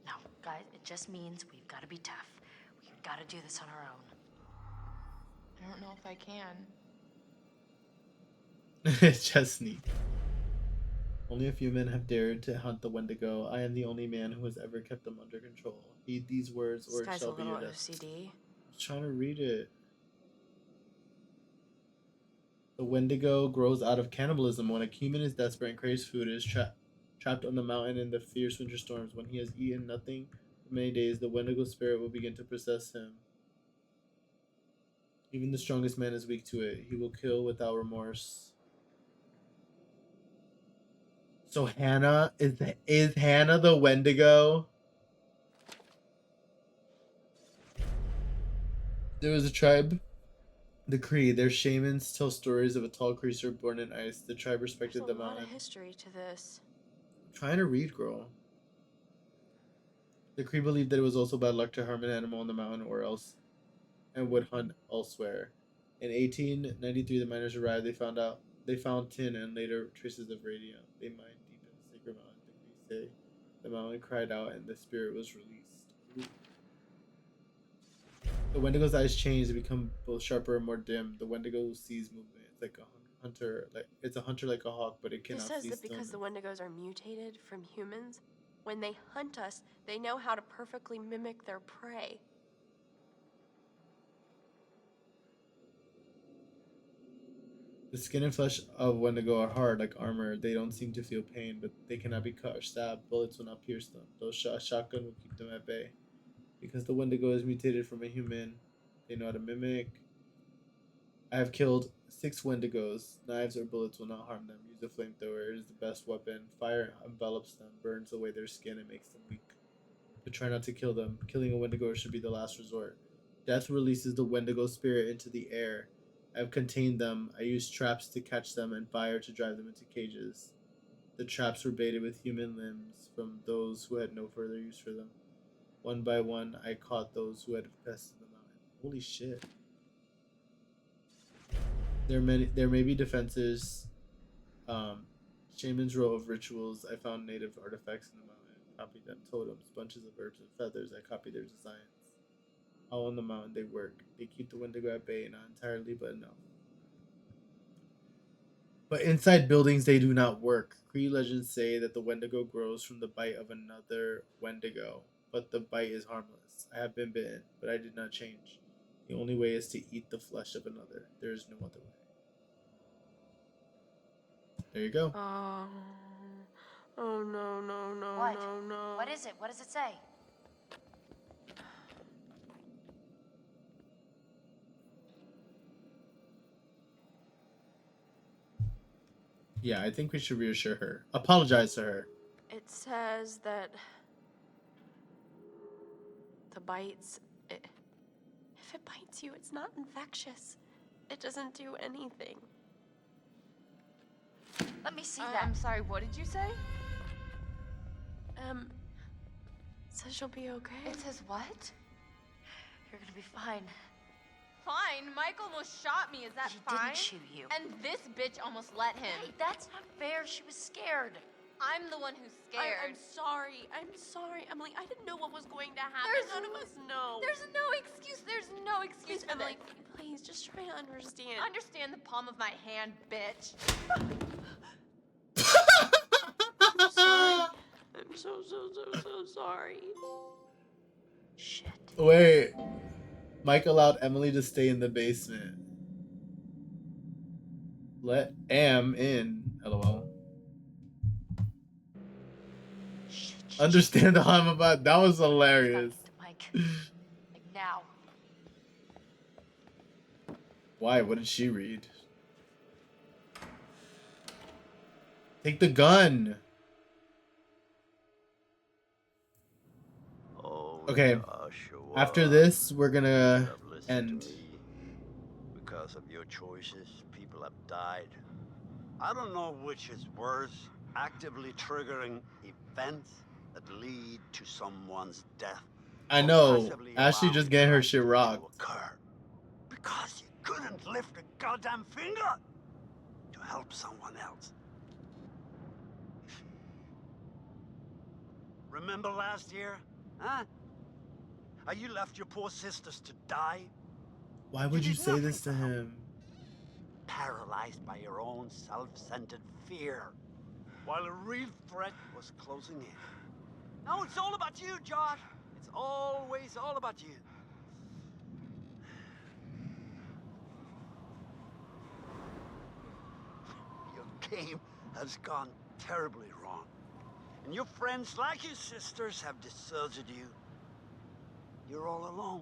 No, guys, it just means we've got to be tough. We've got to do this on our own. I don't know if I can. It's just neat. Only a few men have dared to hunt the Wendigo. I am the only man who has ever kept them under control. Heed these words, or This it guy's a shall be little your death. OCD. I was trying to read it. The Wendigo grows out of cannibalism. When a human is desperate and craves food, it is trapped on the mountain in the fierce winter storms. When he has eaten nothing for many days, the Wendigo spirit will begin to possess him. Even the strongest man is weak to it. He will kill without remorse. So Hannah is Hannah the Wendigo? There was a tribe, the Cree. Their shamans tell stories of a tall creature born in ice. The tribe There's respected a the lot of mountain. history to this. Trying to read, girl. The Cree believed that it was also bad luck to harm an animal on the mountain or else and would hunt elsewhere. In 1893, the miners arrived. They found tin and later traces of radium. They mined deep in the sacred mountain. The Cree say the mountain cried out and the spirit was released. Ooh. The Wendigo's eyes change; they become both sharper and more dim. The Wendigo sees movement. It's like a hunter, it's a hunter like a hawk, but it This Oh, cannot says see that because stillness. the Wendigos are mutated from humans, when they hunt us, they know how to perfectly mimic their prey. The skin and flesh of Wendigo are hard, like armor. They don't seem to feel pain, but they cannot be cut or stabbed. Bullets will not pierce them. Though a shotgun will keep them at bay. Because the Wendigo is mutated from a human, they know how to mimic. I have killed 6 Wendigos. Knives or bullets will not harm them. Use a flamethrower. It is the best weapon. Fire envelops them, burns away their skin, and makes them weak. But try not to kill them. Killing a Wendigo should be the last resort. Death releases the Wendigo spirit into the air. I have contained them. I used traps to catch them and fire to drive them into cages. The traps were baited with human limbs from those who had no further use for them. One by one, I caught those who had infested the mountain. Holy shit. There may be defenses. Shamans wrote of rituals. I found native artifacts in the mountain. Copied them. Totems, bunches of herbs and feathers. I copied their designs. All on the mountain they work. They keep the Wendigo at bay, not entirely, but enough. But inside buildings they do not work. Cree legends say that the Wendigo grows from the bite of another Wendigo, but the bite is harmless. I have been bitten, but I did not change. The only way is to eat the flesh of another. There is no other way. There you go. Oh no, no, no, What? no, no. What is it? What does it say? Yeah, I think we should reassure her. Apologize to her. It says that the bites, if it bites you, it's not infectious. It doesn't do anything. Let me see that. I'm sorry, what did you say? Says she'll be okay. It says what? You're gonna be fine. Fine, Mike almost shot me, is that He fine? didn't shoot you. And this bitch almost let him. Hey, that's not fair. She was scared. I'm the one who's scared. I'm sorry. I'm sorry, Emily. I didn't know what was going to happen. There's None of us know. There's no excuse. There's no excuse Please, for Emily, this. please, just try to understand. Understand the palm of my hand, bitch. I'm sorry. I'm so sorry. Shit. Wait. Mike allowed Emily to stay in the basement. Let Am in. LOL. Understand how I'm about. That was hilarious. Mike. Like now. Why? What did she read? Take the gun. Okay. After this, we're gonna end. Because of your choices, people have died. I don't know which is worse, actively triggering events that lead to someone's death. I or know. passively Ashley allowing just getting her life shit to rocked. occur. Because you couldn't lift a goddamn finger to help someone else. Remember last year? Huh? How you left your poor sisters to die? Why would you did say nothing this to him? Paralyzed by your own self-centered fear, while a real threat was closing in. Now it's all about you, Josh. It's always all about you. Your game has gone terribly wrong. And your friends, like your sisters, have deserted you. You're all alone.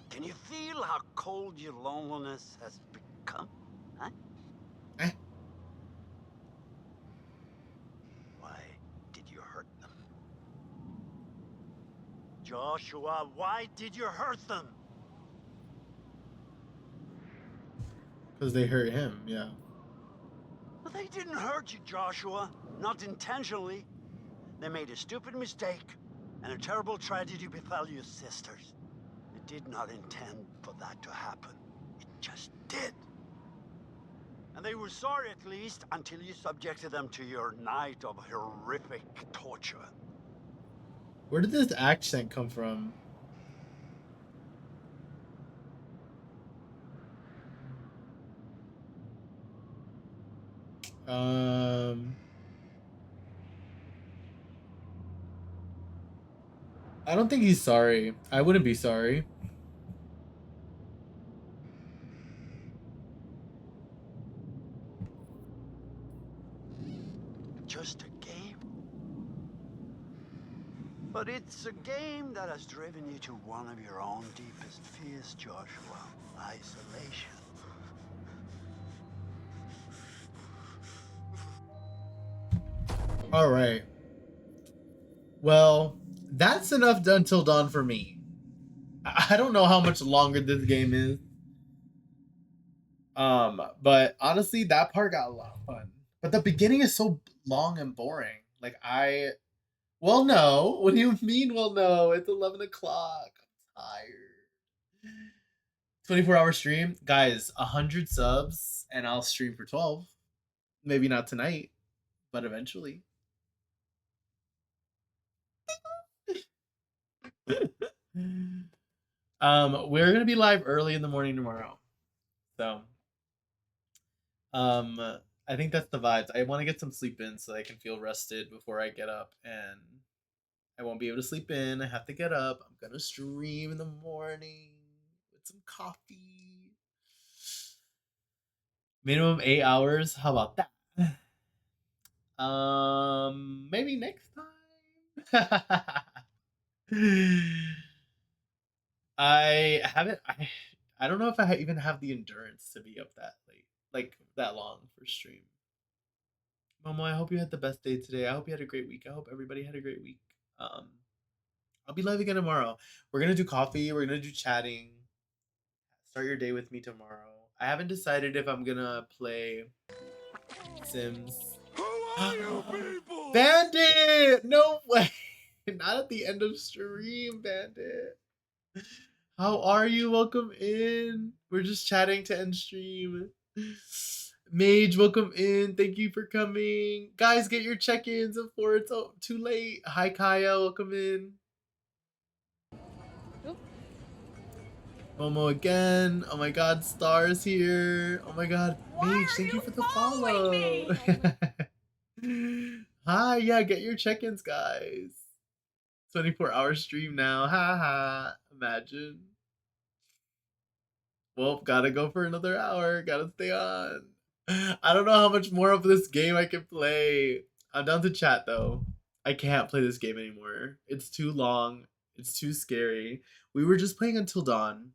Can you feel how cold your loneliness has become? Huh? Why did you hurt them? Joshua, why did you hurt them? Because they hurt him, yeah. But they didn't hurt you, Joshua. Not intentionally. They made a stupid mistake, and a terrible tragedy befell your sisters. They did not intend for that to happen. It just did. And they were sorry, at least, until you subjected them to your night of horrific torture. Where did this accent come from? I don't think he's sorry. I wouldn't be sorry. Just a game. But it's a game that has driven you to one of your own deepest fears, Joshua. Isolation. All right. Well, that's enough Until Dawn for me. I don't know how much longer this game is. But honestly, that part got a lot of fun. But the beginning is so long and boring. Like well, no. What do you mean? Well, no. It's 11 o'clock. I'm tired. 24-hour stream, guys. 100 subs, and I'll stream for 12. Maybe not tonight, but eventually. We're gonna be live early in the morning tomorrow, so I think that's the vibes. I want to get some sleep in so I can feel rested before I get up, and I won't be able to sleep in. I have to get up. I'm gonna stream in the morning with some coffee. Minimum 8 hours. How about that? Maybe next time. I haven't. I don't know if I even have the endurance to be up that late, like that long for stream. Momo, I hope you had the best day today. I hope you had a great week. I hope everybody had a great week. I'll be live again tomorrow. We're gonna do coffee. We're gonna do chatting. Start your day with me tomorrow. I haven't decided if I'm gonna play Sims. Who are you people? Bandit! No way! Not at the end of stream, Bandit. How are you? Welcome in. We're just chatting to end stream. Mage, welcome in. Thank you for coming. Guys, get your check-ins before it's too late. Hi, Kaya. Welcome in. Momo again. Oh my god, Star's here. Oh my god. Mage, thank you for the follow. Hi, yeah, get your check-ins, guys. 24-hour stream now. Ha ha. Imagine. Well, gotta go for another hour. Gotta stay on. I don't know how much more of this game I can play. I'm down to chat, though. I can't play this game anymore. It's too long. It's too scary. We were just playing Until Dawn.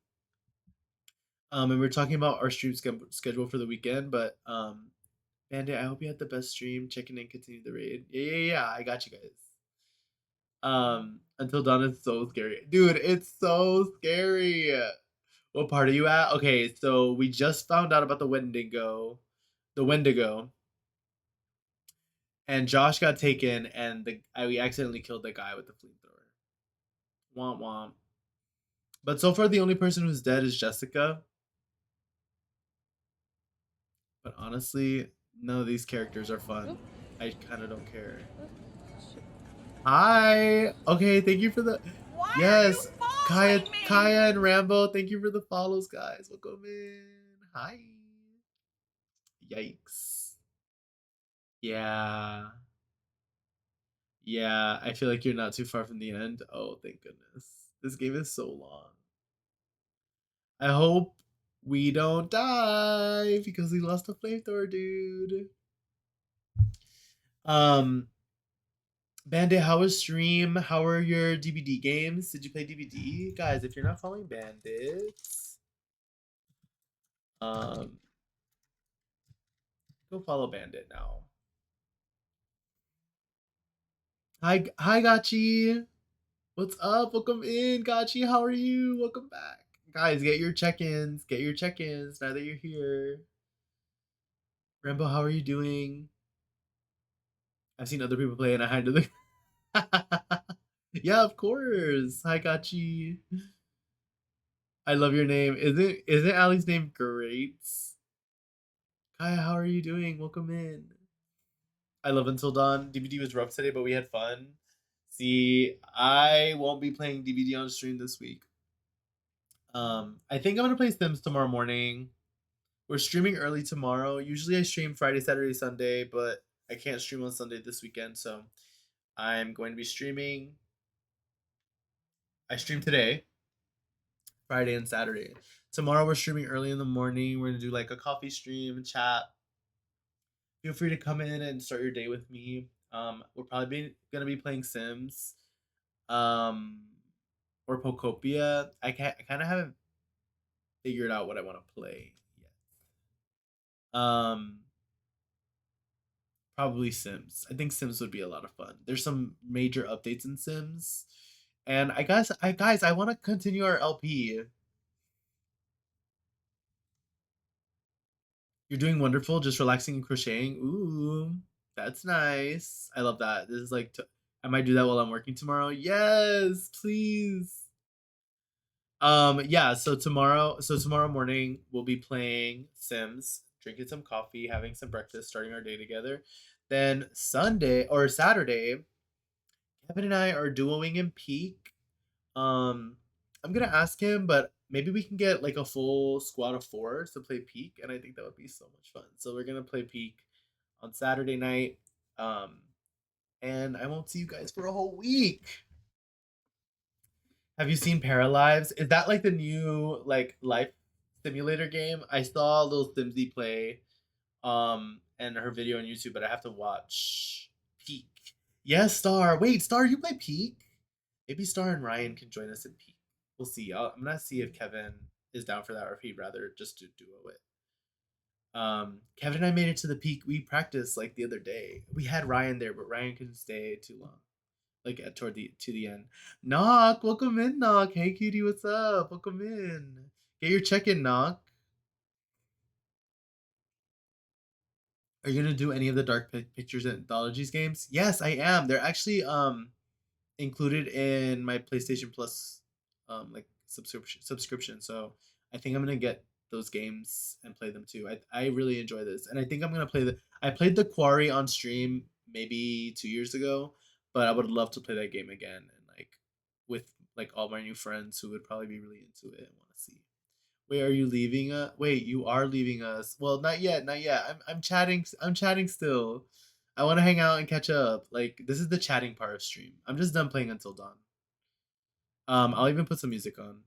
And we were talking about our stream schedule for the weekend, but Bandit, I hope you had the best stream. Check in and continue the raid. Yeah. I got you guys. Until Dawn is so scary. Dude, it's so scary. What part are you at? Okay, so we just found out about the Wendigo. And Josh got taken, and we accidentally killed the guy with the flamethrower. Womp womp. But so far, the only person who's dead is Jessica. But honestly, none of these characters are fun. I kind of don't care. Hi. Okay, thank you for the... Yes, Kaya and Rambo, thank you for the follows, guys. Welcome in. Hi. Yikes. Yeah, I feel like you're not too far from the end. Oh, thank goodness. This game is so long. I hope we don't die because we lost a flamethrower, dude. Bandit, how was stream? How are your DBD games? Did you play DBD? Guys, if you're not following Bandits, go follow Bandit now. Hi Gachi. What's up? Welcome in, Gachi. How are you? Welcome back. Guys, get your check-ins. Get your check-ins now that you're here. Rambo, how are you doing? I've seen other people play and I had to look. Yeah, of course. Hi, Gachi. I love your name. Isn't Ali's name great? Kaya, how are you doing? Welcome in. I love Until Dawn. DVD was rough today, but we had fun. See, I won't be playing DVD on stream this week. I think I'm gonna play Sims tomorrow morning. We're streaming early tomorrow. Usually I stream Friday, Saturday, Sunday, but I can't stream on Sunday this weekend, so I'm going to be streaming. I stream today, Friday and Saturday. Tomorrow we're streaming early in the morning. We're gonna do like a coffee stream and chat. Feel free to come in and start your day with me. We're probably gonna be playing Sims, or Pokopia. I kind of haven't figured out what I want to play yet. Probably Sims. I think Sims would be a lot of fun. There's some major updates in Sims, and guys, I want to continue our LP. You're doing wonderful, just relaxing and crocheting. Ooh, that's nice. I love that. This is like, I might do that while I'm working tomorrow. Yes, please. Yeah, so tomorrow morning we'll be playing Sims, drinking some coffee, having some breakfast, starting our day together. Then Sunday or Saturday, Kevin and I are duoing in Peak. I'm gonna ask him, but maybe we can get like a full squad of 4 to play Peak, and I think that would be so much fun. So we're gonna play Peak on Saturday night. And I won't see you guys for a whole week. Have you seen Paralives? Is that like the new like life simulator game? I saw Lil Simsy play and her video on YouTube, but I have to watch Peak. Yes, Star. Wait, Star, you play Peak? Maybe Star and Ryan can join us in Peak. We'll see. I'm gonna see if Kevin is down for that or if he'd rather just to duo it. Kevin and I made it to the Peak. We practiced like the other day. We had Ryan there, but Ryan couldn't stay too long. Like to the end. Knock, welcome in, Knock. Hey cutie, what's up? Welcome in. Get your check-in, Knock. Are you gonna do any of the Dark Pictures Anthologies games? Yes, I am. They're actually included in my PlayStation Plus like subscription. So I think I'm gonna get those games and play them too. I really enjoy this, and I think I'm gonna play I played the Quarry on stream maybe 2 years ago, but I would love to play that game again and like with like all my new friends who would probably be really into it and want to see. Wait, are you leaving us? Wait, you are leaving us. Well, not yet, not yet. I'm chatting still. I want to hang out and catch up. Like this is the chatting part of stream. I'm just done playing Until Dawn. I'll even put some music on.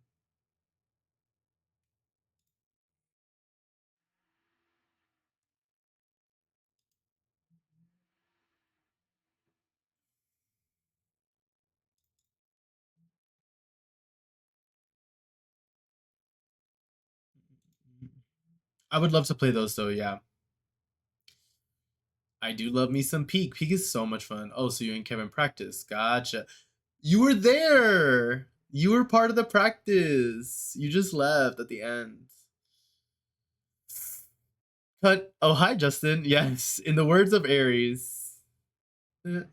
I would love to play those though, yeah. I do love me some Peak. Peak is so much fun. Oh, so you and Kevin practice. Gotcha. You were there. You were part of the practice. You just left at the end. Cut. Oh, hi, Justin. Yes, in the words of Aries. Kaya,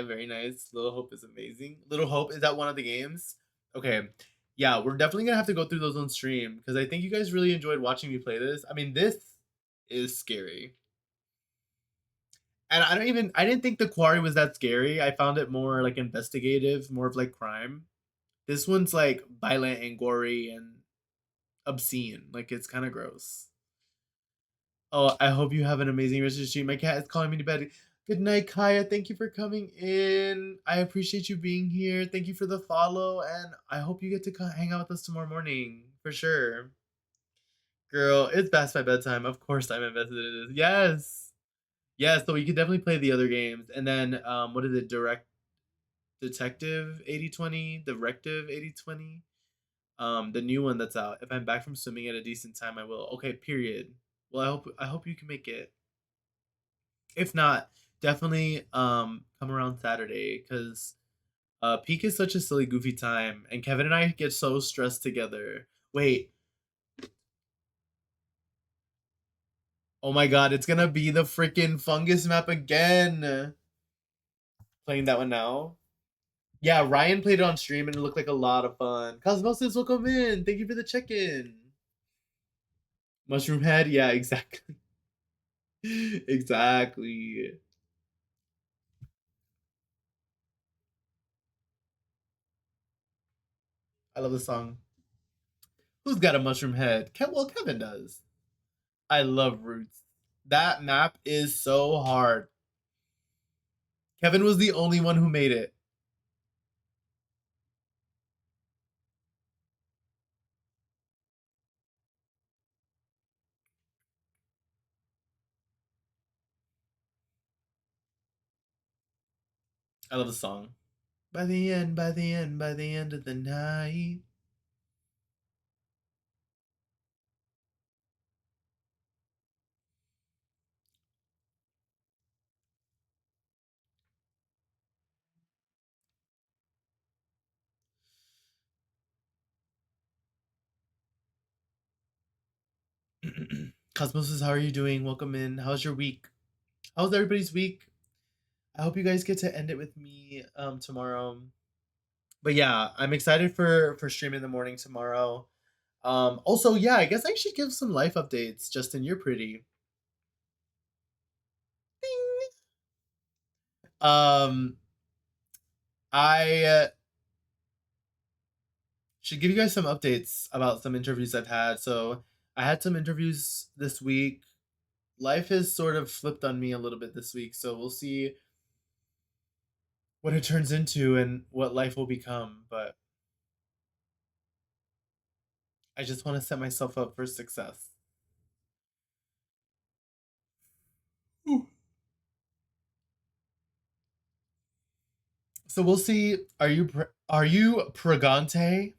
very nice. Little Hope is amazing. Little Hope, is that one of the games? Okay. Yeah, we're definitely gonna have to go through those on stream because I think you guys really enjoyed watching me play this. I mean, this is scary. And I didn't think the Quarry was that scary. I found it more like investigative, more of like crime. This one's like violent and gory and obscene. Like it's kind of gross. Oh, I hope you have an amazing rest of the stream. My cat is calling me to bed. Good night, Kaya. Thank you for coming in. I appreciate you being here. Thank you for the follow, and I hope you get to hang out with us tomorrow morning for sure. Girl, it's past my bedtime. Of course, I'm invested in this. Yes, yes. So we could definitely play the other games, and then what is it? Detective 8020, Directive 8020. The new one that's out. If I'm back from swimming at a decent time, I will. Okay, period. Well, I hope you can make it. If not, definitely come around Saturday because peak is such a silly goofy time, and Kevin and I get so stressed together. Wait, oh my god, it's gonna be the freaking fungus map again. Playing that one now. Yeah, Ryan played it on stream and it looked like a lot of fun. Cosmosis, welcome in. Thank you for the check-in. Mushroom head, yeah, exactly. Exactly. I love the song. Who's got a mushroom head? Well, Kevin does. I love Roots. That map is so hard. Kevin was the only one who made it. I love the song. By the end, by the end, by the end of the night. Cosmosis, how are you doing? Welcome in. How's your week? How's everybody's week? I hope you guys get to end it with me tomorrow. But yeah, I'm excited for stream in the morning tomorrow. Also, yeah, I guess I should give some life updates. Justin, you're pretty. Ding. I should give you guys some updates about some interviews I've had. So I had some interviews this week. Life has sort of flipped on me a little bit this week, so we'll see what it turns into and what life will become. But I just want to set myself up for success. Ooh. So we'll see. Are you pregante?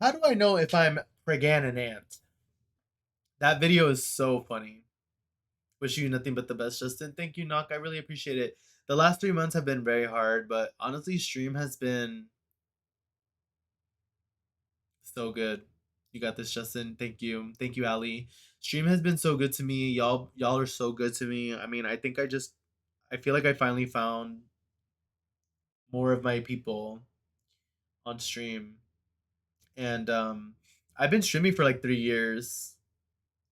How do I know if I'm pregnant? That video is so funny. Wish you nothing but the best, Justin. Thank you, Knock. I really appreciate it. The last 3 months have been very hard, but honestly, stream has been so good. You got this, Justin. Thank you. Thank you, Ali. Stream has been so good to me. Y'all are so good to me. I mean, I think I feel like I finally found more of my people on stream. And I've been streaming for like 3 years.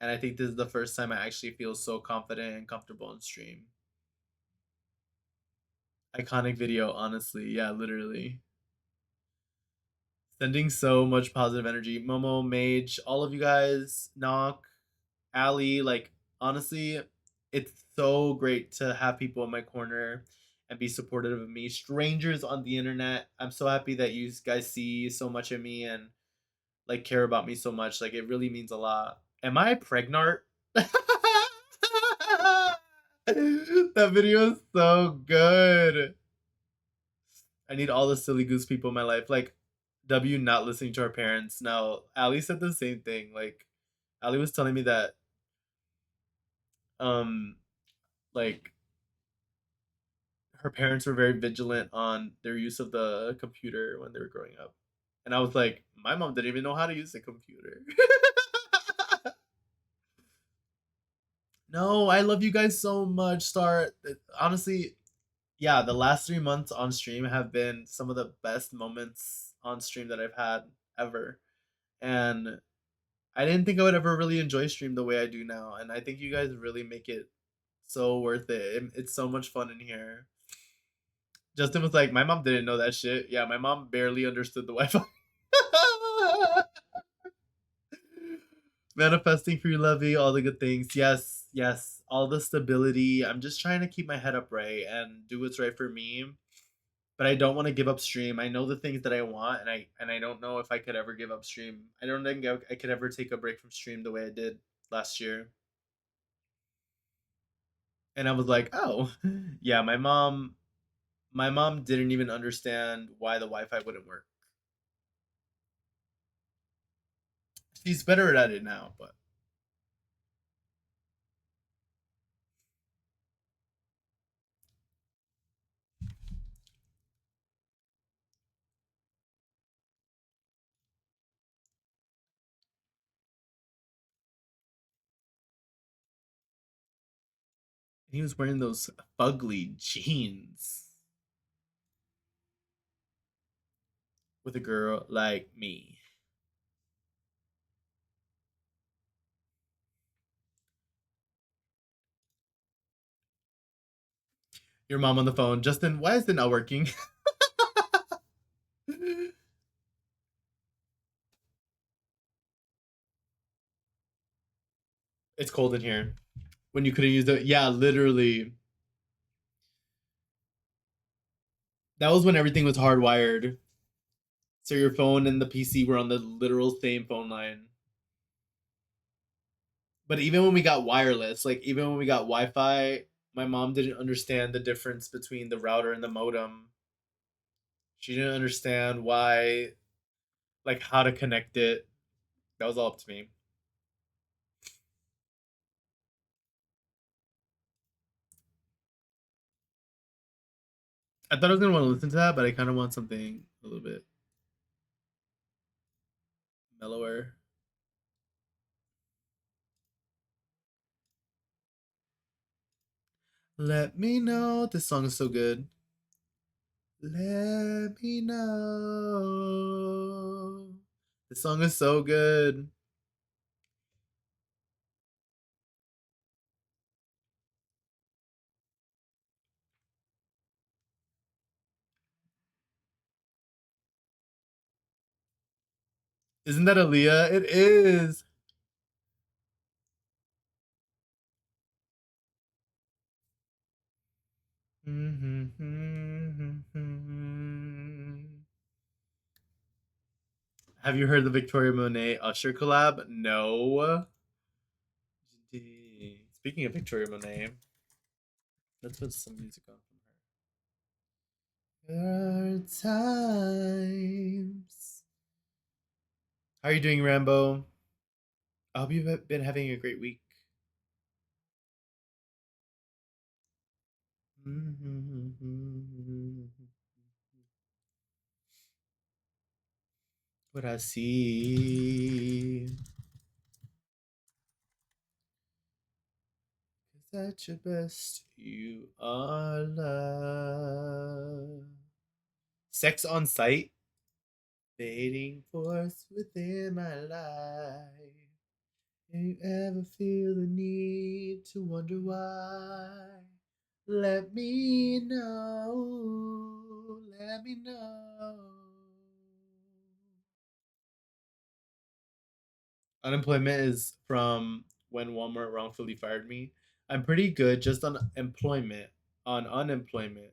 And I think this is the first time I actually feel so confident and comfortable on stream. Iconic video, honestly. Yeah, literally. Sending so much positive energy. Momo, Mage, all of you guys, Knock, Ali, like, honestly, it's so great to have people in my corner and be supportive of me. Strangers on the internet, I'm so happy that you guys see so much of me and, like, care about me so much. Like, it really means a lot. Am I pregnant? That video is so good. I need all the silly goose people in my life. Like, W not listening to her parents. Now, Ali said the same thing. Like, Ali was telling me that, like, her parents were very vigilant on their use of the computer when they were growing up. And I was like, my mom didn't even know how to use a computer. No, I love you guys so much, Star. Honestly, yeah, the last 3 months on stream have been some of the best moments on stream that I've had ever. And I didn't think I would ever really enjoy stream the way I do now. And I think you guys really make it so worth it. It's so much fun in here. Justin was like, my mom didn't know that shit. Yeah, my mom barely understood the Wi-Fi. Manifesting for you, Lovey, all the good things. Yes, yes, all the stability. I'm just trying to keep my head up right and do what's right for me. But I don't want to give up stream. I know the things that I want, and I don't know if I could ever give up stream. I don't think I could ever take a break from stream the way I did last year. And I was like, oh, yeah, my mom didn't even understand why the Wi-Fi wouldn't work. She's better at it now, but . He was wearing those fugly jeans with a girl like me. Your mom on the phone. Justin, why is it not working? It's cold in here. When you could have used it. Yeah, literally. That was when everything was hardwired. So your phone and the PC were on the literal same phone line. But even when we got wireless, like even when we got Wi-Fi, my mom didn't understand the difference between the router and the modem. She didn't understand why, like how to connect it. That was all up to me. I thought I was gonna want to listen to that, but I kind of want something a little bit mellower. Let me know. This song is so good. Let me know. This song is so good. Isn't that Aaliyah? It is. Have you heard the Victoria Monet Usher collab? No. Speaking of Victoria Monet, let's put some music on from her. There are times. How are you doing, Rambo? I hope you've been having a great week. What I see. Cause at your best, you are love. Sex on Sight. Fading force within my life. Do you ever feel the need to wonder why? Let me know. Let me know. Unemployment is from when Walmart wrongfully fired me. I'm pretty good just on employment. On unemployment.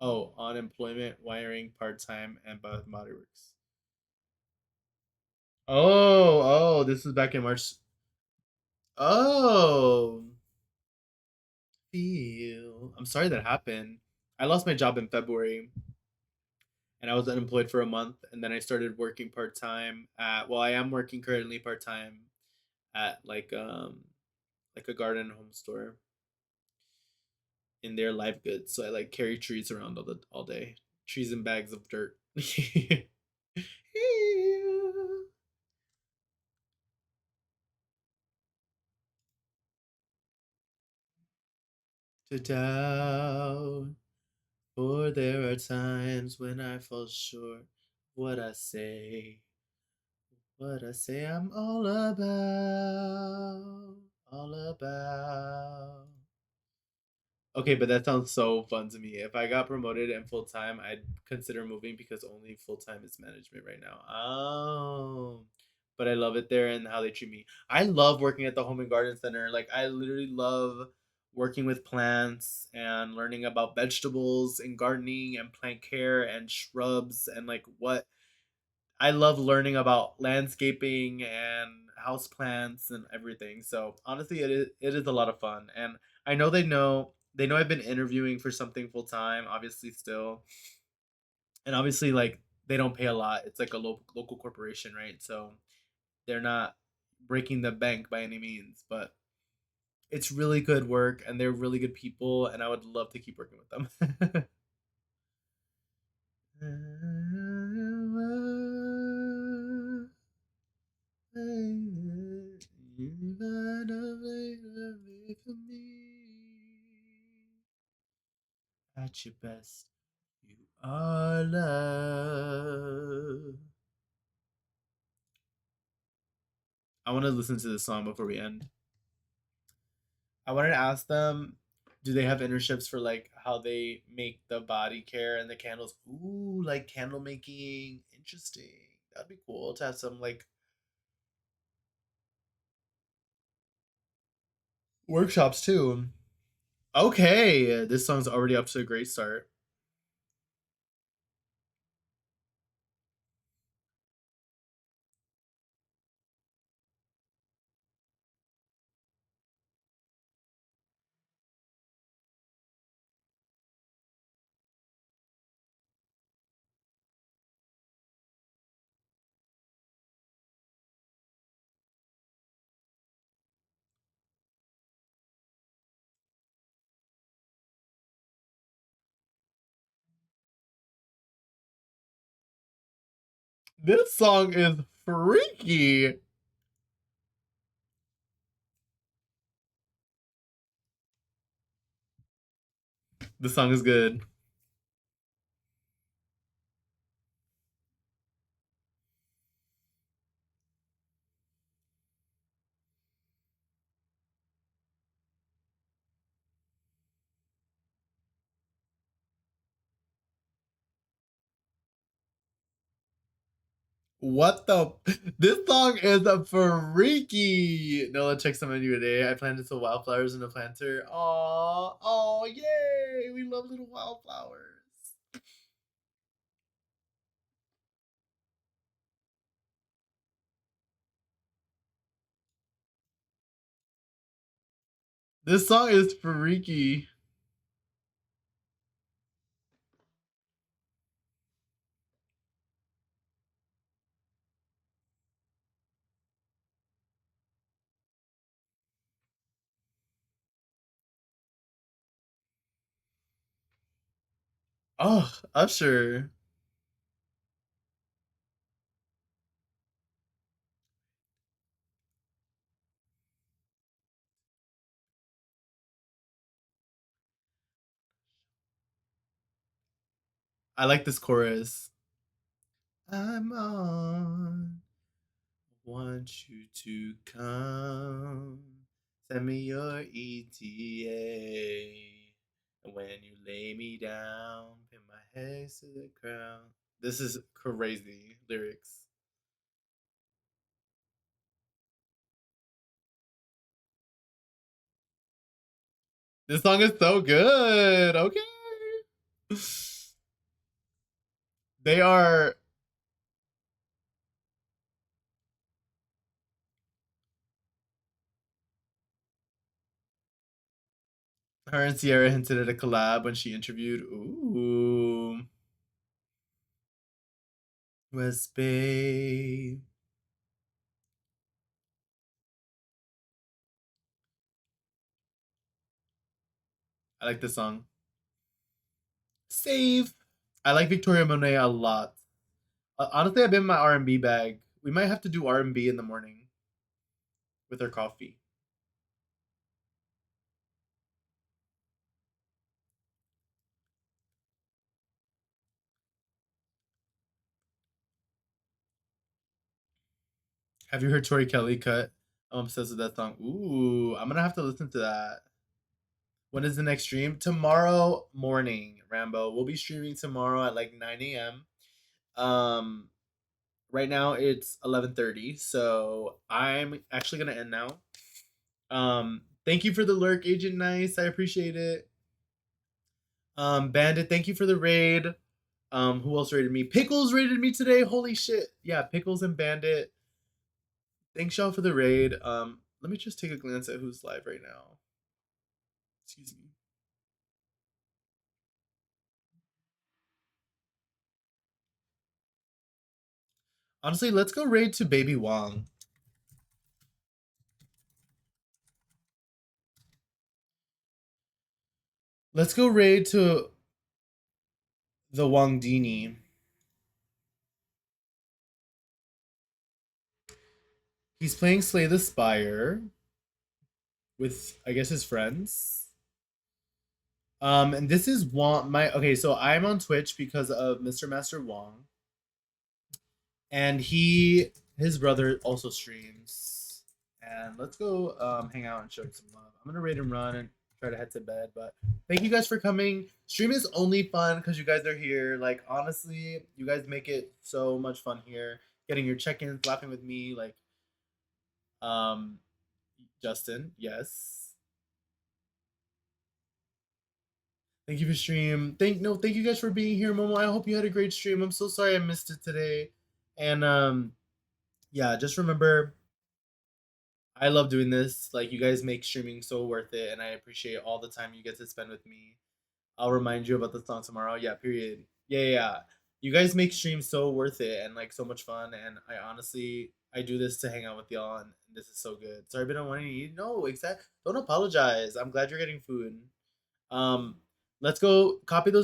Oh, unemployment, wiring, part time, and body works. Oh, this is back in March. Oh, feel. I'm sorry that happened. I lost my job in February and I was unemployed for a month. And then I started working part time at, well, I am working currently part time at like a garden home store in their live goods. So I like carry trees around all day, trees and bags of dirt. To doubt, for there are times when I fall short. What I say, what I say, I'm all about. Okay, but that sounds so fun to me. If I got promoted and full time, I'd consider moving because only full time is management right now. Oh, but I love it there and how they treat me. I love working at the Home and Garden Center. Like, I literally love working with plants and learning about vegetables and gardening and plant care and shrubs and like what I love learning about landscaping and house plants and everything. So honestly, it is a lot of fun, and I know they know I've been interviewing for something full time. Obviously, still, and obviously, like they don't pay a lot. It's like a local corporation, right? So they're not breaking the bank by any means, but it's really good work, and they're really good people, and I would love to keep working with them. You find a way for me. at your best. You are love. I want to listen to this song before we end. I wanted to ask them, do they have internships for like how they make the body care and the candles? Ooh, like candle making. Interesting. That'd be cool to have some like workshops too. Okay, this song's already up to a great start. This song is freaky. The song is good. What the? This song is a freaky. Nola checks the menu today. I planted some wildflowers in the planter. Aw, oh, yay! We love little wildflowers. This song is freaky. Oh, Usher. I like this chorus. I'm on. Want you to come. Send me your ETA. And when you lay me down, pin my head to the ground. This is crazy lyrics. This song is so good. Okay. They are. Her and Sierra hinted at a collab when she interviewed. Ooh. West Bay. I like this song. Save. I like Victoria Monet a lot. Honestly, I've been in my R&B bag. We might have to do R&B in the morning with our coffee. Have you heard Tori Kelly cut? I'm obsessed with that song. Ooh, I'm gonna have to listen to that. When is the next stream? Tomorrow morning, Rambo. We'll be streaming tomorrow at like 9 a.m. Right now it's 11:30, so I'm actually gonna end now. Thank you for the lurk, Agent Nice. I appreciate it. Bandit, thank you for the raid. Who else rated me? Pickles rated me today. Holy shit. Yeah, Pickles and Bandit. Thanks y'all for the raid. Let me just take a glance at who's live right now. Excuse me. Honestly, let's go raid to Baby Wong. Let's go raid to the Wongdini. He's playing Slay the Spire with, I guess, his friends. And this is Wong. Okay, so I'm on Twitch because of Mr. Master Wong, and his brother also streams. And let's go hang out and show him some love. I'm gonna raid and run and try to head to bed. But thank you guys for coming. Stream is only fun because you guys are here. Like honestly, you guys make it so much fun here. Getting your check-ins, laughing with me, like Justin, yes. Thank you for stream. Thank you guys for being here, Momo. I hope you had a great stream. I'm so sorry I missed it today. And yeah, just remember I love doing this. Like you guys make streaming so worth it, and I appreciate all the time you get to spend with me. I'll remind you about the song tomorrow. Yeah, period. Yeah. You guys make streams so worth it and like so much fun. And I honestly, I do this to hang out with y'all, and this is so good. Sorry, but I don't want to eat. No, exact. Don't apologize. I'm glad you're getting food. Let's go copy those